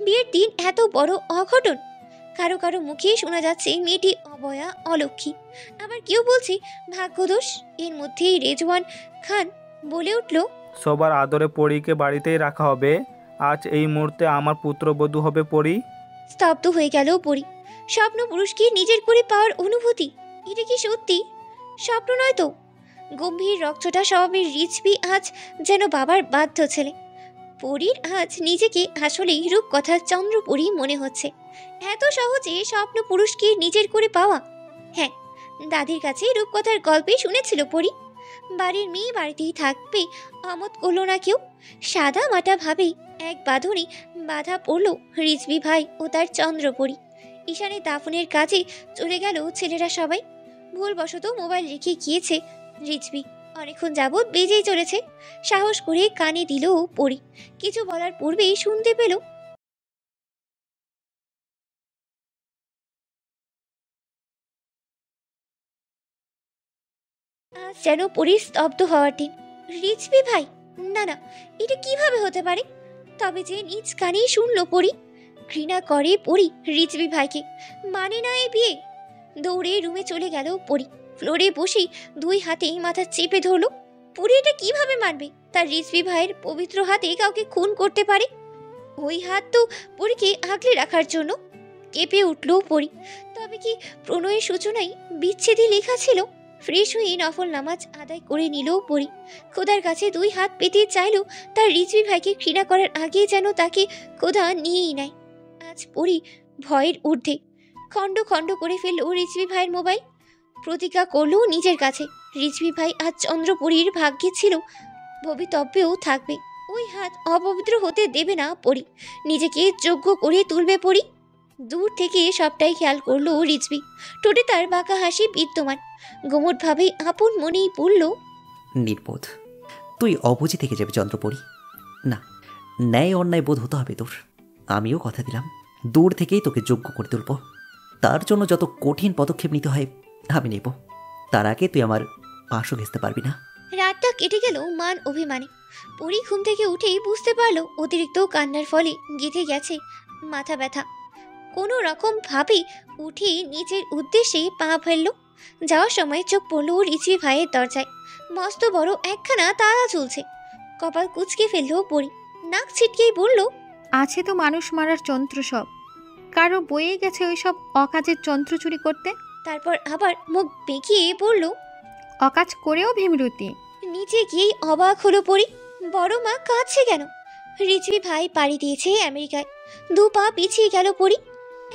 S2: বিয়ের দিন এত বড় অঘটন। কারো কারো মুখে শোনা যাচ্ছে মেয়েটি অবয়া, অলক্ষী। আবার কেউ বলছে ভাগ্যদোষ। এর মধ্যেই রেজওয়ান খান বলে উঠল,
S4: সবার আদরে পরীকে বাড়িতেই রাখা হবে। আজ এই মুহূর্তে আমার পুত্রবধূ হবে পরী।
S2: স্তব্ধ হয়ে গেল পরি। স্বপ্ন পুরুষকে নিজের করে পাওয়ার অনুভূতি, এটা কি সত্যি? স্বপ্ন নয় তো। গম্ভীর রক্তটা স্বভাবের রিজভি আজ যেন বাবার বাধ্য ছেলে। পরীর আজ নিজেকে আসলেই রূপকথার চন্দ্রপরী মনে হচ্ছে। এত সহজে স্বপ্ন পুরুষকে নিজের করে পাওয়া। হ্যাঁ, দাদির কাছে রূপকথার গল্পে শুনেছিল পরী। বাড়ির মেয়ে বাড়িতেই থাকবে আমোদ করল না কেউ। সাদা মাটা ভাবেই এক বাঁধনে বাধা পড়ল রিজভি ভাই ও তার চন্দ্রপরী। ঈশানের দাফনের কাজে চলে গেল ছেলেরা সবাই। ভুলবশত মোবাইল রেখে গিয়েছে রিজভি। অনেকক্ষণ যাবৎ বেজেই চলেছে। সাহস করে কানে দিল পরি। কিছু বলার পূর্বেই শুনতে পেল, আজ যেন পরি স্তব্ধ হওয়ার দিন। রিজভি ভাই? না না, এটা কিভাবে হতে পারে? তবে যে নিজ কানেই শুনল পরি। ঘৃণা করে পরি রিজভি ভাইকে, মানে না এই বিয়ে। দৌড়ে রুমে চলে গেল পরি। ফ্লোরে বসে 2 হাতেই মাথা চেপে ধরলো। পরি এটা কিভাবে মানবে তার রিজভি ভাইয়ের পবিত্র হাতে কাউকে খুন করতে পারে? ওই হাত তো পরিকে আগলে রাখার জন্য। কেঁপে উঠল পরি। তবে কি প্রণয়ের সূচনায় বিচ্ছেদই লেখা ছিল? ফ্রেশ হয়ে নফল নামাজ আদায় করে নিল পরি। খোদার কাছে 2 হাত পেতে চাইল তার রিজভি ভাইকে ঘৃণা করার আগে যেন তাকে খোদা নিয়েই নেয়। আজ পরি ভয়ের ঊর্ধ্বে। খণ্ড খণ্ড করে ফেলল রিজভি ভাইয়ের মোবাইল। প্রতিজ্ঞা করলো নিজের কাছে, রিজভি ভাই আজ চন্দ্রপরীর ভাগ্যে ছিল, ভবিতব্যেও থাকবে। ওই হাত অপবিত্র হতে দেবে না পরি। নিজেকে যোগ্য করে তুলবে পরি। দূর থেকে সবটাই খেয়াল করলো রিজভি। ঠোঁটে তার বাঁকা হাসি বিদ্যমান। গোমটভাবে আপন মনেই বলল,
S1: নির্বোধ। তুই অবুঝি থেকে যাবে চন্দ্রপরী। না, ন্যায় অন্যায় বোধ হতে হবে তোর। আমিও কথা দিলাম, দূর থেকেই তোকে যোগ্য করে তুলব। তার জন্য যত কঠিন পদক্ষেপ নিতে হয় আমি নেব। তার আগে তুই আমার পাশও ঘেঁচতে পারবি না।
S2: রাতটা কেটে গেল মান অভিমানে। পরি ঘুম থেকে উঠেই বুঝতে পারলো অতিরিক্ত কান্নার ফলে গেঁথে গেছে মাথা ব্যথা। কোনো রকম ভাবে উঠে নিজের উদ্দেশ্যে পা ফেললো। যাওয়ার সময় চোখ পড়ল রিজভি ভাইয়ের দরজায়। মস্ত বড় একখানা তালা ঝুলছে। কপাল কুঁচকে ফেললো পরি। নাক ছিটকেই বলল,
S5: আছে তো মানুষ মারার যন্ত্র সব, কারো বয়ে গেছে ওই সব অকাজের যন্ত্র চুরি করতে।
S2: তারপর আবার মুখ বেঁকিয়ে বলল,
S5: অকাজ করেও ভীমরতি।
S2: নিচে গিয়েই অবাক হলো পরি। বড় মা কাঁদছে কেন? রিজভি ভাই পাড়ি দিয়েছে আমেরিকায়। 2 পা পিছিয়ে গেল পরি।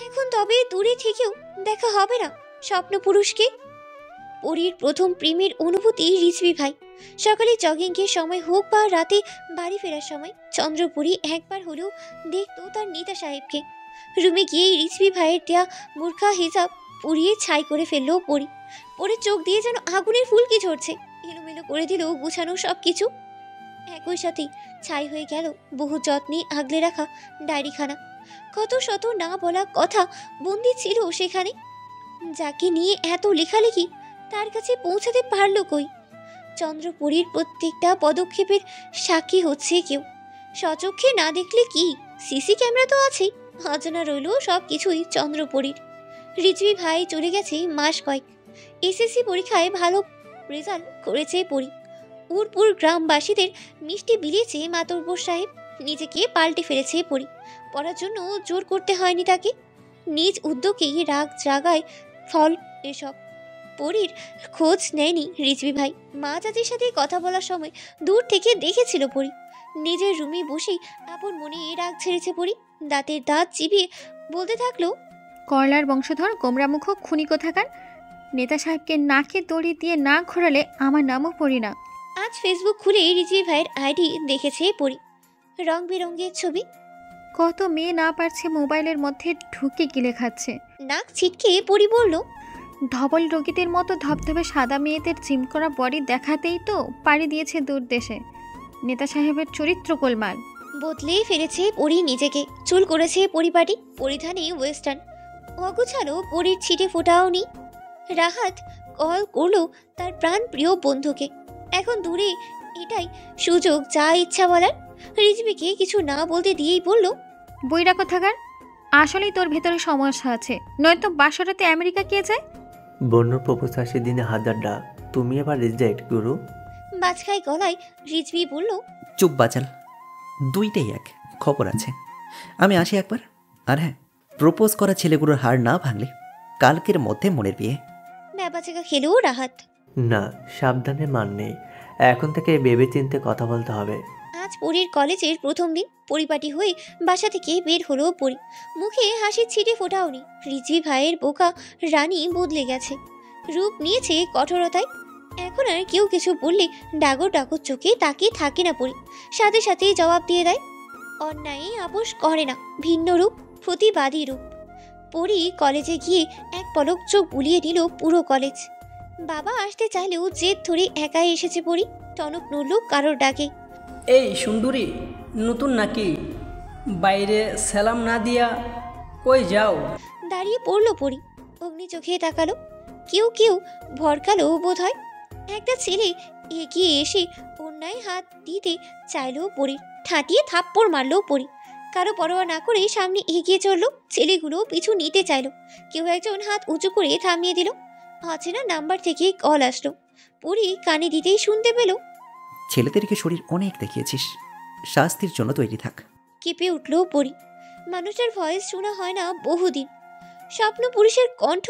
S2: এখন তবে দূরে থেকেও দেখা হবে না স্বপ্ন পুরুষকে। পরির প্রথম প্রেমের অনুভূতি রিজভি ভাই। সকালে জগিংয়ের সময় হোক বা রাতে বাড়ি ফেরার সময় চন্দ্রপুরী একবার হলেও দেখতো তার নেতা সাহেবকে। রুমে গিয়েই রিজভি ভাইয়ের দেয়া বোরখা হিজাব পুড়িয়ে ছাই করে ফেললো পরি। পরে চোখ দিয়ে যেন আগুনের ফুলকি ঝরছে। এলোমেলো করে দিল গুছানো সব কিছু। একই সাথেই ছাই হয়ে গেল বহু যত্নে আগলে রাখা ডায়েরিখানা। কত শত না বলা কথা বন্দি ছিল সেখানে। যাকে নিয়ে এত লেখালেখি তার কাছে পৌঁছাতে পারল কই? চন্দ্রপুরীর প্রত্যেকটা পদক্ষেপের সাক্ষী হচ্ছে কেউ। সচক্ষে না দেখলে কি, সিসি ক্যামেরা তো আছেই। অজানা রইল সব কিছুই চন্দ্রপুরীর। রিজভি ভাই চলে গেছে মাস কয়েক। এসএসসি পরীক্ষায় ভালো রেজাল্ট করেছে পরি। উরপুর গ্রামবাসীদের মিষ্টি বিলিয়েছে মাতব্বর সাহেব। নিজেকে পাল্টে ফেলেছে পরি। পড়ার জন্য জোর করতে হয়নি তাকে, নিজ উদ্যোগেই রাগ জাগায় ফল এসব। পরির খোঁজ নেয়নি রিজভি ভাই। মা চাচির সাথে কথা বলার সময় দূর থেকে দেখেছিল পরি। নিজের রুমে বসেই আপন মনে রাগ ছেড়েছে পরি। দাঁতের দাঁত চিবিয়ে বলতে থাকলো,
S5: করলার বংশধর গোমরামুখ খুনি কোথাকার। নেতা সাহেবকে নাকে দড়ি দিয়ে না ঘোরালে আমার নামও পড়ি না।
S2: আজ ফেসবুক খুলে রিজভি ভাইয়ের আইডি দেখেছে পরি। রং বেরঙের ছবি।
S5: কত মেয়ে না পারছে মোবাইলের মধ্যে ঢুকে গিলে খাচ্ছে।
S2: নাক ছিটকে পরি বলল,
S5: ধবল রোগীদের মতো ধবধবে সাদা মেয়েদের জিম করা বডি দেখাতেই তো পাড়ি দিয়েছে দূর দেশে। নেতা সাহেবের চরিত্র গোলমাল।
S2: বদলেই ফেলেছে পরি নিজেকে। চুল করেছে পরিপাটি, পরিধানে ওয়েস্টার্ন। অগুছালো পরির ছিটে ফোটাও নি। রাহাত কল করলো তার প্রাণ প্রিয় বন্ধুকে। এখন দূরে, এটাই সুযোগ যা ইচ্ছা বলার। রিজভিকে কিছু না বলতে দিয়েই বলল,
S5: বইরা কোথাকার, আসলেই তোর ভেতরে সমস্যা আছে, নয়তো বাসরাতে আমেরিকা কে যায়?
S9: বন্যর প্রপোজ 80 দিনে হাজারটা, তুমি আবার রিজেক্ট গুরু।
S2: বাজখাই গলায় রিজভি বলল,
S1: চুপ বাচাল, দুইটাই এক, খবর আছে। আমি আসি একবার। আর হ্যাঁ, প্রপোজ করা ছেলেগুলোর হার না ভাঙলে কালকের মধ্যে মনের বিয়ে।
S2: ব্যাপাচাকা খেলো রাহাত।
S9: না, সাবধানে মান নেই, এখন থেকে ভেবে চিন্তে কথা বলতে হবে।
S2: আজ পরির কলেজের প্রথম দিন। পরিপাটি হয়ে বাসা থেকে বের হলো পরি। মুখে হাসির ছিটে ফোটাওনি। রিজভি ভাইয়ের বোকা রানী বদলে গেছে, রূপ নিয়েছে কঠোরতায়। এখন আর কেউ কিছু বললে ডাগর ডাগর চোখে তাকিয়ে থাকে না পরি। সাথে সাথে জবাব দিয়ে দেয়। অন্যায় আপোষ করে না, ভিন্ন রূপ, প্রতিবাদী রূপ। পরি কলেজে গিয়ে এক পলক চোখ বুলিয়ে নিল পুরো কলেজ। বাবা আসতে চাইলেও জেদ ধরে একাই এসেছে পরি। টনক নড়ল কারোর ডাকে।
S16: এই সুন্দরী, নতুন নাকি? বাইরে সালাম না দিয়া কই যাও?
S2: দাঁড়িয়ে পড়লো পরি। অগ্নি চোখে তাকালো। কেউ কেউ ভরকালো বোধ হয়। একটা ছেলে এগিয়ে এসে অন্যায় হাত দিতে চাইলো পরি। ঠাঁটিয়ে থাপ্পড় মারলো পরি। কারো পরোয়া না করে সামনে এগিয়ে চললো। ছেলেগুলো পিছু নিতে চাইলো। কেউ একজন হাত উঁচু করে থামিয়ে দিল। অচেনা নাম্বার থেকে কল আসলো। পরি কানে দিতেই শুনতে পেল,
S1: ছেলেদেরকে শরীর অনেক দেখিয়েছিস, শাস্তির জন্য তৈরি থাক।
S2: কেঁপে উঠল পরি। মানুষের ভয়েস শোনা হয় না বহুদিন। স্বপ্ন পুরুষের কণ্ঠ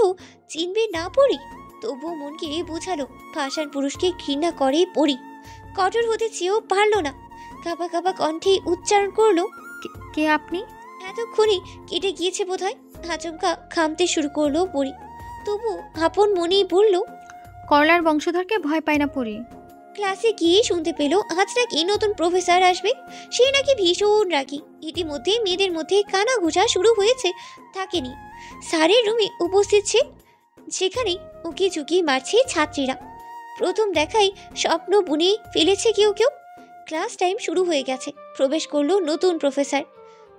S2: চিনবে না পরি। তবুও মনকে বোঝালো ভাষার পুরুষকে ঘৃণা করে পরি। কঠোর হতে চেয়েও পারল না। কাঁপা কাঁপা কণ্ঠে উচ্চারণ করলো,
S5: কে আপনি?
S2: এতক্ষণে কেটে গিয়েছে বোধ হয়। আচমকা খামতে শুরু করলো পরি। তবু আপন মনেই বলল,
S5: করলার বংশধরকে ভয় পায় না পরি।
S2: ক্লাসে গিয়ে শুনতে পেল আজ নাকি নতুন প্রফেসর আসবে। সে নাকি ভীষণ রাগী। ইতিমধ্যে মেয়েদের মধ্যে কানা ঘুষা শুরু হয়েছে থাকেনি। স্যারের রুমে উপস্থিত সে। সেখানে উকি ঝুঁকি মারছে ছাত্রীরা। প্রথম দেখাই স্বপ্ন বুনে ফেলেছে কেউ কেউ। ক্লাস টাইম শুরু হয়ে গেছে। প্রবেশ করলো নতুন প্রফেসর।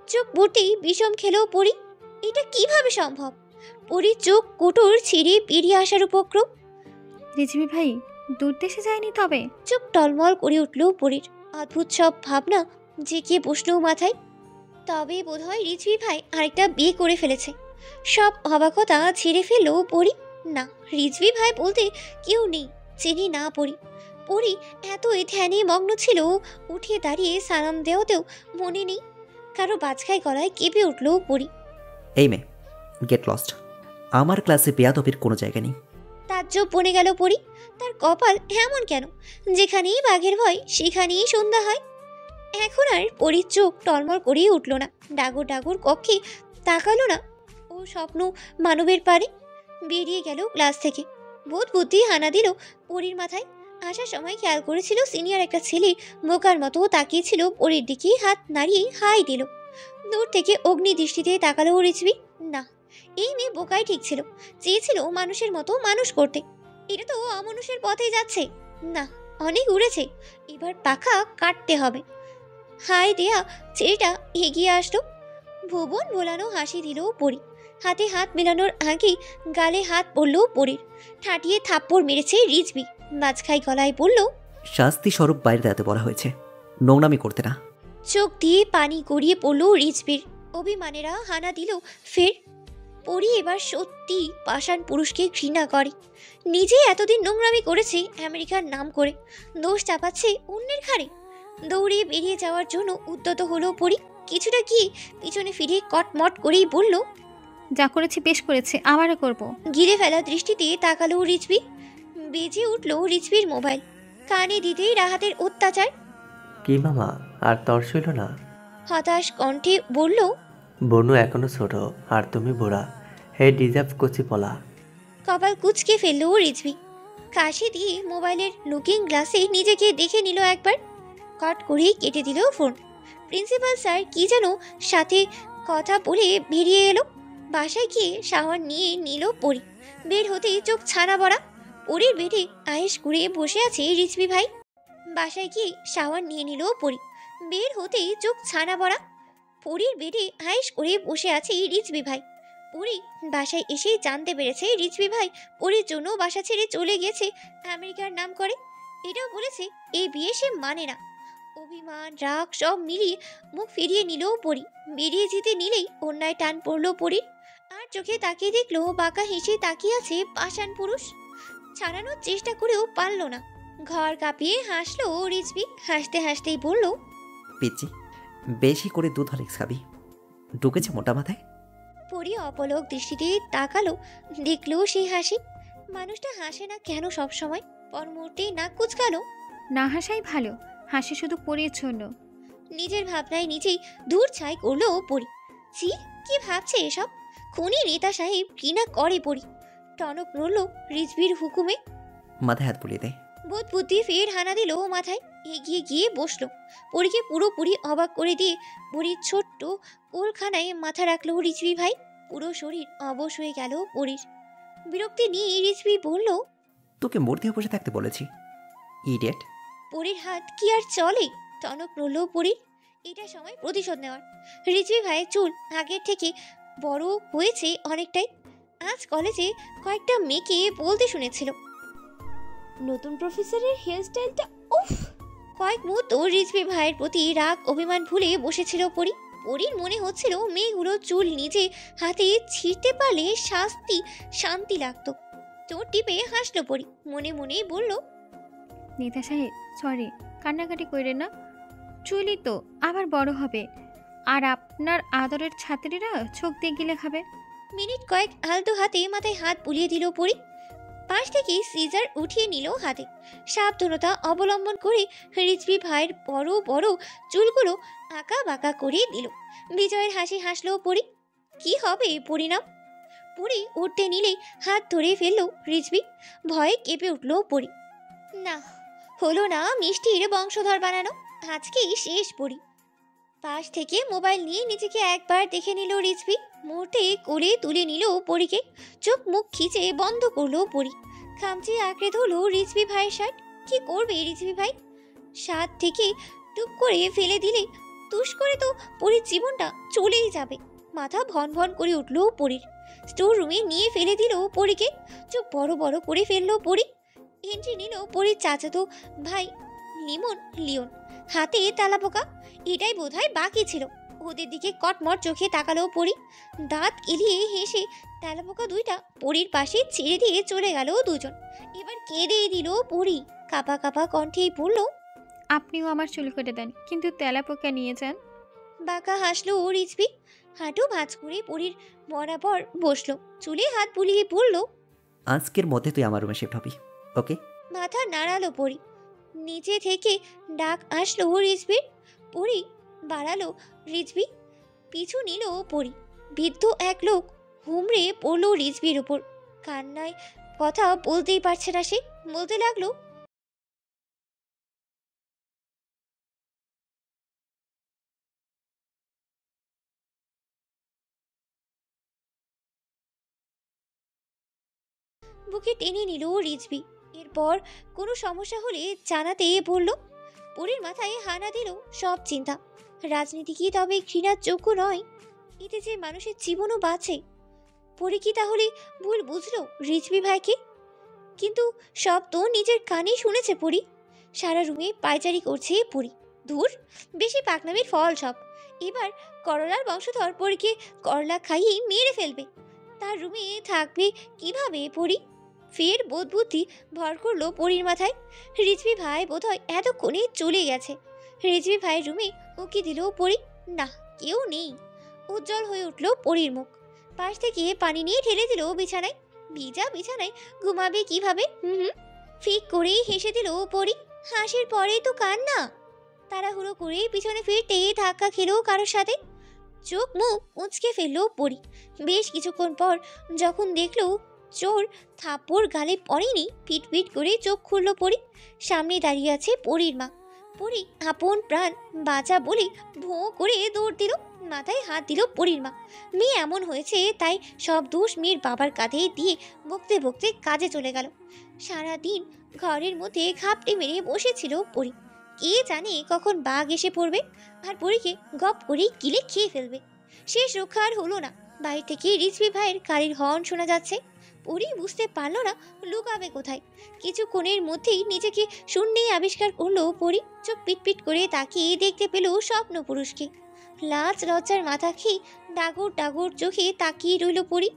S2: চোখ পড়তেই বিষম খেলো পরি। এটা কিভাবে সম্ভব? পরির চোখ কোটর ছিঁড়ে বেরিয়ে আসার উপক্রম।
S5: রিজভি ভাই দূর দেশে যায়নি তবে?
S2: চোখ টলমল করে উঠল পরির। অদ্ভুত সব ভাবনা জেঁকে বসলো মাথায়। তবে বোধহয় রিজভি ভাই আরেকটা বিয়ে করে ফেলেছে। সব অবাকতা ছেড়ে ফেললো পরি। না, রিজভি ভাই বলতে কেউ নেই, চেনি না পরি। পরি এতই ধ্যানে মগ্ন ছিল, উঠে দাঁড়িয়ে সালাম দেওয়াতেও মনে নেই। কারো বাজখাই গলায় কেঁপে উঠল পরি।
S1: এই মেয়ে, গেট লস্ট। আমার ক্লাসে বেয়াদবির কোনো জায়গা নেই।
S2: তাজ্জব বনে গেল পরি। তার কপাল এমন কেন, যেখানেই বাঘের ভয় সেখানেই সন্ধ্যা হয়। এখন আর পরির চোখ টলমল করেই উঠল না, ডাগর ডাগর কক্ষে তাকালো না। ও স্বপ্ন মানবের পারে বেরিয়ে গেল ক্লাস থেকে। বোধ বুদ্ধি হানা দিল পরির মাথায়। আসার সময় খেয়াল করেছিল সিনিয়র একটা ছেলে বোকার মতো তাকিয়েছিল পরির দিকে, হাত নাড়িয়ে হাই দিল। দূর থেকে অগ্নি দৃষ্টিতে তাকালো রিজভি। না, এই মেয়ে বোকাই ঠিক ছিল, চেয়েছিল মানুষের মতো মানুষ করতে। এটা তো অমানুষের পথে যাচ্ছে। না, অনেক উড়েছে, এবার পাখা কাটতে হবে। হাই দেয়া ছেলেটা এগিয়ে আসলো। ভুবন ভোলানো হাসি দিল পরি। হাতে হাত মেলানোর আগে গালে হাত পড়ল পরির। ঠাটিয়ে থাপ্পড় মেরেছে রিজভি। মাঝখাই গলায় বলল,
S1: শাস্তি স্বরূপ বাইরে দাঁড়াতে বলা হয়েছে, নোংরামি করতে না।
S2: চোখ দিয়ে পানি গড়িয়ে পড়ল রিজভির। অভিমানেরা হানা দিল ফের। পরি এবার সত্যি পাষাণ পুরুষকে ঘৃণা করে। নিজে এতদিন নোংরামি করেছে আমেরিকার নাম করে, দোষ চাপাচ্ছে অন্যের ঘাড়ে। দৌড়ে বেরিয়ে যাওয়ার জন্য উদ্যত হলো পরি। কিছুটা গিয়ে পিছনে ফিরে কটমট করেই বলল,
S5: যা করেছি বেশ করেছে, আবারও করব।
S2: গিরে ফেলা দৃষ্টিতে তাকালো রিজভি। বেজে উঠল রিজভির মোবাইল। কানে দিতেই রাহাতের অত্যাচার।
S9: কি মামা, আর তর্স হইল না?
S2: হতাশ কণ্ঠে বলল,
S9: বনু এখনো ছোট আর তুমি বুড়া, হে ডিজার্ভ কচি পলা।
S2: কপাল কুচকে ফেললো রিজভি। কাশি দিয়ে মোবাইলের লুকিং গ্লাসে নিজেকে দেখে নিল একবার। কট করেই কেটে দিল ফোন। প্রিন্সিপাল স্যার কি যেন সাথে কথা বলে বেরিয়ে এলো। বাসায় গিয়ে শাওয়ার নিয়ে নিল পরি। বের হতেই চোখ ছানা বড়া। পরির বেডে আয়েশ করে বসে আছে রিজভি ভাই। বাসায় গিয়ে শাওয়ার নিয়ে নিল পরি। বের হতেই চোখ ছানা বড়া। পরির বেডে আয়েশ করে বসে আছে রিজভি ভাই। পরি বাসায় এসেই জানতে পেরেছে রিজভি ভাই পরির জন্য বাসা ছেড়ে চলে গেছে আমেরিকার নাম করে। এটাও বলেছে এই বিয়ে সে মানে না। অভিমান রাগ সব মিলিয়ে মুখ ফিরিয়ে নিল পরি। বেরিয়ে যেতে নিলেই অন্যায় টান পড়ল পরির। আর চোখে তাকিয়ে দেখলো বাঁকা হেসে তাকিয়ে আছে পাষাণ পুরুষ। ছাড়ানোর চেষ্টা করেও পারল না। ঘর কাঁপিয়ে হাসলো রিজভি। হাসতে হাসতেই বলল,
S1: পিচ্ছি, বেশি করে দুধ হরলিক্স খাবি। ঢুকেছে মোটা মাথায়।
S2: পরি অপলক দৃষ্টিতে তাকালো, দেখলো সেই হাসি। মানুষটা হাসে না কেন সব সময়? পর মুহূর্তেই নাক কুচকালো।
S5: না হাসাই ভালো, হাসি শুধু পরির জন্য।
S2: নিজের ভাবনায় নিজেই দূর ছাই করলো পরি। ছি, কি ভাবছে এসব? খুনি নেতা সাহেব ঘৃণা করে পরি। টনক নড়ল রিজভির হুকুমে।
S1: মাথায় হাত বুলিয়ে দে।
S2: বোধ বুদ্ধি ফের হানা দিল মাথায়। এগিয়ে গিয়ে বসলো। পরীকে পুরোপুরি অবাক করে দিয়ে পরীর ছোট্ট কোলখানায় মাথা রাখলো রিজভি ভাই। পুরো শরীর অবশ হয়ে গেল পরীর। বিরক্তি নিয়ে রিজভি বলল,
S1: তোকে মূর্তি বসে থাকতে বলেছি, ইডিয়েট।
S2: পরীর হাত কি আর চলে? টনক নড়ল পরীর। এটা সময় প্রতিশোধ নেওয়ার। রিজভি ভাইয়ের চুল আগের থেকে বড় হয়েছে অনেকটাই। আজ কলেজে কয়েকটা মেয়েকে বলতে শুনেছিল,
S10: নতুন প্রফেসরের হেয়ারস্টাইলটা উফ।
S2: কয়েক মুহূর্ত রিজভি ভাইয়ের প্রতি রাগ অভিমান ভুলে বসেছিল পরি। পরির মনে হচ্ছিল মেয়েগুলো চুল নিজে হাতে ছিঁড়তে পারলে শান্তি লাগতো। চোর টিপে হাসলো পরি। মনে মনেই বলল,
S5: নেতা সাহেব সরি, কান্নাকাটি কইরে না, চুলই তো আবার বড় হবে, আর আপনার আদরের ছাত্রীরা চোখ দিয়ে গিলে খাবে।
S2: মিনিট কয়েক আলতো হাতে মাথায় হাত বুলিয়ে দিল পরি। পাশ থেকে সিজার উঠিয়ে নিল হাতে। সাবধানতা অবলম্বন করে রিজভি ভাইয়ের বড় বড় চুলগুলো আঁকা বাঁকা করে দিল। বিজয়ের হাসি হাসলো পরি। কি হবে পরিণাম? পরি উঠতে নিলেই হাত ধরে ফেললো রিজভি। ভয়ে কেঁপে উঠল পরি। না, হলো না মিষ্টির বংশধর বানানো। আজকেই শেষ পরি। পাশ থেকে মোবাইল নিয়ে নিজেকে একবার দেখে নিল রিজভি। মুহূর্তে কোলে তুলে নিল পরীকে। চোখ মুখ খিচে বন্ধ করলো পরি। খামচে আঁকড়ে ধরলো রিজভি ভাইয়ের শার্ট। কি করবে রিজভি ভাই? শার্ট থেকে টুপ করে ফেলে দিলে তুষ করে তো পরির জীবনটা চলেই যাবে। মাথা ভন ভন করে উঠল পরির। স্টোর রুমে নিয়ে ফেলে দিল পরীকে। চোখ বড় বড় করে ফেললো পরি। এন্ট্রি নিল পরির চাচাতো ভাই লিওন। হাতে তালাপোকা। এটাই বোধহয় বাকি ছিল। ওদের দিকে কটমট চোখে তাকালো পরি। দাঁত এলিয়ে হেসে তেলাপোকা দুইটা পরির পাশে ছেড়ে দিয়ে চলে গেল দুজন। এবার কেঁদে দিল পরি। কাঁপা কাঁপা কণ্ঠেই বলল,
S5: আপনিও আমার চুল কেটে দেন, কিন্তু তেলাপোকা নিয়ে যান।
S2: বাঁকা হাসলো রিজভি। হাঁটু ভাঁজ করে পরীর বরাবর বসলো, চুলে হাত বুলিয়ে বলল,
S1: আজকের মধ্যে তুই আমার রুমে শিফট হবি, ওকে?
S2: মাথা নাড়ালো পরি। নিচে থেকে ডাক আসলো রিজভির। পরি বাড়ালো রিজভি, পিছু নিল পরি। বৃদ্ধ এক লোক হুমড়ে পড়লো রিজভির উপর। কান্নায় কথা বলতেই পারছে না সে। বলতে লাগলো, বুকে টেনে নিল রিজভি। এরপর কোনো সমস্যা হলে জানাতে বলল। পরীর মাথায় হানা দিল সব চিন্তা। রাজনীতি কি তবে ঘৃণার যোগ্য নয়? এতে যে মানুষের জীবনও বাঁচে। পরী কি তাহলে ভুল বুঝলো রিজভি ভাইকে? কিন্তু সব তো নিজের কানেই শুনেছে পরী। সারা রুমে পায়চারি করছে পরী। ধুর, বেশি পাকনামির ফল সব। এবার করলার বংশধর পরীকে করলা খাইয়ে মেরে ফেলবে। তার রুমে থাকবে কিভাবে পরী? ফের বোধ বুদ্ধি ভর করলো পরীর মাথায়। রিজভি ভাই বোধহয় এতক্ষণে চলে গেছে। রিজভি ভাইয়ের রুমে উকি দিল পরী। না, কেউ নেই। উজ্জ্বল হয়ে উঠল পরীর মুখ। পাশ থেকে পানি নিয়ে ঢেলে দিল বিছানায়। ভিজা বিছানায় ঘুমাবে কিভাবে? ফিক করেই হেসে দিল পরী। হাসির পরেই তো কান্না। তাড়াহুড়ো করে পিছনে ফিরতে ধাক্কা খেলো কারোর সাথে। চোখ মুখ উঁচকে ফেললো পরী। বেশ কিছুক্ষণ পর যখন দেখলো চোর থাপ্পড় গালে পড়েনি, পিট পিট করে চোখ খুলল পরী। সামনে দাঁড়িয়ে আছে পরীর মা। পরী আপন প্রাণ বাঁচা বলে ভোঁ করে দৌড় দিল। মাথায় হাত দিল পরীর মা। মেয়ে এমন হয়েছে তাই সব দোষ মেয়ের বাবার কাঁধে দিয়ে বকতে বকতে কাজে চলে গেল। সারাদিন ঘরের মধ্যে ঘাপটে মেরে বসেছিল পরী। কে জানে কখন বাঘ এসে পড়বে আর পরীকে গপ করে গিলে খেয়ে ফেলবে। শেষ রক্ষা আর হলো না। বাইরে থেকে রিজভি ভাইয়ের গাড়ির হর্ন শোনা যাচ্ছে। পরী বুঝতে পারল না লুকাবে কোথায়। কিছুক্ষণের মধ্যেই নিজেকে শূন্যে আবিষ্কার করলো পরী। চোখ পিটপিট করে তাকিয়ে দেখতে পেল স্বপ্ন পুরুষকে। লাজ লজ্জার মাথা খেয়ে ডাগর ডাগর চোখে তাকিয়ে রইল পরী।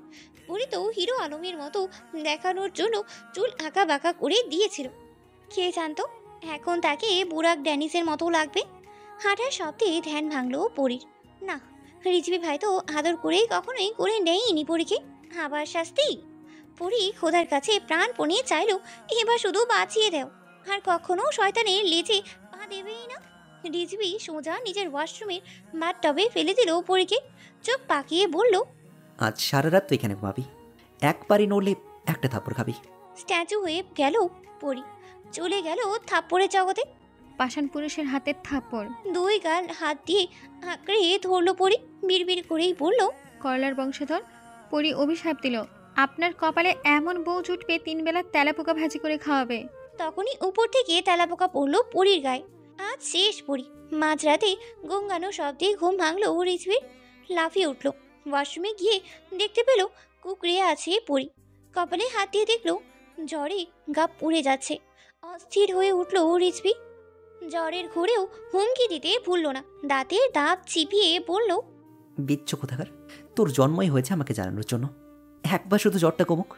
S2: পরী তো হিরো আলমের মতো দেখানোর জন্য চুল আঁকা বাঁকা করে দিয়েছিল। কে জানতো এখন তাকে বুড়াক ড্যানিসের মতো লাগবে। হাঁটার শব্দে ধ্যান ভাঙলো পরীর। না, রিজভি ভাই তো আদর করে কখনোই করে নেয়নি পরীকে। আবার শাস্তি? পরী খোদার কাছে প্রাণপণে চাইল, এবার শুধু বাঁচিয়ে দাও, আর কখনো শয়তানের লেজে পা দেবেই না। রিজভি সোজা নিজের ওয়াশরুমের বাথটবে ফেলে দিল পরীকে। চোখ পাকিয়ে বলল,
S1: আজ সারা রাত তুই এখানে ঘুমাবি, একবারই নড়লে একটা থাপ্পড় খাবি।
S2: স্ট্যাচু হয়ে গেল পরী। চলে গেল থাপ্পড়ের জগতে।
S5: পাষাণ পুরুষের হাতের থাপ্পড়।
S2: দুই গাল হাত দিয়ে আঁকড়ে ধরল পরী। বিড়বিড় করেই বলল,
S5: করলার বংশধর। পরী অভিশাপ দিল, আপনার কপালে এমন বউ জুটবে 3 বেলা তেলাপোকা ভাজি করে খাওয়াবে।
S2: তখনই উপর থেকে তেলাপোকা পড়লো পরীর গায়ে। আজ শেষ পরী। মাঝরাতে গঙ্গানো শব্দে ঘুম ভাঙলো রিজভির। লাফিয়ে উঠল। ওয়াশরুমে গিয়ে দেখতে পেল কুকড়ে আছে পরী। কপালে হাত দিয়ে দেখলো জ্বরে গা পুড়ে যাচ্ছে। অস্থির হয়ে উঠল রিজভি। জ্বরের ঘোরেও হুমকি দিতে ভুলল না। দাঁতের দাঁত চিপিয়ে বলল,
S1: বিচ্ছ কোথাকার, তোর জন্মই হয়েছে আমাকে জানানোর জন্য। একবার শুধু জ্বরটা কমুক।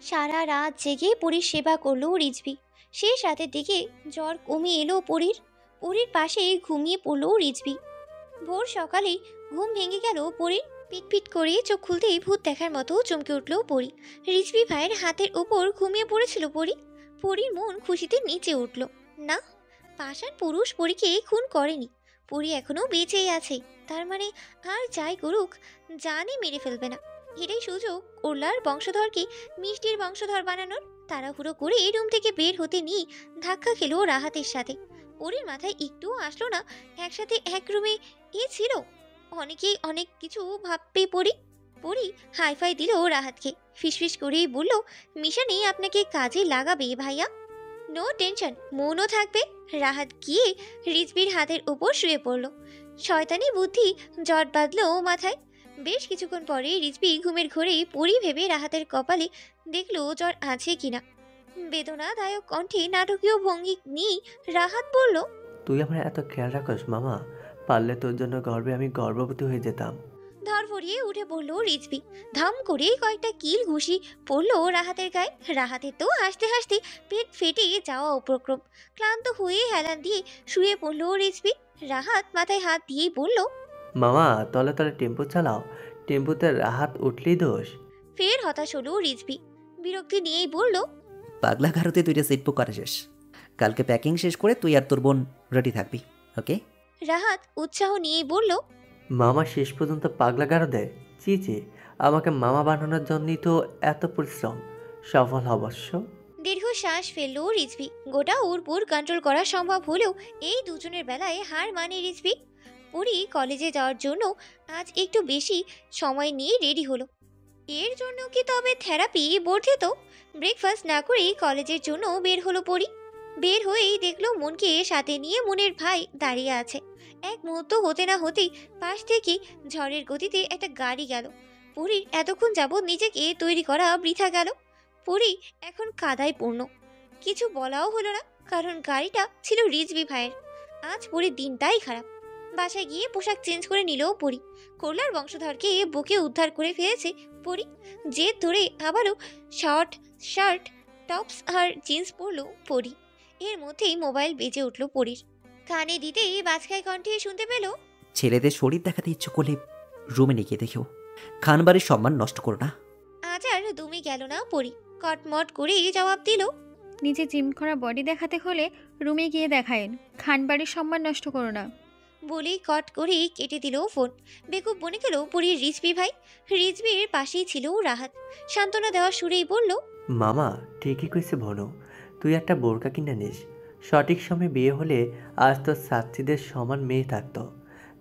S2: সারা রাত জেগে পরীর সেবা করলো রিজভি। শেষ রাতের দিকে জ্বর কমে এলো পরীর। পরীর পাশে ঘুমিয়ে পড়লো রিজভি। ভোর সকালে ঘুম ভেঙে গেল পরীর। পিটপিট করে চোখ খুলতেই ভূত দেখার মতো চমকে উঠল পরী। রিজভি ভাইয়ের হাতের ওপর ঘুমিয়ে পড়েছিল পরী। পরীর মন খুশিতে নিচে উঠল। না, পাষাণ পুরুষ পরীকে খুন করেনি। পরী এখনো বেঁচেই আছে। তার মানে আর যাই করুক জানই মেরে ফেলবে না। এটাই সুযোগ ওরলার বংশধরকে মিষ্টির বংশধর বানানোর। তাড়াহুড়ো করে রুম থেকে বের হতে নিয়ে ধাক্কা খেলো রাহাতের সাথে। পরীর মাথায় একটুও আসলো না একসাথে এক রুমে এ ছিল। অনেকেই অনেক কিছু ভাববে পরী হাইফাই দিল রাহাতকে। ফিসফিস করেই বলল, মিশানি আপনাকে কাজে লাগাবে ভাইয়া, নো টেনশন, মনও থাকবে। রাহাত গিয়ে রিজভির হাতের উপর শুয়ে পড়ল। শয়তানি বুদ্ধি জট বাঁধলো মাথায়। বেশ কিছুক্ষণ পরে রিজভি ঘুমের ঘোরেই পরী ভেবে রাহাতের কপালে দেখলো জ্বর আছে কিনা। বেদনাদায়ক কণ্ঠে নাটকীয় ভঙ্গি নিয়ে রাহাত বলল,
S9: তুই আমার এত খেয়াল রাখোস মামা, পারলে তোর জন্য গর্বে আমি গর্ভবতী হয়ে যেতাম।
S2: ধরফর ফড়ফড়িয়ে উঠে পড়ল রিজভি। ধাম করে কয়েকটা কিল ঘুষি পড়লো রাহাতের গায়ে। রাহাতের তো হাসতে হাসতে পেট ফেটে যাওয়া উপক্রম। ক্লান্ত হয়ে হেলান দিয়ে শুয়ে পড়ল রিজভি। রাহাত মাথায় হাত দিয়ে বলল,
S9: মামা তলে তলে টেম্পো চালাও, টেম্পুতে রাহাত উঠলেই দোষ।
S2: ফের হতাশ হলো রিজভি। বিরক্তি নিয়েই বলল,
S1: পাগলা গারোতে 2টা সিট বুক করা শেষ। কালকে প্যাকিং শেষ করে তুই আর তোর বোন রেডি থাকবি, ওকে?
S2: রাহাত উৎসাহ নিয়েই বলল,
S9: মামা শেষ পর্যন্ত পাগলা গারো দেয়। চি চি, আমাকে মামা বানানোর জন্যই তো এত পরিশ্রম। সফল অবশ্য।
S2: দীর্ঘশ্বাস ফেলল রিজভি। গোটা উড়পুর কন্ট্রোল করা সম্ভব হলেও এই দুজনের বেলায় হার মানে রিজভি। পরি কলেজে যাওয়ার জন্য আজ একটু বেশি সময় নিয়ে রেডি হলো। এর জন্য কি তবে থেরাপি বর্ধিত? ব্রেকফাস্ট না করেই কলেজের জন্য বের হলো পরি। বের হয়েই দেখলো মনকে সাথে নিয়ে মনের ভাই দাঁড়িয়ে আছে। এক মুহূর্ত হতে না হতেই পাশ থেকে ঝড়ের গতিতে একটা গাড়ি গেল। পরির এতক্ষণ যাবৎ নিজেকে তৈরি করা বৃথা গেল। পরি এখন কাদায় পূর্ণ। কিছু বলাও হলো না, কারণ গাড়িটা ছিল রিজভি ভাইয়ের। আজ পরির দিনটাই খারাপ। বাসায় গিয়ে পোশাক চেঞ্জ করে নিলেও পরি। কোরলার বংশধরকে বুকে উদ্ধার করে ফেলেছে পরি। জেদ ধরে আবারও শর্ট শার্ট, টপস আর জিন্স পরলো পরি। এর মধ্যেই মোবাইল বেজে উঠল পরির। কানে দিতেই বাজখাই কণ্ঠে শুনতে পেল,
S1: ছেলেদের শরীর দেখাতে ইচ্ছে করলে রুমে নিয়ে দেখেও, খানবাড়ির সম্মান নষ্ট করো না।
S2: আজ আর দুমি গেল না পরি। কটমট করে জবাব দিল,
S5: নিজে জিম করা বডি দেখাতে হলে রুমে গিয়ে দেখায়েন, খানবাড়ির সম্মান নষ্ট করো না।
S2: বলেই কট করে কেটে দিল ফোন। বেকুব বনে গেল পরির রিজভি ভাই। রিজভির পাশেই ছিল রাহাত। সান্ত্বনা দেওয়ার সুরেই বলল,
S9: মামা ঠিকই কইছে ভনু, তুই একটা বোরকা কিনে নিস। সঠিক সময় বিয়ে হলে আজ তোর ছাত্রীদের সমান মেয়ে থাকতো।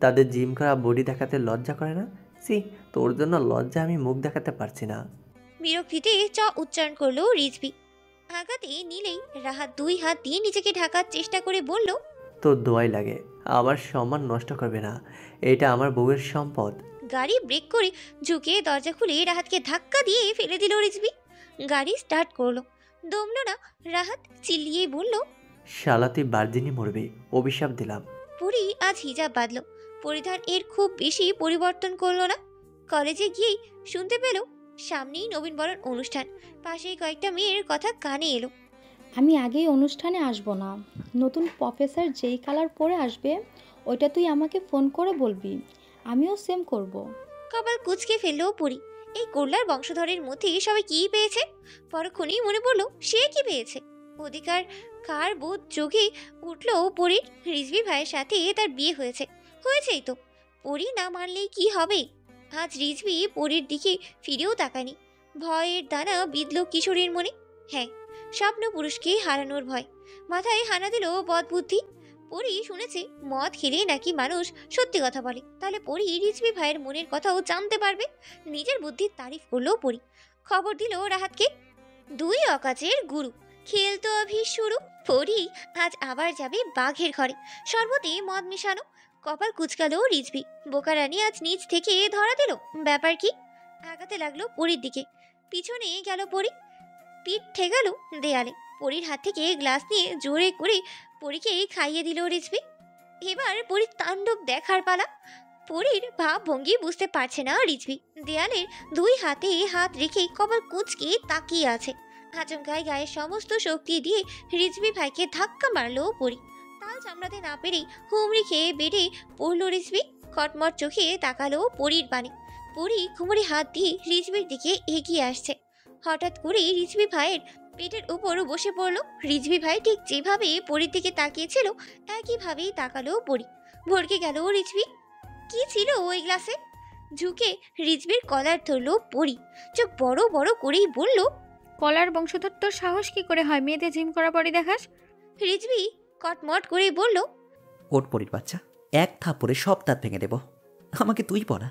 S9: তাদের জিম করা বডি দেখাতে লজ্জা করে না? সি, তোর জন্য লজ্জা আমি মুখ দেখাতে পারছি না।
S2: বিরক্তিতে চ উচ্চারণ করলো রিজভি। আঘাতে নিলেই রাহাত 2 হাত দিয়ে নিজেকে ঢাকার চেষ্টা করে বলল,
S9: তোর দোয়াই লাগে, আমার সম্মান নষ্ট করবে না, এটা আমার বউয়ের সম্পদ।
S2: গাড়ি ব্রেক করে ঝুঁকে দরজা খুলে রাহাতকে ধাক্কা দিয়ে ফেলে দিল রিজভি। গাড়ি স্টার্ট করলো। দমলো না। রাহাত চিল্লিয়ে বলল,
S9: শালা তুই বার্জিনি মরবি, অভিশাপ দিলাম।
S2: পরি আজ হিজাব বাঁধল। পরিধান এর খুব বেশি পরিবর্তন করলো না। কলেজে গিয়েই শুনতে পেল সামনেই নবীনবরণ অনুষ্ঠান। পাশেই কয়েকটা মেয়ের কথা কানে এলো।
S17: আমি আগেই অনুষ্ঠানে আসব না, নতুন প্রফেসর যেই কালার পরে আসবে ওইটা তুই আমাকে ফোন করে বলবি, আমিও সেম করব।
S2: কপাল কুচকে ফেললো পরি। এই কোরলার বংশধরের মধ্যে সবাই কি পেয়েছে? পরক্ষণেই মনে পড়লো সে কি পেয়েছে। অধিকার কার বোধ যোগে উঠলো পরির। রিজভি ভাইয়ের সাথে তার বিয়ে হয়েছে। হয়েছেই তো, পরি না মানলেই কি হবে? আজ রিজভি পরির দিকে ফিরেও তাকায়নি। ভয়ের দানা বিঁধল কিশোরীর মনে। হ্যাঁ, স্বপ্ন পুরুষকে হারানোর ভয়। মাথায় হানা দিল বদ বুদ্ধি। পরি শুনেছে মদ খেলে নাকি মানুষ সত্যি কথা বলে। তাহলে পরি রিজভি ভাইয়ের মনের কথাও জানতে পারবে। নিজের বুদ্ধির তারিফ করলো পরি। খবর দিল রাহাতকে। 2 অকাজের গুরু, খেলতো অভি শুরু। পরি আজ আবার যাবে বাঘের ঘরে। শরবতে মদ মিশানো। কপাল কুচকালো রিজভি। বোকারানি আজ নিচ থেকে ধরা দিল। ব্যাপার কি? আগাতে লাগলো পরির দিকে। পিছনে গেল পরি। পিঠ ঠেকালো দেয়ালে। পরির হাত থেকে গ্লাস নিয়ে জোরে করে পরীকে খাইয়ে দিল রিজভি। এবার পরির তাণ্ডব দেখার পালা। পরির ভাব ভঙ্গি বুঝতে পারছে না রিজভি। দেয়ালের 2 হাতে হাত রেখে কপাল কুঁচকে তাকিয়ে আছে। আচমকায় গায়ের সমস্ত শক্তি দিয়ে রিজভি ভাইকে ধাক্কা মারলো পরি। তাল চামড়াতে না পেরেই হুমড়ি খেয়ে বেড়ে পড়লো রিজভি। কটমট চোখে তাকালো পরির পানে। পরি ঘুমড়ি হাত দিয়ে রিজভির দিকে এগিয়ে আসছে। হঠাৎ করেই রিজভি ভাইয়ের পেটের উপর বসে পড়লো। রিজভি ভাই ঠিক যেভাবে পরির দিকে তাকিয়েছিল একইভাবেই তাকালো পরি। ভড়কে গেল রিজভি। কি ছিল ওই গ্লাসে? ঝুঁকে রিজভির কলার ধরলো পরি। চোখ বড় বড় করেই বলল,
S5: কলার বংশধর তোর সাহস কি করে হয় মেয়েদের জিম করা বডি দেখাস?
S2: রিজভি কটমট করে বলল,
S1: ওট পরির বাচ্চা, এক থাপ্পড়ে সব দাঁত ভেঙে দেব, আমাকে তুই পড়া।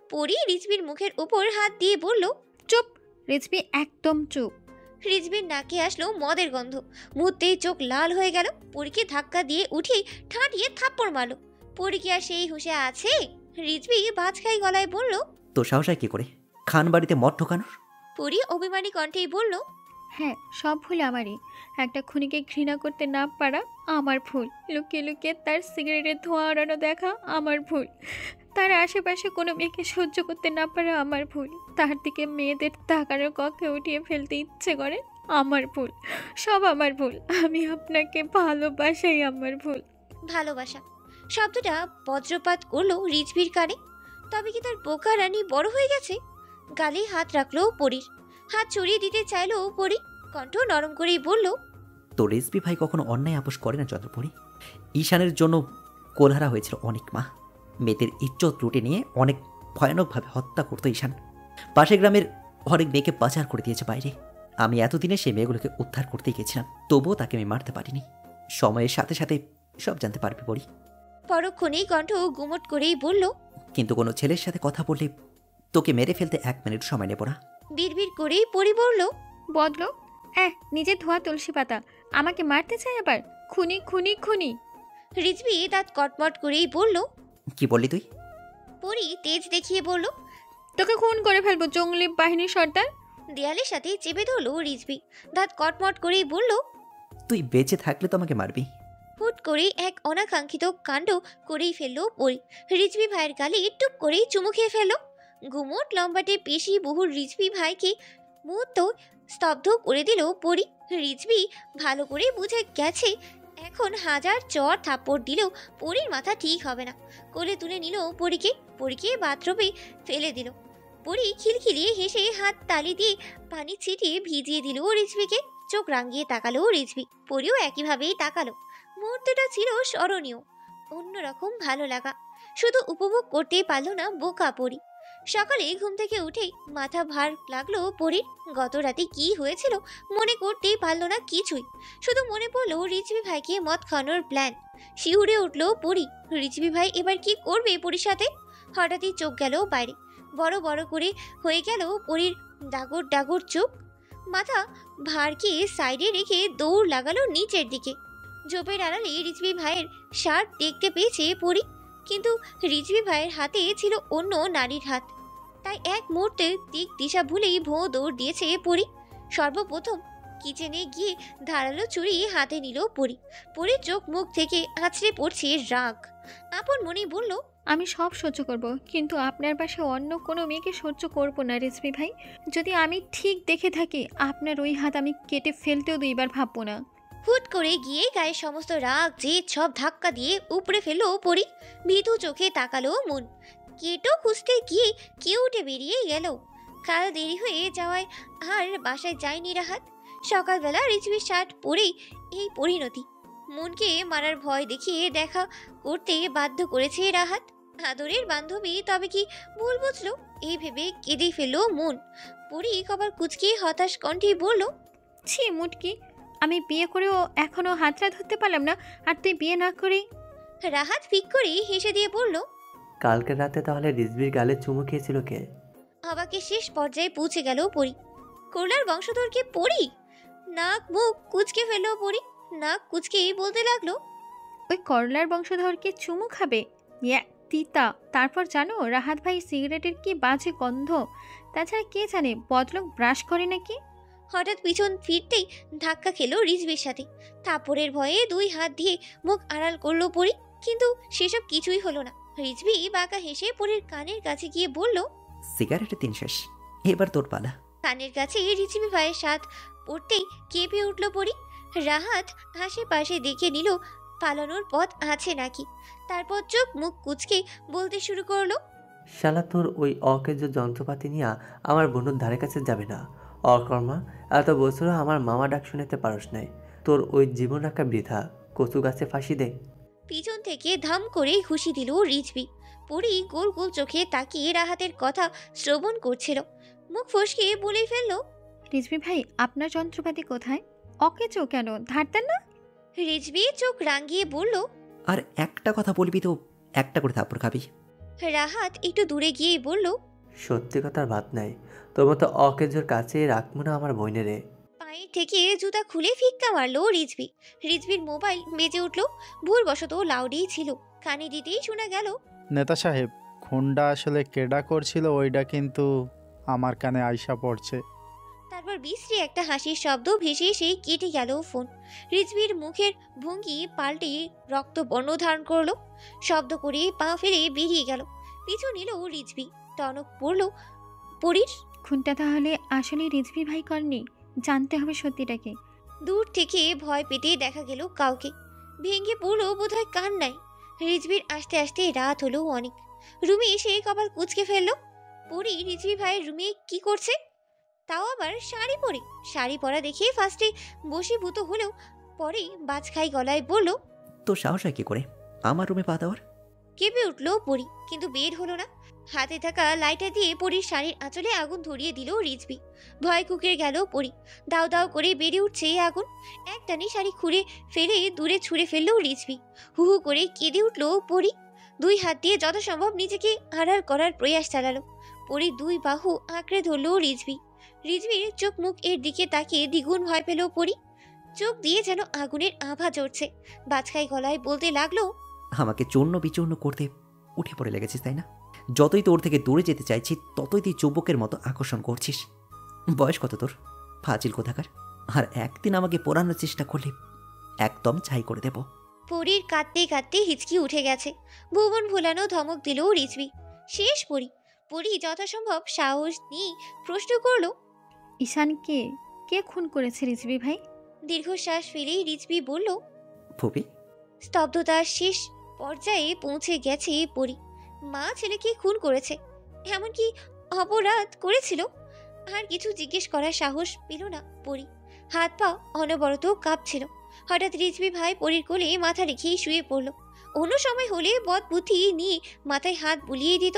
S2: পরি রিজভির মুখের উপর হাত দিয়ে বলল,
S5: চুপ। রিজভি একদম চুপ।
S2: রিজভির নাকে আসলো মদের গন্ধ। মুহূর্তেই চোখ লাল হয়ে গেল। পরীকে ধাক্কা দিয়ে উঠিয়ে ঠাঁটিয়ে থাপ্পড় মারল। পরি কি আর সেই হুঁশে আছে? রিজভি বাজখাই গলায় বলল,
S1: তোর সাহস হয় কি করে খান বাড়িতে মদ ঢোকানোর?
S2: পরি অভিমানী কণ্ঠেই বলল,
S5: হ্যাঁ, সব ভুল আমারই। একটা খুনিকে ঘৃণা করতে না পারা আমার ভুল। লুকিয়ে লুকিয়ে তার সিগারেটের ধোঁয়া ওড়ানো দেখা আমার ভুল। তার আশেপাশে কোনো মেয়েকে সহ্য করতে না পারা আমার ভুল। তার দিকে মেয়েদের তাকানোর কক্ষে উঠিয়ে ফেলতে ইচ্ছে করে আমার ভুল, সব আমার ভুল। আমি আপনাকে ভালোবাসাই আমার ভুল।
S2: ভালোবাসা শব্দটা বজ্রপাত করলো রিজভির কানে। তবে কি তার বোকা রানী বড় হয়ে গেছে? গালে হাত রাখলো পরীর, হাত ছড়িয়ে দিতে চাইলো পরী, কণ্ঠ নরম করেই বলল,
S1: তো রিজভি ভাই কখনো অন্যায় আপোষ করে না চন্দ্রপুরী। ঈশানের জন্য কোলহারা হয়েছিল অনেক মা, মেয়েদের ইজ্জত লুটে নিয়ে অনেক ভয়ানকভাবে হত্যা করতো ঈশান। পাশের গ্রামের অনেক মেয়েকে পাচার করে দিয়েছে বাইরে। আমি এতদিনে সেই মেয়েগুলোকে উদ্ধার করতেই গেছিলাম, তবুও তাকে আমি মারতে পারিনি। সময়ের সাথে সাথে সব জানতে পারবি পড়ি।
S2: পরক্ষণেই কণ্ঠ গুমট করেই বলল,
S1: কিন্তু কোনো ছেলের সাথে কথা বললে তোকে মেরে ফেলতে 1 মিনিট সময় নেব না।
S2: বিড়বিড় করেই পরি বলল,
S5: বদলো নিজের ধোয়া তুলসী পাতা, আমাকে মারতে চাই আবার? খুনি খুনি খুনি।
S2: রিজভি দাঁত কটমট করেই বলল,
S1: কি বললি তুই?
S2: পরি তেজ দেখিয়ে বলল,
S5: তোকে খুন করে ফেলবো জঙ্গলি বাহিনীর সর্দার।
S2: দেয়ালের সাথে চেপে ধরলো রিজভি, দাঁত কটমট করেই বলল,
S1: তুই বেঁচে থাকলে তো আমাকে মারবি।
S2: হুট করে এক অনাকাঙ্ক্ষিত কাণ্ড করেই ফেললো পরি। রিজভি ভাইয়ের গালে টুপ করেই চুমু খেয়ে ফেললো। গুমোট লম্বাটে পেশি বহুর রিজভি ভাইকে মুহূর্ত স্তব্ধ করে দিল পরি। রিজভি ভালো করে বুঝে গেছে এখন হাজার চর থাপ্পড় দিলেও পরির মাথা ঠিক হবে না। কোলে তুলে নিল পরীকে বাথরুমে ফেলে দিল। পরি খিলখিলিয়ে হেসে হাত তালি দিয়ে পানি ছিটিয়ে ভিজিয়ে দিল রিজভিকে। চোখ রাঙিয়ে তাকালো রিজভি, পরিও একইভাবেই তাকালো। মুহূর্তটা ছিল স্মরণীয়, অন্যরকম ভালো লাগা। শুধু উপভোগ করতেই পারল না বোকা পরি। সকালে ঘুম থেকে উঠেই মাথা ভার লাগলো পরির। গত রাতে কি হয়েছিল মনে করতেই পারল না কিছুই। শুধু মনে পড়লো রিজভি ভাইকে মদ খাওয়ানোর প্ল্যান। শিউরে উঠলো পরি। রিজভি ভাই এবার কি করবে পরির সাথে? হঠাৎই চোখ গেল বাইরে, বড় বড় করে হয়ে গেল পরির ডাগর ডাগর চোখ। মাথা ভারকে সাইডে রেখে দৌড় লাগালো নিচের দিকে। ঝোপের আড়ালে রিজভি ভাইয়ের শার্ট দেখতে পেয়েছে পরি, কিন্তু রিজভি ভাইয়ের হাতে ছিল অন্য নারীর হাত। তাই এক মুহূর্তে দিক দিশা ভুলেই ভোঁ দৌড় দিয়েছে পরি। সর্বপ্রথম কিচেনে গিয়ে ধারালো ছুরি হাতে নিল পরি। পরির চোখ মুখ থেকে আছড়ে পড়ছে রাগ। আপন মনে বলল,
S5: আমি সব সহ্য করব, কিন্তু আপনার পাশে অন্য কোনো মেয়েকে সহ্য করব না রিজভি ভাই। যদি আমি ঠিক দেখে থাকি আপনার ওই হাত আমি কেটে ফেলতেও 2 বার ভাববো না।
S2: হুট করে গিয়ে গায়ে সমস্ত রাগ জেদ সব ধাক্কা দিয়ে উপড়ে ফেললো পরি। ভীতু চোখে তাকালো মন। কেটো খুঁজতে গিয়ে কেউ উঠে বেরিয়ে গেল। কাল দেরি হয়ে যাওয়ায় আর বাসায় যায়নি রাহাত। সকালবেলা রিজভির শার্ট পরেই এই পরিণতি। মনকে মারার ভয় দেখিয়ে দেখা করতে বাধ্য করেছে রাহাত। আদরের বান্ধবী তবে কি ভুল বুঝলো? এই ভেবে কেঁদে ফেললো মন। পরি কবার কুচকে হতাশ কণ্ঠে বলল,
S5: ছি মুটকি, আমি বিয়ে করেও এখনো হাতটা ধরতে পারলাম না, আর তুই বিয়ে না করেই।
S2: রাহাত ফিক করে হেসে দিয়ে বলল,
S9: কালকে রাতে তাহলে রিজভির গালে চুমু খেয়েছিল কে?
S2: আমাকে শেষ পর্যায়ে পৌঁছে গেল পরি। করলার বংশধরকে পরি। নাক মুখ কুচকে ফেললো পরি। নাক কুচকেই বলতে লাগলো,
S5: ওই করলার বংশধরকে চুমু খাবে? ইয়া তিতা। তারপর জানো রাহাত ভাই সিগারেটের কি বাজে গন্ধ। তাছাড়া কে জানে বদলোক ব্রাশ করে নাকি।
S2: হঠাৎ পিছন ফিরতেই ধাক্কা খেলো রিজভির সাথে। থাপড়ের ভয়ে 2 হাত দিয়ে মুখ আড়াল করলো পরি, কিন্তু সেসব কিছুই হলো না। রিজভি বাঁকা হেসে পরির কানের কাছে গিয়ে বলল,
S1: সিগারেটের 3 শেষ, এবার তোর পালা।
S2: কানের কাছে রিজভি ভাইয়ের সাথ পড়তেই কেঁপে উঠল পরি। রাহাত আশেপাশে দেখে নিল পালানোর পথ আছে নাকি। তারপর চোখ মুখ কুচকে বলতে শুরু করলো,
S9: শালা তোর ওই অকেজ যন্ত্রপাতি নিয়ে আমার বোনের ধারে কাছে যাবে না। অকর্মা, এত বছরও আমার মামা ডাক শুনেতে পারস নাই। তোর ওই জীবন রাখা বৃথা, কচু গাছে ফাঁসি দে।
S2: পিছন থেকে ধাম করে ঘুষি দিল রিজভি। পরি গোল গোল চোখে তাকিয়ে রাহাতের কথা শ্রবণ করছিল। মুখ ফসকে বলেই ফেললো,
S5: রিজভি ভাই আপনার যন্ত্রপাতি কোথায়? অকেচো কেন, ধারতেন না?
S2: রিজভি চোখ রাঙিয়ে বলল,
S1: আর একটা কথা বলবি তো একটা করে থাপ্পড় খাবি।
S2: রাহাত একটু দূরে গিয়ে বলল,
S9: সত্যি কথার ভাত নাই, তোর মতো অকেজোর কাছে রাখবো না আমার বইনেরে।
S2: পায়ের থেকে জুতা খুলে ফিক্কা মারলো রিজভি। রিজভির মোবাইল বেজে উঠলো। ভুলবশত লাউডেই ছিল, কানে দিতেই শোনা গেল,
S12: নেতা সাহেব, খুনটা আসলে কেডা করছিল ওইটা কিন্তু আমার কানে আইসা পড়ছে।
S2: তারপর বিশ্রী একটা হাসির শব্দ ভেসে এসে কেটে গেল ফোন। রিজভির মুখের ভঙ্গি পাল্টে রক্ত বর্ণ ধারণ করলো। শব্দ করে পা ফেলে বেরিয়ে গেল। পিছু নিল রিজভি। টনক পড়ল পরীর।
S5: খুনটা তাহলে আসলে রিজভি ভাই করেনি, জানতে হবে সত্যিটাকে।
S2: দূর থেকে ভয় পেতে দেখা গেল কাউকে। ভেঙে পড়লো বোধহয় কান্নায়। রিজভির আসতে আসতে রাত হলো অনেক। রুমে এসে কপাল কুঁচকে ফেললো। পরি রিজভি ভাইয়ের রুমে কি করছে, তাও আবার শাড়ি পরে। শাড়ি পরা দেখে ফার্স্টে বশীভূত হলেও পরে বাজখাই গলায় বলল,
S1: তো সাহস হয় কি করে আমার রুমে পা দেওয়ার?
S2: কেঁপে উঠলো পরি, কিন্তু বের হলো না। হাতে থাকা লাইটার দিয়ে পরির শাড়ির আঁচলে আগুন ধরিয়ে দিল রিজভি। ভয় কুঁকড়ে গেল পরি। দাও দাও করে বেড়ে উঠছে আগুন। একটানি শাড়ি খুঁড়ে ফেলে দূরে ছুঁড়ে ফেললো রিজভি। হু হু করে কেঁদে উঠলো পরি। দুই হাত দিয়ে যথাসম্ভব নিজেকে আড়াল করার প্রয়াস চালালো। পরি দুই বাহু আঁকড়ে ধরলো রিজভি। রিজভির চোখ মুখ এর দিকে তাকিয়ে দ্বিগুণ ভয় পেল পরি। চোখ দিয়ে যেন আগুনের আভা জ্বলছে। বাজখাই গলায় বলতে লাগলো,
S1: আমাকে চূর্ণ বিচূর্ণ করতে উঠে পড়ে লেগেছিস তাই না? যতই তোর থেকে দূরে যেতে চাইছি ততই তুই যুবকের মতো আকর্ষণ করছিস। বয়স কত তোর, ফাজিল কোথাকার! আর একদিন আমাকে পোড়ানোর চেষ্টা করলে একদম ছাই করে দেব।
S2: পরীর কাঁদতে কাঁদতে হিচকি উঠে গেছে। ভুবন ভুলানো ধমক দিল রিজভি। শেষ পরি। পরি যথাসম্ভব সাহস নিয়ে প্রশ্ন করলো,
S5: ঈশানকে কে খুন করেছে রিজভি ভাই?
S2: দীর্ঘশ্বাস ফেলেই রিজভি বলল,
S1: ফুপি।
S2: স্তব্ধতার শেষ পর্যায়ে পৌঁছে গেছে পরি। মা ছেলেকে খুন করেছে, এমনকি অপরাধ করেছিল। আর কিছু জিজ্ঞেস করার সাহস পেল না পরি। হাত পা অনবরত কাঁপছিল। হঠাৎ রিজভি ভাই পরির কোলে মাথা রেখেই শুয়ে পড়ল। অন্য সময় হলে বদ বুদ্ধি নিয়ে মাথায় হাত বুলিয়ে দিত,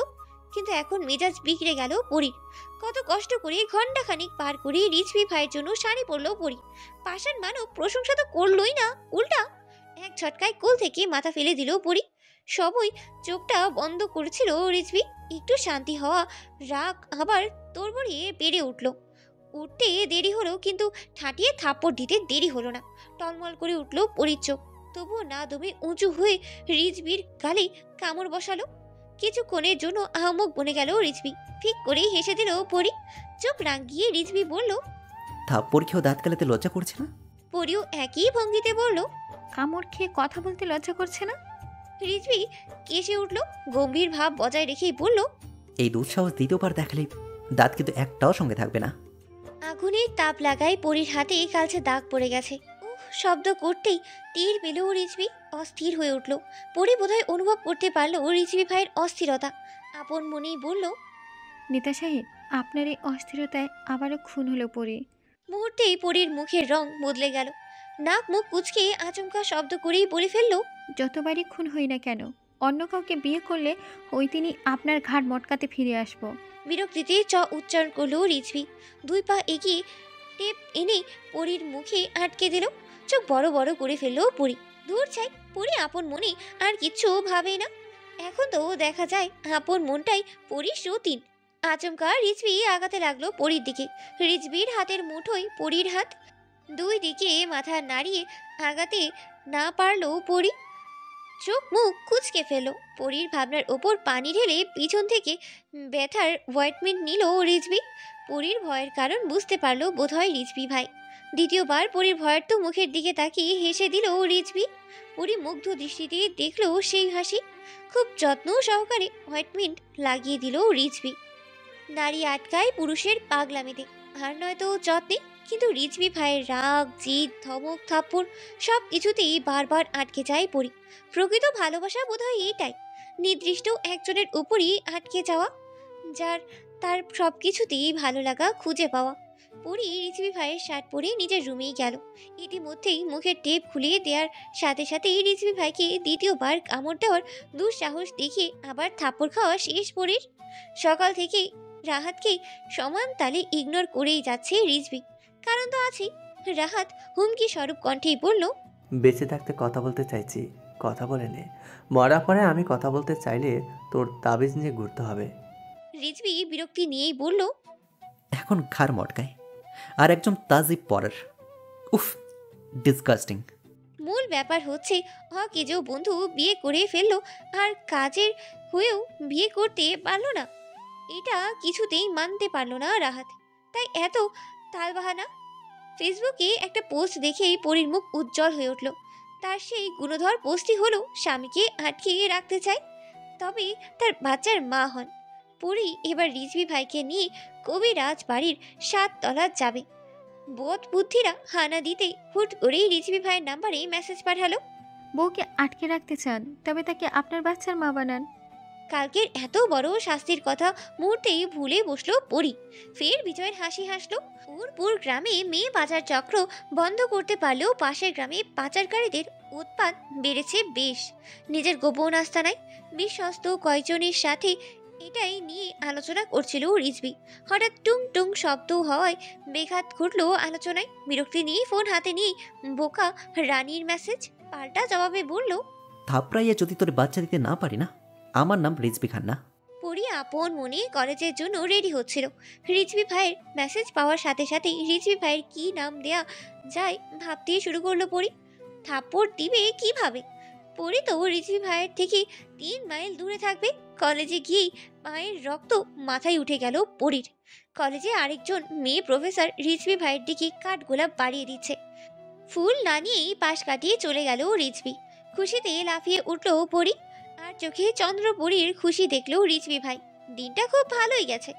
S2: কিন্তু এখন মেজাজ বিগড়ে গেল পরির। কত কষ্ট করে ঘন্টাখানিক পার করে রিজভি ভাইয়ের জন্য শাড়ি পরল পরি। পাষাণ মানব প্রশংসা তো করলই না, উল্টা এক ঝটকায় কোল থেকে মাথা ফেলে দিল পরি। সবই চোখটা বন্ধ করেছিল রিজভি। একটু শান্তি হওয়া রাগ আবার তোড়বড়িয়ে বেড়ে উঠল। উঠতে দেরি হলো, কিন্তু ঠাটিয়ে থাপ্পড় দিতে দেরি হলো না। টলমল করে উঠল পরির চোখ। তবুও না দমে উঁচু হয়ে রিজভির গালে কামড় বসালো। কিছুক্ষণের জন্য আহমক বনে গেল রিজভি। ঠিক করেই হেসে দিল পরি। চোখ রাঙিয়ে রিজভি বলল,
S1: থাপ্পড় খেয়েও দাঁত কালাতে লজ্জা করছে না?
S2: পরিও একই ভঙ্গিতে বলল,
S5: কামড় খেয়ে কথা বলতে লজ্জা করছে না?
S2: রিজভি কেসে উঠল। গম্ভীর ভাব বজায় রেখেই বলল,
S1: এই দুঃসাহস দ্বিতীয়বার দেখালে দাঁত কিন্তু একটাও সঙ্গে থাকবে না।
S2: আগুনের তাপ লাগায় পরির হাতে কালচে দাগ পড়ে গেছে। শব্দ করতেই তীর পেল রিজভি। অস্থির হয়ে উঠল পরি। বোধহয় অনুভব করতে পারলো রিজভি ভাইয়ের অস্থিরতা। আপন মনেই বলল,
S5: নেতা সাহেব, আপনার এই অস্থিরতায় আবারও খুন হলো পরি।
S2: মুহূর্তেই পরির মুখের রং বদলে গেল। নাক মুখ কুচকে আচমকা শব্দ করেই বলে ফেলল,
S5: যতবারই খুন হই না কেন, অন্য কাউকে বিয়ে করলে ওই দিনই আপনার ঘাড় মটকাতে ফিরে আসবো।
S2: বিরক্তিতে চ উচ্চারণ করলো রিজভি। দুই পা এগিয়ে টেপ এনে পরির মুখে আটকে দিল। চোখ বড় বড় করে ফেললো পরি। দূর চাই, পরি আপন মনে আর কিচ্ছু ভাবে না। এখন তো দেখা যায় আপন মনটাই পরির সতীন। আচমকা রিজভি আগাতে লাগলো পরির দিকে। রিজভির হাতের মুঠোয় পরির হাত। দুই দিকে মাথা নাড়িয়ে আগাতে না পারলো পরি। চোখ মুখ কুচকে ফেলল। পরির ভাবনার ওপর পানি ঢেলে পিছন থেকে ব্যথার ওয়াইটমেন্ট নিল রিজভি। পরির ভয়ের কারণ বুঝতে পারলো বোধহয় রিজভি ভাই। দ্বিতীয়বার পরির ভয়ের তো মুখের দিকে তাকিয়ে হেসে দিল রিজভি। পরি মুগ্ধ দৃষ্টিতে দেখলো সেই হাসি। খুব যত্ন সহকারে ওয়াইটমেন্ট লাগিয়ে দিল রিজভি। নারী আটকায় পুরুষের পাগলামিতে, আর নয়তো যত্নে। কিন্তু রিজভি ভাইয়ের রাগ, জিদ, ধমক, থাপ্পড় সব কিছুতেই বারবার আটকে যায় পরি। প্রকৃত ভালোবাসা বোধহয় এইটাই, নির্দিষ্ট একজনের উপরই আটকে যাওয়া, যার তার সব কিছুতেই ভালো লাগা খুঁজে পাওয়া। পরি রিজভি ভাইয়ের শার্ট পরে নিজের রুমেই গেল। ইতিমধ্যেই মুখের টেপ খুলিয়ে দেওয়ার সাথে সাথেই রিজভি ভাইকে দ্বিতীয়বার কামড় দেওয়ার দুঃসাহস দেখে আবার থাপ্পড় খাওয়া শেষ পরির। সকাল থেকে রাহাতকে সমান তালে ইগনোর করেই যাচ্ছে রিজভি। কারণ তো আছেই। রাহাত হুমকি স্বরূপ কণ্ঠেই বলল,
S9: বেঁচে থাকতে কথা বলতে চাইছি, কথা বলে নে। মরা পরে আমি কথা বলতে চাইলে তোর তাবিজ নিয়ে ঘুরতে হবে।
S2: রিজভি বিরক্তি নিয়েই বলল,
S1: এখন ঘাড় মটকায় আর একজন তাজিব পরার। উফ, ডিসগাস্টিং।
S2: মূল ব্যাপার হচ্ছে অকেজো বন্ধু বিয়ে করে ফেললো আর কাজের হয়েও বিয়ে করতে পারলো না। এটা কিছুতেই মানতে পারলো না রাহাত। তাই এত তালবাহানা। ফেসবুকে একটা পোস্ট দেখেই পরির মুখ উজ্জ্বল হয়ে উঠল। তার সেই গুণধর পোস্টই হলো, স্বামীকে আটকে রাখতে চায়। তবে তার বাচ্চার মা হন। পরি এবার রিজভি ভাইকে নিয়ে কবিরাজ বাড়ির 7 তলা যাবে। বোধ বুদ্ধিরা হানা দিতে হুট করেই রিজভি ভাইয়ের নাম্বারে মেসেজ পাঠালো।
S5: বউকে আটকে রাখতে চান, তবে তাকে আপনার বাচ্চার মা বানান।
S2: কালকের এত বড় শাস্তির কথা মুহূর্তেই ভুলে বসলো পরি। ফের বিজয়ের হাসি হাসলো। পুর গ্রামে মেয়ে পাচার চক্র বন্ধ করতে পারলেও পাশের গ্রামে পাচারকারীদের উৎপাত বেড়েছে বেশ। নিজের গোপন আস্তানায় বিশ্বস্ত কয়েকজনের সাথে এটাই নিয়ে আলোচনা করছিল রিজভি। হঠাৎ টুং টুং শব্দ হওয়ায় বেঘাত ঘটলো আলোচনায়। বিরক্তি নিয়ে ফোন হাতে নিয়ে বোকা রানীর মেসেজ পাল্টা জবাবে বলল,
S1: থাপড়াইয়া যদি তোর বাচ্চা দিতে না পারি না, আমার নাম রিজভি খান্না।
S2: পরি আপন মনে কলেজের জন্য রেডি হচ্ছিল। রিজভি ভাইয়ের মেসেজ পাওয়ার সাথে সাথে রিজভি ভাইয়ের কি নাম দেয়া যায় ভাবতে শুরু করলো পরি। থাপ্পড় দিবে কিভাবে? পরি তো রিজভি ভাইয়ের থেকে 3 মাইল দূরে থাকবে। কলেজে গিয়েই মায়ের রক্ত মাথায় উঠে গেল পরির। কলেজে আরেকজন মেয়ে প্রফেসর রিজভি ভাইয়ের দিকে কাঠগোলাপ বাড়িয়ে দিচ্ছে। ফুল না নিয়েই পাশ কাটিয়ে চলে গেল রিজভি। খুশিতে লাফিয়ে উঠল পরি। আর চোখে চন্দ্রপুরীর খুশি দেখলো রিজভি ভাই। দিনটা খুব ভালোই গেছে।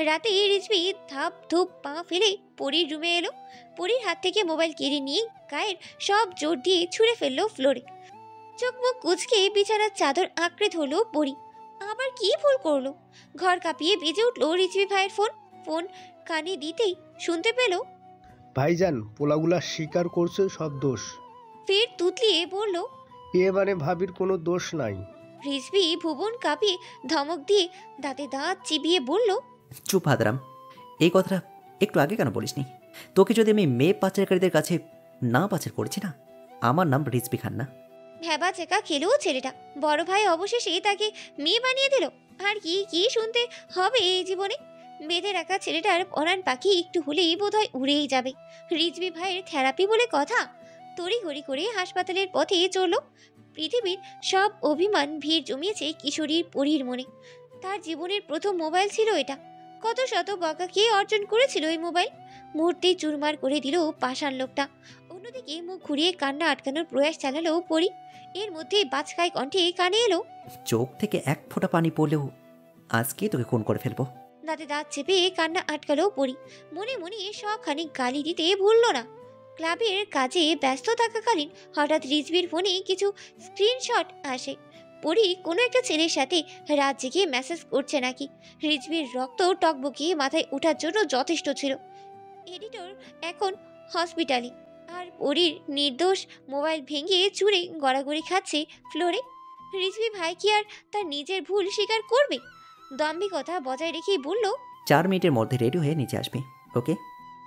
S2: রাতে রিজভি ধাপ ধুপ পা ফেলে পরির রুমে এলো। পরির হাত থেকে মোবাইল কেড়ে নিয়ে গায়ের সব জোর দিয়ে ছুঁড়ে ফেললো ফ্লোরে। চোখ মুখ কুচকে বিছানার চাদর আঁকড়ে ধরলো পরি। আবার কি ভুল করলো? ঘর কাঁপিয়ে বেজে উঠলো রিজভি ভাইয়ের ফোন কানে দিতেই শুনতে পেল,
S7: ভাইজান পোলাগুলা স্বীকার করছে সব দোষ।
S2: ফের তুতলিয়ে বলল,
S7: মানে ভাবির কোনো দোষ নাই।
S2: রিজভি ভুবন কাঁপিয়ে ধমক দিয়ে দাঁতে দাঁত চিবিয়ে বলল,
S1: চুপ হাদরাম, এই কথাটা একটু আগে কেন বলিসনি? তোকে যদি আমি মেয়ে পাচারকারীদের কাছে না পাচার করেছি না, আমার নাম রিজভি খান্না।
S2: ভ্যাবা চেকা খেলো ছেলেটা। বড় ভাই অবশেষে তাকে মেয়ে বানিয়ে দিল। আর কি কি শুনতে হবে এই জীবনে। বেঁধে রাখা ছেলেটার পরাণ পাখি একটু হলেই বোধহয় উড়েই যাবে। রিজভি ভাইয়ের থেরাপি বলে কথা। তড়িঘড়ি করে হাসপাতালের পথে চলল। পৃথিবীর সব অভিমান ভিড় জমিয়েছে কিশোরীর পরীর মনে। তার জীবনের প্রথম মোবাইল ছিল এটা। কত শত বকাকে অর্জন করেছিল এই মোবাইল। মুহূর্তেই চুরমার করে দিল পাষাণ লোকটা। অন্যদিকে মুখ ঘুরিয়ে কান্না আটকানোর প্রয়াস চালালো পরি। এর মধ্যে বাজকায় কণ্ঠে কানে এলো,
S1: চোখ থেকে এক ফোঁটা পানি পড়লেও আজকে তোকে খুন করে ফেলবো।
S2: দাঁতে দাঁত চেপে কান্না আটকালো পরি। মনে মনে সবখানি গালি দিতে ভুলল না। ক্লাবের কাজে ব্যস্ত থাকাকালীন হঠাৎ রিজভির ফোনে কিছু স্ক্রিনশট আসে। পরি কোনো একটা ছেলের সাথে রাত জেগে মেসেজ করছে নাকি। রিজভির রক্ত টকবকিয়ে মাথায় ওঠার জন্য যথেষ্ট ছিল। এডিটর এখন হসপিটালে। আর পরির নির্দোষ মোবাইল ভেঙে চুরে গড়াগড়ি খাচ্ছে ফ্লোরে। রিজভি ভাই কি আর তার নিজের ভুল স্বীকার করবে? দাম্ভিকতা বজায় রেখেই বলল,
S1: 4 মিনিটের মধ্যে রেডি হয়ে নিচে আসবি, ওকে?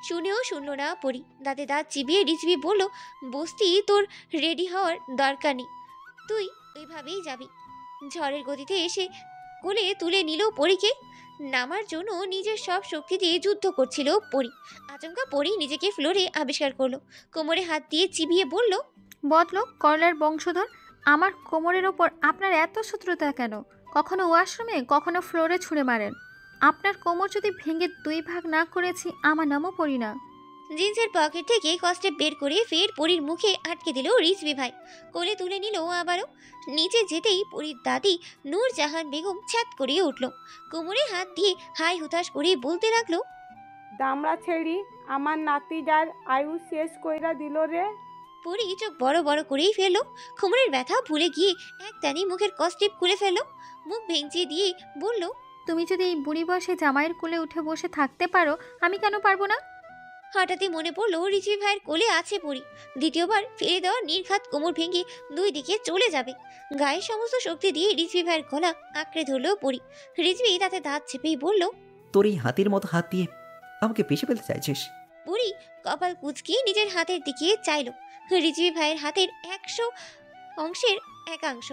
S2: শুনেও শুনল না পরি। দাঁতে দাঁত চিবিয়ে রিজভি বলল, বস্তি তোর রেডি হওয়ার দরকার নেই, তুই ওইভাবেই যাবি। ঝড়ের গতিতে এসে কোলে তুলে নিল পরীকে। নামার জন্য নিজের সব শক্তি দিয়ে যুদ্ধ করছিল পরি। আচমকা পরি নিজেকে ফ্লোরে আবিষ্কার করলো। কোমরে হাত দিয়ে চিবিয়ে বলল,
S5: বদলোক করলার বংশধর, আমার কোমরের ওপর আপনার এত শত্রুতা কেন? কখনো ওয়াশরুমে, কখনো ফ্লোরে ছুঁড়ে মারেন। আপনার কোমর যদি ভেঙে 2 ভাগ না করেছি, আমার নামও পড়ি না।
S2: জিন্সের পকেট থেকে কষ্টে বের করে ফের পরির মুখে আটকে দিল রিজভি ভাই। কোলে তুলে নিল আবারও। নিচে যেতেই পরির দাদি নূরজাহান বেগম ছ্যাত করে উঠল। কোমরে হাত দিয়ে হাই হুতাশ করে বলতে লাগলো,
S6: দামড়া ছেড়ি, আমার নাতিটার আয়ু শেষ কইরা দিল রে।
S2: পরি চোখ বড় বড় করেই ফেললো। কোমরের ব্যথা ভুলে গিয়ে একটানি মুখের কস্টিপ খুলে ফেললো। মুখ ভেঙচি দিয়ে বলল,
S5: তুমি যদি এই বুড়ি বয়সে জামাইয়ের কোলে উঠে বসে থাকতে পারো, আমি কেন পারবো না?
S2: হঠাৎই মনে পড়লো রিজভি ভাইয়ের কোলে আছে পরি। দ্বিতীয়বার ফেলে দেওয়া নির্ঘাত কোমর ভেঙে 2 দিকে চলে যাবে। গায়ের সমস্ত শক্তি দিয়ে রিজভি ভাইয়ের গলা আঁকড়ে ধরলো পরি। রিজভি তাতে দাঁত চেপেই বলল,
S1: তোর এই হাতির মতো হাত দিয়ে আমাকে পেশে ফেলতে চাইছিস?
S2: পরি কপাল কুঁচকিয়ে নিজের হাতের দিকে চাইলো। রিজভি ভাইয়ের হাতের 100 অংশের একাংশ।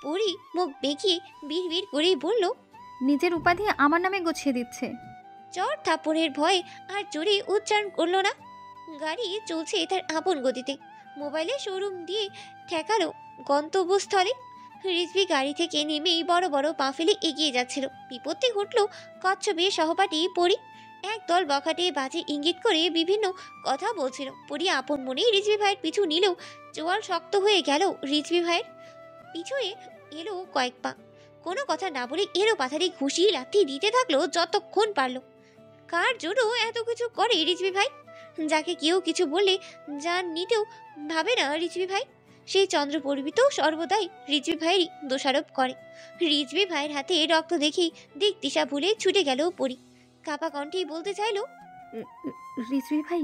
S2: পরি মুখ বেঁকিয়ে বিড়বিড় করেই বলল,
S5: নিজের উপাধি আমার নামে গুছিয়ে দিচ্ছে।
S2: চর থাপ্পড়ের ভয়ে আর জোরে উচ্চারণ করলো না। গাড়ি চলছে তার আপন গতিতে। মোবাইলে শোরুম দিয়ে ঠেকালো গন্তব্যস্থলে। রিজভি গাড়ি থেকে নেমেই বড় বড় পা ফেলে এগিয়ে যাচ্ছিল। বিপত্তি ঘটল কচ্ছপের সহপাঠী পরি। একদল বখাটে বাজে ইঙ্গিত করে বিভিন্ন কথা বলছিল। পরি আপন মনেই রিজভি ভাইয়ের পিছু নিলেও চোয়াল শক্ত হয়ে গেল রিজভি ভাইয়ের। পিছুয়ে এলো কয়েক পা। কোনো কথা না বলে এরও পাথারি ঘুষি লাথি দিতে থাকলো যতক্ষণ পারলো। কার জন্য এত কিছু করে রিজভি ভাই, যাকে কেউ কিছু বললে জান নিতেও ভাবে না রিজভি ভাই, সেই চন্দ্রপরিবী তো সর্বদাই রিজভি ভাইয়েরই দোষারোপ করে। রিজভি ভাইয়ের হাতে রক্ত দেখেই দিক দিশা ভুলে ছুটে গেল পরি। কাপা কণ্ঠেই বলতে চাইলো,
S15: রিজভি ভাই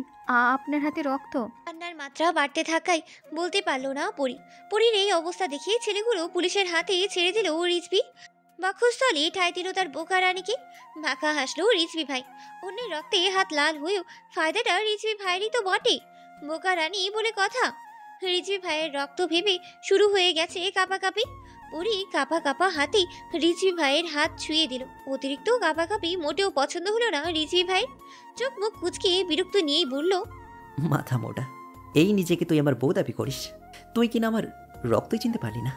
S15: আপনার হাতে রক্ত।
S2: কান্নার মাত্রা বাড়তে থাকায় বলতে পারলো না পরি। পরির এই অবস্থা দেখে ছেলেগুলো পুলিশের হাতে ছেড়ে দিল রিজভি। বক্ষস্থলে ঠাঁই দিল তার বোকা রানীকে। মাখা হাসলো রিজভি ভাই। অন্যের রক্তে হাত লাল হয়েও ফায়দাটা রিজভি ভাইয়েরই তো বটে। বোকা রানী বলে কথা। রিজভি ভাইয়ের রক্ত ভেবে শুরু হয়ে গেছে কাঁপাকাঁপি। পরি কাঁপা কাঁপা হাতে রিজভি ভাইয়ের হাত ছুঁয়ে দিল। অতিরিক্ত কাঁপাকাঁপি মোটেও পছন্দ হলো না রিজভি ভাই। চোখ মুখ কুচকে বিরক্ত নিয়েই বলল,
S1: মাথা মোটা, এই নিজেকে তুই আমার বউ দাবি করিস? তুই কিনা আমার রক্তই চিনতে পারলি না।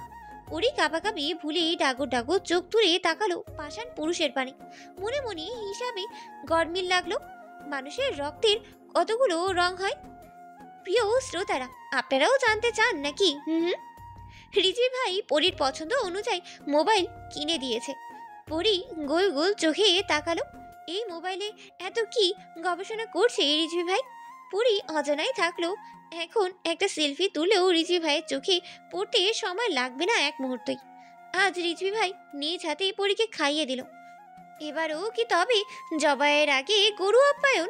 S2: পরি কাঁপাকাঁপি ভুলে ডাগর ডাগর চোখ তুলে তাকালো পাষাণ পুরুষের পানে। মনে মনে হিসাবে গরমিল লাগলো। মানুষের রক্তের কতগুলো রং হয় প্রিয় শ্রোতারা, আপনারাও জানতে চান নাকি? রিজভি ভাই পরির পছন্দ অনুযায়ী মোবাইল কিনে দিয়েছে। পরি গোল গোল চোখে তাকালো। এই মোবাইলে এত কি গবেষণা করছে রিজভি ভাই? পরি অজানাই থাকলো। এখন একটা সেলফি তুলেও রিজভি ভাইয়ের চোখে পড়তে সময় লাগবে না এক মুহূর্তই। আজ রিজভি ভাই নিজ হাতে পরিকে খাইয়ে দিল। এবারও কি তবে জবাইয়ের আগে গরু আপ্যায়ন?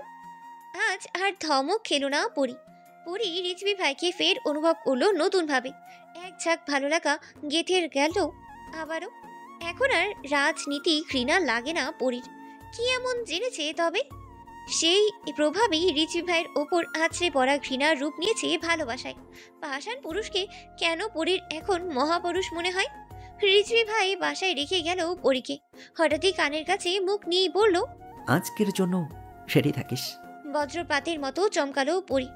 S2: আজ আর ধমক খেলো না পরি। পরি রিজভি ভাইকে ফের অনুভব করলো নতুনভাবে। এক ঝাঁক ভালো লাগা গেঁথে গেল আবারও। এখন আর রাজনীতি ঘৃণা লাগে না পরির। কি এমন জেনেছে তবে? সেই প্রভাবেই রিজভি ভাইয়ের ওপর আছড়ে পড়া ঘৃণার রূপ নিয়েছে ভালোবাসায়। পাষাণ পুরুষকে কেন পরির এখন মহাপুরুষ মনে হয়? রিজভি ভাই বাসায় রেখে গেল পরিকে। হঠাৎই কানের কাছে মুখ নিয়ে বলল,
S1: আজকের জন্য সেটাই থাকিস।
S2: বজ্রপাতের মতো চমকালো পরি।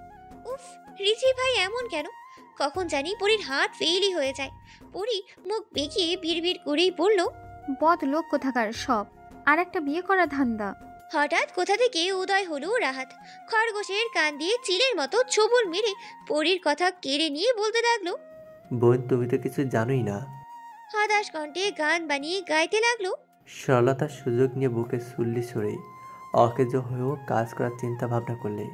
S2: উফ, রিজভি ভাই এমন কেন? কখন জানি পরির হাত ফেইলি হয়ে যায়। পরি মুখ বেঁকিয়ে বিড়বিড় করেই বলল,
S15: বদ লোক কোথাকার সব, আর একটা বিয়ে করা ধান্দা।
S2: হঠাৎ কোথা থেকে উদয় হলো রাহাত। খরগোশের কান দিয়ে চিলের মতো ছোবল মেরে পরির কথা কেড়ে নিয়ে বলতে লাগলো,
S9: বোন তুমি তো কিছু জানোই না।
S2: হতাশ কণ্ঠে গান বানিয়ে গাইতে লাগলো,
S9: সরলতার সুযোগ নিয়ে বুকে চুল্লি সরে অকেজো হয়েও কাজ করার চিন্তা ভাবনা করলে।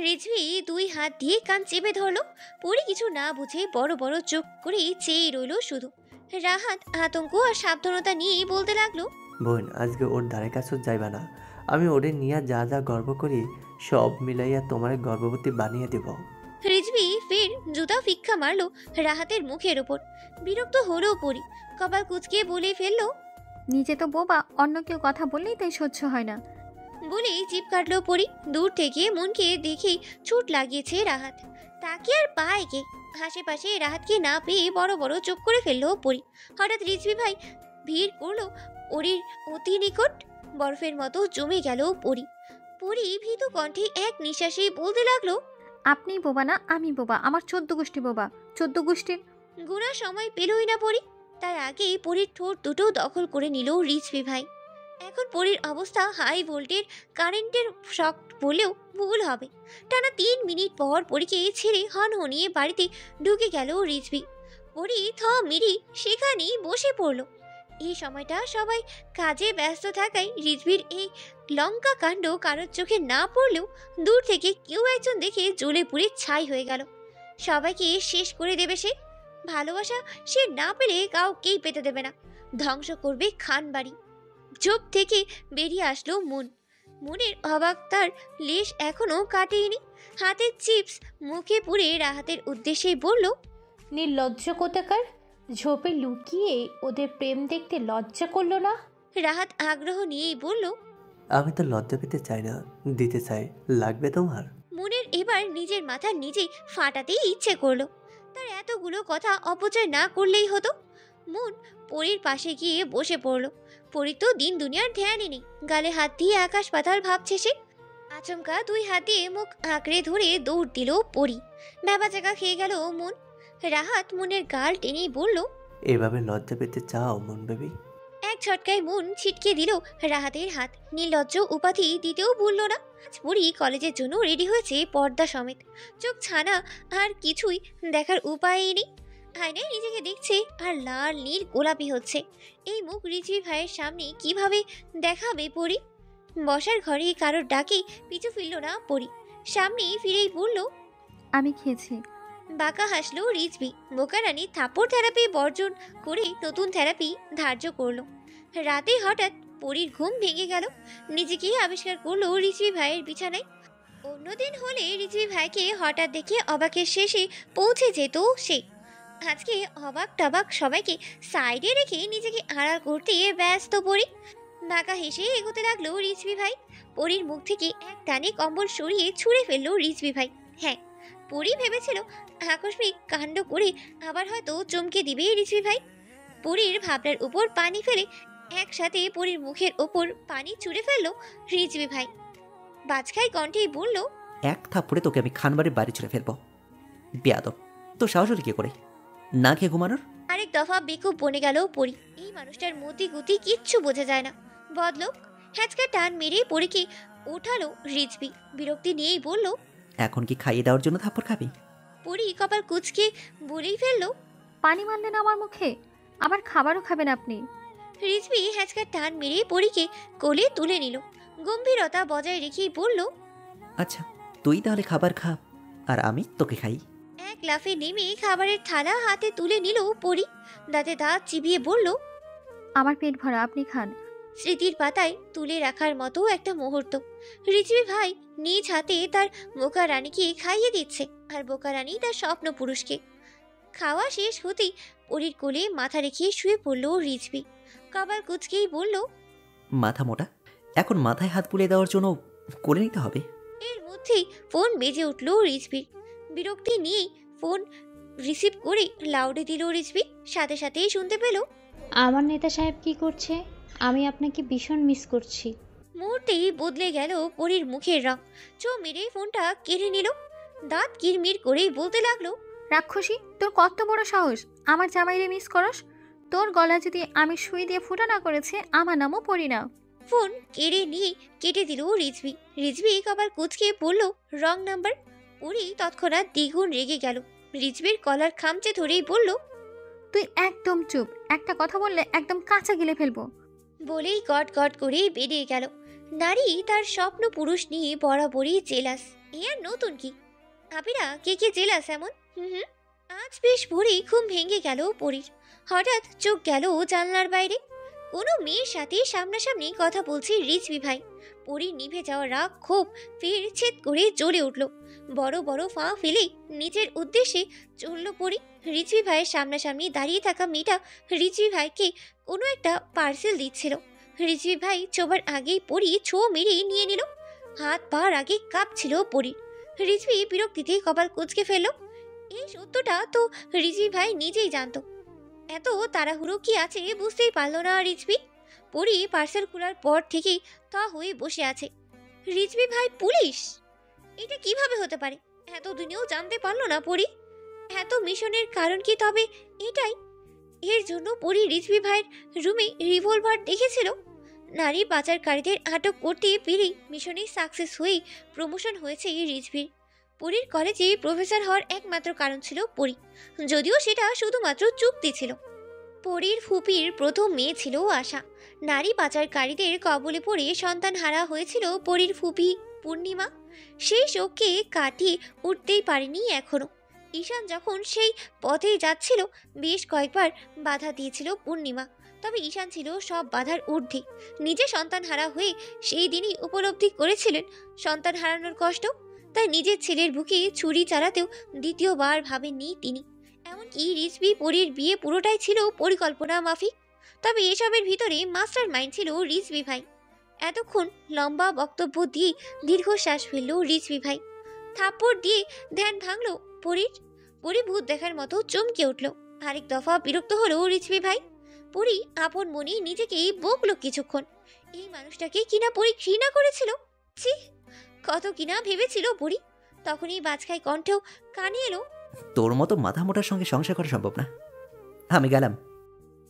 S2: রিজভি দুই হাত দিয়ে কান চেপে ধরলো। পরি কিছু না বুঝে বড় বড় চোখ করে চেয়ে রইল শুধু। রাহাত আতঙ্ক আর সাবধানতা নিয়ে বলতে লাগলো,
S9: বোন আজকে ওর ধারে কাছেও যাইবা না। আমি ওরে নিয়ে যা যা গর্ব করি সব মিলাইয়া তোমার গর্ভবতী বানিয়ে দেব।
S2: রিজভি ফের জুতা ফিক্কা মারলো রাহাতের মুখের ওপর। বিরক্ত হলো পরি। কপাল কুচকে বলে ফেললো,
S15: নিজে তো বোবা, অন্য কেউ কথা বললেই তাই সহ্য হয় না
S2: বলে জিভ কাটলো পরি। দূর থেকে মনকে দেখেই ছুট লাগিয়েছে রাহাত। তাকে আর পায় কে? আশেপাশে রাহাতকে না পেয়ে বড় বড় চোখ করে ফেললো পরি। হঠাৎ রিজভি ভাই ভিড় করলো পরির অতি নিকট। বরফের মতো জমে গেল পরি। পরি ভীত কণ্ঠে এক নিঃশ্বাসে বলতে লাগলো,
S15: আপনি বোবা না, আমি বোবা। আমার 14 গোষ্ঠী বোবা। 14 গোষ্ঠীর
S2: গুণা সময় পেলই না পরি। তার আগেই পরির ঠোঁট দুটো দখল করে নিল রিজভি ভাই। এখন পরির অবস্থা হাই ভোল্টের কারেন্টের শক বলেও ভুল হবে। টানা 3 মিনিট পর পরিকে ছেড়ে হনহনিয়ে বাড়িতে ঢুকে গেল রিজভি। পরি মিরি সেখানেই বসে পড়ল। এই সময়টা সবাই কাজে ব্যস্ত থাকায় রিজভির এই লঙ্কা কাণ্ড কারোর চোখে না পড়লেও দূর থেকে কেউ একজন দেখে জ্বলে পুড়ে ছাই হয়ে গেল। সবাইকে শেষ করে দেবে সে। ভালোবাসা সে না পেলে কাউকেই পেতে দেবে না। ধ্বংস করবে খান বাড়ি। ঝোপ থেকে বেরিয়ে আসলো মনের অবাক তার লেশ এখনো কাটেনি। হাতের চিপস মুখে পুরে রাহাতের উদ্দেশ্যে বলল,
S8: নির্লজ্জ কোথাকার, ঝোপে লুকিয়ে ওদের প্রেম দেখতে লজ্জা করলো না?
S2: রাহাত আগ্রহ নিয়েই বলল,
S9: আমি তো লজ্জা পেতে চাই না, দিতে চাই। লাগবে তোমার?
S2: মনের এবার নিজের মাথা নিজেই ফাটাতেই ইচ্ছে করলো। তার এতগুলো কথা অপচয় না করলেই হতো। মন পরির পাশে গিয়ে বসে পড়ল। পরি তো দিন দুনিয়ার ধ্যানই নেই। গালে হাত দিয়ে আকাশ পাতাল ভাবছে সে। আচমকা 2 হাত দিয়ে মুখ আঁকড়ে ধরে দৌড় দিল পরি। ব্যাপাচাকা খেয়ে গেল মন। রাহাত মনের গাল টেনেই বলল,
S9: এভাবে লজ্জা পেতে চাও মন বেবি?
S2: এক ঝটকায় মন ছিটকে দিল রাহাতের হাত। নির্লজ্জ উপাধি দিতেও ভুলল না। আজ পরি কলেজের জন্য রেডি হয়েছে পর্দা সমেত। চোখ ছানা আর কিছুই দেখার উপায়ই নেই। আয়নায় নিজেকে দেখছে আর লাল নীল গোলাপি হচ্ছে। এই মুখ রিজভি ভাইয়ের সামনে কিভাবে দেখাবে পরি? বসার ঘরে কারোর ডাকে পিছু ফিরল না পরি, সামনে ফিরেই বলল,
S15: আমি খেয়েছি।
S2: বাঁকা হাসলো রিজভি। বোকারানি থাপ্পড় থেরাপি বর্জন করে নতুন থেরাপি ধার্য করলো। রাতে হঠাৎ পরির ঘুম ভেঙে গেল। নিজেকে আবিষ্কার করলো রিজভি ভাইয়ের বিছানায়। অন্যদিন হলে রিজভি ভাইকে হঠাৎ দেখে অবাকের শেষে পৌঁছে যেত সে। আজকে অবাক টবাক সবাইকে সাইডে রেখে নিজেকে আড়াল করতে ব্যস্ত পরি। বাঁকা হেসে এগোতে লাগলো রিজভি ভাই। পরির মুখ থেকে এক টানে কম্বল সরিয়ে ছুঁড়ে ফেললো রিজভি ভাই। হ্যাঁ, পরি ভেবেছিল আকস্মিক কাণ্ড করে আবার হয়তো চমকে দিবে রিজভি ভাই। পরির ভাবনার উপর পানি ফেলে একসাথে পরির মুখের ওপর পানি ছুঁড়ে ফেললো রিজভি ভাই। বাজখাই কণ্ঠেই বলল,
S1: এক থাপ্পড়ে তোকে আমি খানবাড়ির বাড়ি ছুঁড়ে ফেলবো। বেয়াদব, তো সাহস হলো কি করে না খেয়ে ঘুমানোর?
S2: আরেক দফা বেকুব বনে গেল পরি। এই মানুষটার মতি গতি কিচ্ছু বোঝা যায় না। বদলোক। হ্যাচকা টান মেরে পরিকে ওঠালো রিজভি। বিরক্তি নিয়েই বলল,
S1: এখন কি খাইয়ে দেওয়ার জন্য থাপ্পড় খাবি?
S2: পরি কপাল কুঁচকে বলেই ফেললো,
S15: পানি মারলেন আমার মুখে, আবার খাবারও খাবেন আপনি।
S2: রিজভি হ্যাচকা টান মেরে পরিকে কোলে তুলে নিল। গম্ভীরতা বজায় রেখেই বলল,
S1: আচ্ছা তুই তাহলে খাবার খা আর আমি তোকে খাই।
S2: এক লাফে নেমে খাবারের থালা হাতে তুলে নিল পরি। দাঁতে দাঁত চিবিয়ে বলল,
S15: আমার পেট ভরা, আপনি খান।
S2: স্মৃতির পাতায় তুলে রাখার মতো একটা মুহূর্ত। রিজভি ভাই নিজ হাতে তার বোকা রানীকে খাইয়ে দিচ্ছে, আর বোকা রানী তার স্বপ্ন পুরুষকে। খাওয়া শেষ হতেই পরির কোলে মাথা রেখে শুয়ে পড়ল রিজভি। কপাল কুঁচকেই বলল,
S1: মাথা মোটা, এখন মাথায় হাত বুলিয়ে দেওয়ার জন্য করে নিতে হবে।
S2: এর মধ্যেই ফোন বেজে উঠল রিজভির। বিরক্তি নিয়েই ফোন রিসিভ করে লাউডে দিল রিজভি। সাথে সাথেই শুনতে পেল,
S18: আমার নেতা সাহেব কি করছে? আমি আপনাকে ভীষণ মিস করছি।
S2: মুহূর্তেই বদলে গেল পরির মুখের রং। চো মেরে ফোনটা কেড়ে নিল। দাঁত কিরমির করেই বলতে লাগলো,
S15: রাক্ষসী, তোর কত বড় সাহস আমার জামাইরে মিস করস? তোর গলা যদি আমি সুই দিয়ে ফুটা না করেছে, আমার নামও পড়ি না।
S2: ফোন কেড়ে নিয়ে কেটে দিল রিজভি। রিজভি কপাল কুঁচকে পড়ল রং নাম্বার। পরি তৎক্ষণাৎ দ্বিগুণ রেগে গেল। রিজভির কলার খামচে ধরেই বলল,
S15: তুই একদম চুপ, একটা কথা বললে একদম কাঁচা গিলে ফেলবো।
S2: বলেই গট গট করে বেরিয়ে গেল। নারী তার স্বপ্ন পুরুষ নিয়ে বরাবরই জেলাস। এ আর নতুন কি? আপিরা কে কে জেলাস এমন? আজ বেশ ভোরেই ঘুম ভেঙে গেল পরির। হঠাৎ চোখ গেল জানলার বাইরে। কোনো মেয়ের সাথে সামনাসামনি কথা বলছে রিজভি ভাই। পরির নিভে যাওয়া রাগ ক্ষোভ ফের ছেদ করে জ্বলে উঠল। বড় বড় ফা ফেলে নিজের উদ্দেশ্যে চলল পরি। রিজভি ভাইয়ের সামনাসামনি দাঁড়িয়ে থাকা মেয়েটা রিজভি ভাইকে কোনো একটা পার্সেল দিচ্ছিল। রিজভি ভাই ছোবার আগেই পরি ছো মেরে নিয়ে নিল। হাত পার আগে কাঁপছিল পরির। রিজভি বিরক্তিতে কপাল কুঁচকে ফেলল। এই সত্যটা তো রিজভি ভাই নিজেই জানতো। এত তাড়াহুড়ো কি আছে বুঝতেই পারল না রিজভি। পরি পার্সেল খোলার পর থেকেই তা হয়ে বসে আছে। রিজভি ভাই পুলিশ? এটা কিভাবে হতে পারে? এতদিনেও জানতে পারলো না পরি? এত মিশনের কারণ কি তবে এটাই? এর জন্য পরি রিজভি ভাইয়ের রুমে রিভলভার দেখেছিল। নারী পাচারকারীদের আটক করতে পেরেই মিশনে সাকসেস হয়েই প্রমোশন হয়েছে রিজভির। পরির কলেজে প্রফেসর হওয়ার একমাত্র কারণ ছিল পরি, যদিও সেটা শুধুমাত্র চুক্তি ছিল। পরির ফুপির প্রথম মেয়ে ছিল আশা। নারী পাচারকারীদের কবলে পড়ে সন্তান হারা হয়েছিল পরির ফুপি পূর্ণিমা। সেই শোককে কাটিয়ে উঠতেই পারেনি এখনো। ঈশান যখন সেই পথেই যাচ্ছিল বেশ কয়েকবার বাধা দিয়েছিল পূর্ণিমা, তবে ঈশান ছিল সব বাধার ঊর্ধ্বে। নিজে সন্তান হারা হয়ে সেই দিনই উপলব্ধি করেছিলেন সন্তান হারানোর কষ্ট। তাই নিজের ছেলের বুকে ছুরি চালাতেও দ্বিতীয়বার ভাবেননি তিনি। এমনকি রিজভি পরির বিয়ে পুরোটাই ছিল পরিকল্পনা মাফিক। তবে এসবের ভিতরে মাস্টার মাইন্ড ছিল রিজভি ভাই। এতক্ষণ লম্বা বক্তব্য দিয়ে দীর্ঘশ্বাস ফেলল রিজভি ভাই। থাপ্পড় দিয়ে ধ্যান ভাঙল পরির। পরি ভূত দেখার মতো চমকে উঠল। আরেক দফা বিরক্ত হলো রিজভি ভাই। পরি আপন মনে নিজেকেই বকল কিছুক্ষণ। এই মানুষটাকে কিনা পরি ঘৃণা করেছিল। ছি, কত কিনা ভেবেছিল পরি। তখনই বাজখাই কণ্ঠেও কানে এলো,
S1: তোর মতো মাথা মোটার সঙ্গে সংসার করা সম্ভব না, আমি গেলাম।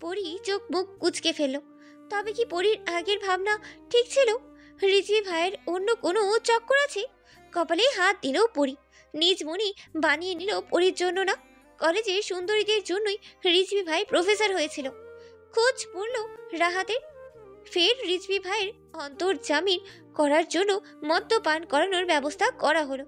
S2: পরি চোখ মুখ কুঁচকে ফেলল। তবে কি পরির আগের ভাবনা ঠিক ছিল? রিজভি ভাইয়ের অন্য কোনো চক্কর আছে? কপালে হাত দিল পরি। নিজ মনে বানিয়ে নিল পরির জন্য না, কলেজে সুন্দরীদের জন্যই রিজভি ভাই প্রফেসর হয়েছিল। খোঁজ পড়ল রাহাতের। ফের রিজভি ভাইয়ের অন্তর্জামিন করার জন্য মদ্যপান করানোর ব্যবস্থা করা হলো।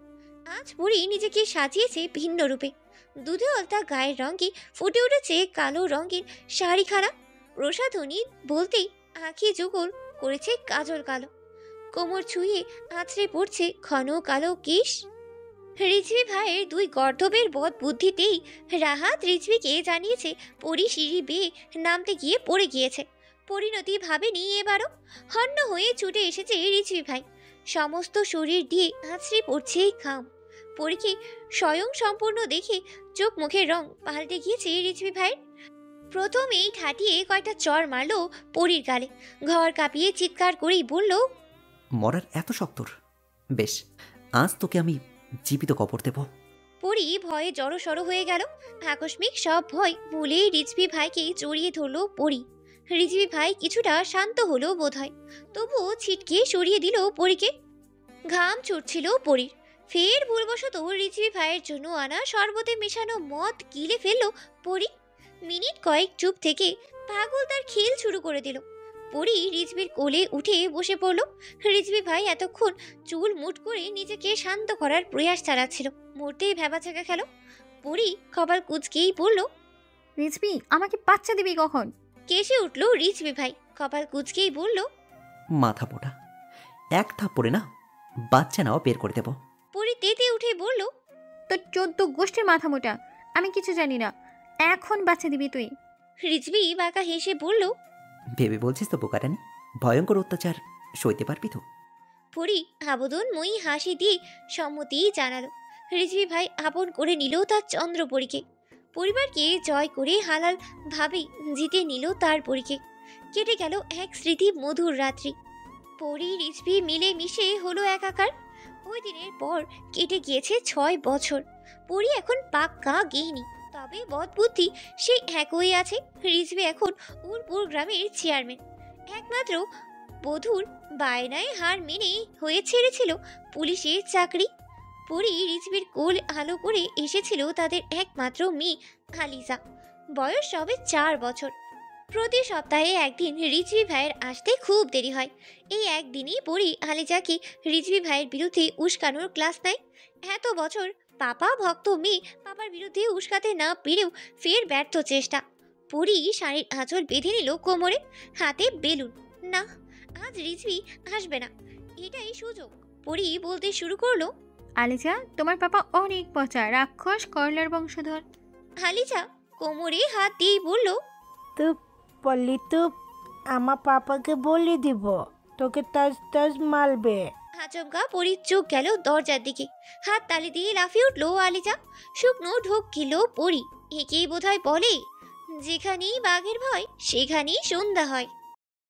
S2: আজ পরি নিজেকে সাজিয়েছে ভিন্ন রূপে। দুধে অলতা গায়ের রঙে ফুটে উঠেছে কালো রঙের শাড়িখানা। প্রসাধনী বলতেই আঁখি যুগল করেছে কাজল কালো। কোমর ছুঁয়ে আছড়ে পড়ছে ঘন কালো কেশ। রিজভি ভাইয়ের দুই গর্ধবের বদ বুদ্ধিতেই রাহাত রিজভিকে জানিয়েছে পরি সিঁড়ি বেয়ে নামতে গিয়ে পড়ে গিয়েছে। পরিণতি ভাবেনি এবারও। হন্য হয়ে ছুটে এসেছে রিজভি ভাই। সমস্ত শরীর দিয়ে আছড়ে পড়ছে ঘাম। পরীকে স্বয়ং সম্পূর্ণ দেখে চোখ মুখের রং পাল্টে গিয়েছে রিজভি ভাইয়ের। প্রথমেই ঠাটিয়ে কয়টা চড় মারলো পরীর গালে। ঘর কাঁপিয়ে চিৎকার করেই বলল,
S1: মরার এত শক্তর? বেশ, আজ তোকে আমি জীবিত কবর দেব।
S2: পরি ভয়ে জড়সড় হয়ে গেল। আকস্মিক সব ভয় ভুলে রিজভি ভাইকে জড়িয়ে ধরল পরি। রিজভি ভাই কিছুটা শান্ত হলো বোধহয়, তবুও ছিটকে সরিয়ে দিল পরীকে। ঘাম ছুটছিল পরীর। ফের ভুলবশত রিজভি ভাইয়ের জন্য আনা শরবতে মেশানো মদ গিলে ফেলল পরি। মিনিট কয়েক চুপ থেকে পাগল তার খেল শুরু করে দিল। পরি রিজভির কোলে উঠে বসে পড়ল। রিজভি ভাই এতক্ষণ চুল মুট করে নিজেকে শান্ত করার প্রয়াস চালাচ্ছিল। মুহূর্তেই ভেবাচাকা খেল। পরি কপাল কুঁচকেই বলল,
S15: রিজভি, আমাকে বাচ্চা দিবি কখন?
S2: কেসে উঠল রিজভি ভাই। কপাল কুঁচকেই বলল,
S1: মাথা পোটা, এক থাপ্পড়ে না বাচ্চা নাও বের করে দেব।
S2: পরি তেতে উঠে বলল,
S15: তোর 14 গোষ্ঠীর মাথা মোটা, আমি কিছু জানি না, এখন বাচ্চা দিবি তুই?
S2: রিজভি বাঁকা হেসে বলল,
S1: ভেবে বলছিস তো বোকারানি, ভয়ঙ্কর অত্যাচার সইতে পারবি তো?
S2: পরি আবেদনময়ী হাসি দিয়ে সম্মতি জানালো। রিজভি ভাই আপন করে নিল তার চন্দ্রপরীকে। পরিবারকে জয় করে হালাল ভাবে জিতে নিল তার পরীকে। কেটে গেল এক স্মৃতি মধুর রাত্রি। পরি রিজভি মিলে মিশে হলো একাকার। ওই দিনের পর কেটে গিয়েছে 6 বছর। পরি এখন পাক্কা গেইনি, তবে বদবুদ্ধি সেই একই আছে। রিজভি এখন উলপুর গ্রামের চেয়ারম্যান। একমাত্র বধূর বায়নায় হার মেনে হয়ে ছেড়েছিল পুলিশের চাকরি। পরি রিজভির কোল আলো করে এসেছিল তাদের একমাত্র মেয়ে আলিজা। বয়স সবে 4 বছর। প্রতি সপ্তাহে একদিন রিজভি ভাইয়ের আসতে খুব দেরি হয়। এই একদিনই পরি আলিজাকে রিজভি ভাইয়ের বিরুদ্ধে উস্কানোর ক্লাস নেয়। এত বছর পাপা ভক্ত মেয়ে পাপার বিরুদ্ধে উস্কাতে না পেরেও ফের ব্যর্থ চেষ্টা। পরি শাড়ির আঁচল বেঁধে নিল কোমরে, হাতে বেলুন। না, আজ রিজভি আসবে না, এটাই সুযোগ। পরি বলতে শুরু করলো,
S15: আলিজা, তোমার পাপা অনেক পচা, রাক্ষস, করলার বংশধর।
S2: আলিজা কোমরে হাত দিয়ে বলল,
S6: তুই বললি তো আমার পাপাকে বলে দিব তোকে তাজ তাজ মারবে।
S2: আচমকা পরির চোখ গেল দরজার দিকে। হাত তালি দিয়ে লাফিয়ে উঠলো আলিজা। শুকনো ঢোক গেল পরি। একেই বোধহয় বলে, যেখানেই বাঘের ভয় সেখানেই সন্ধ্যা হয়।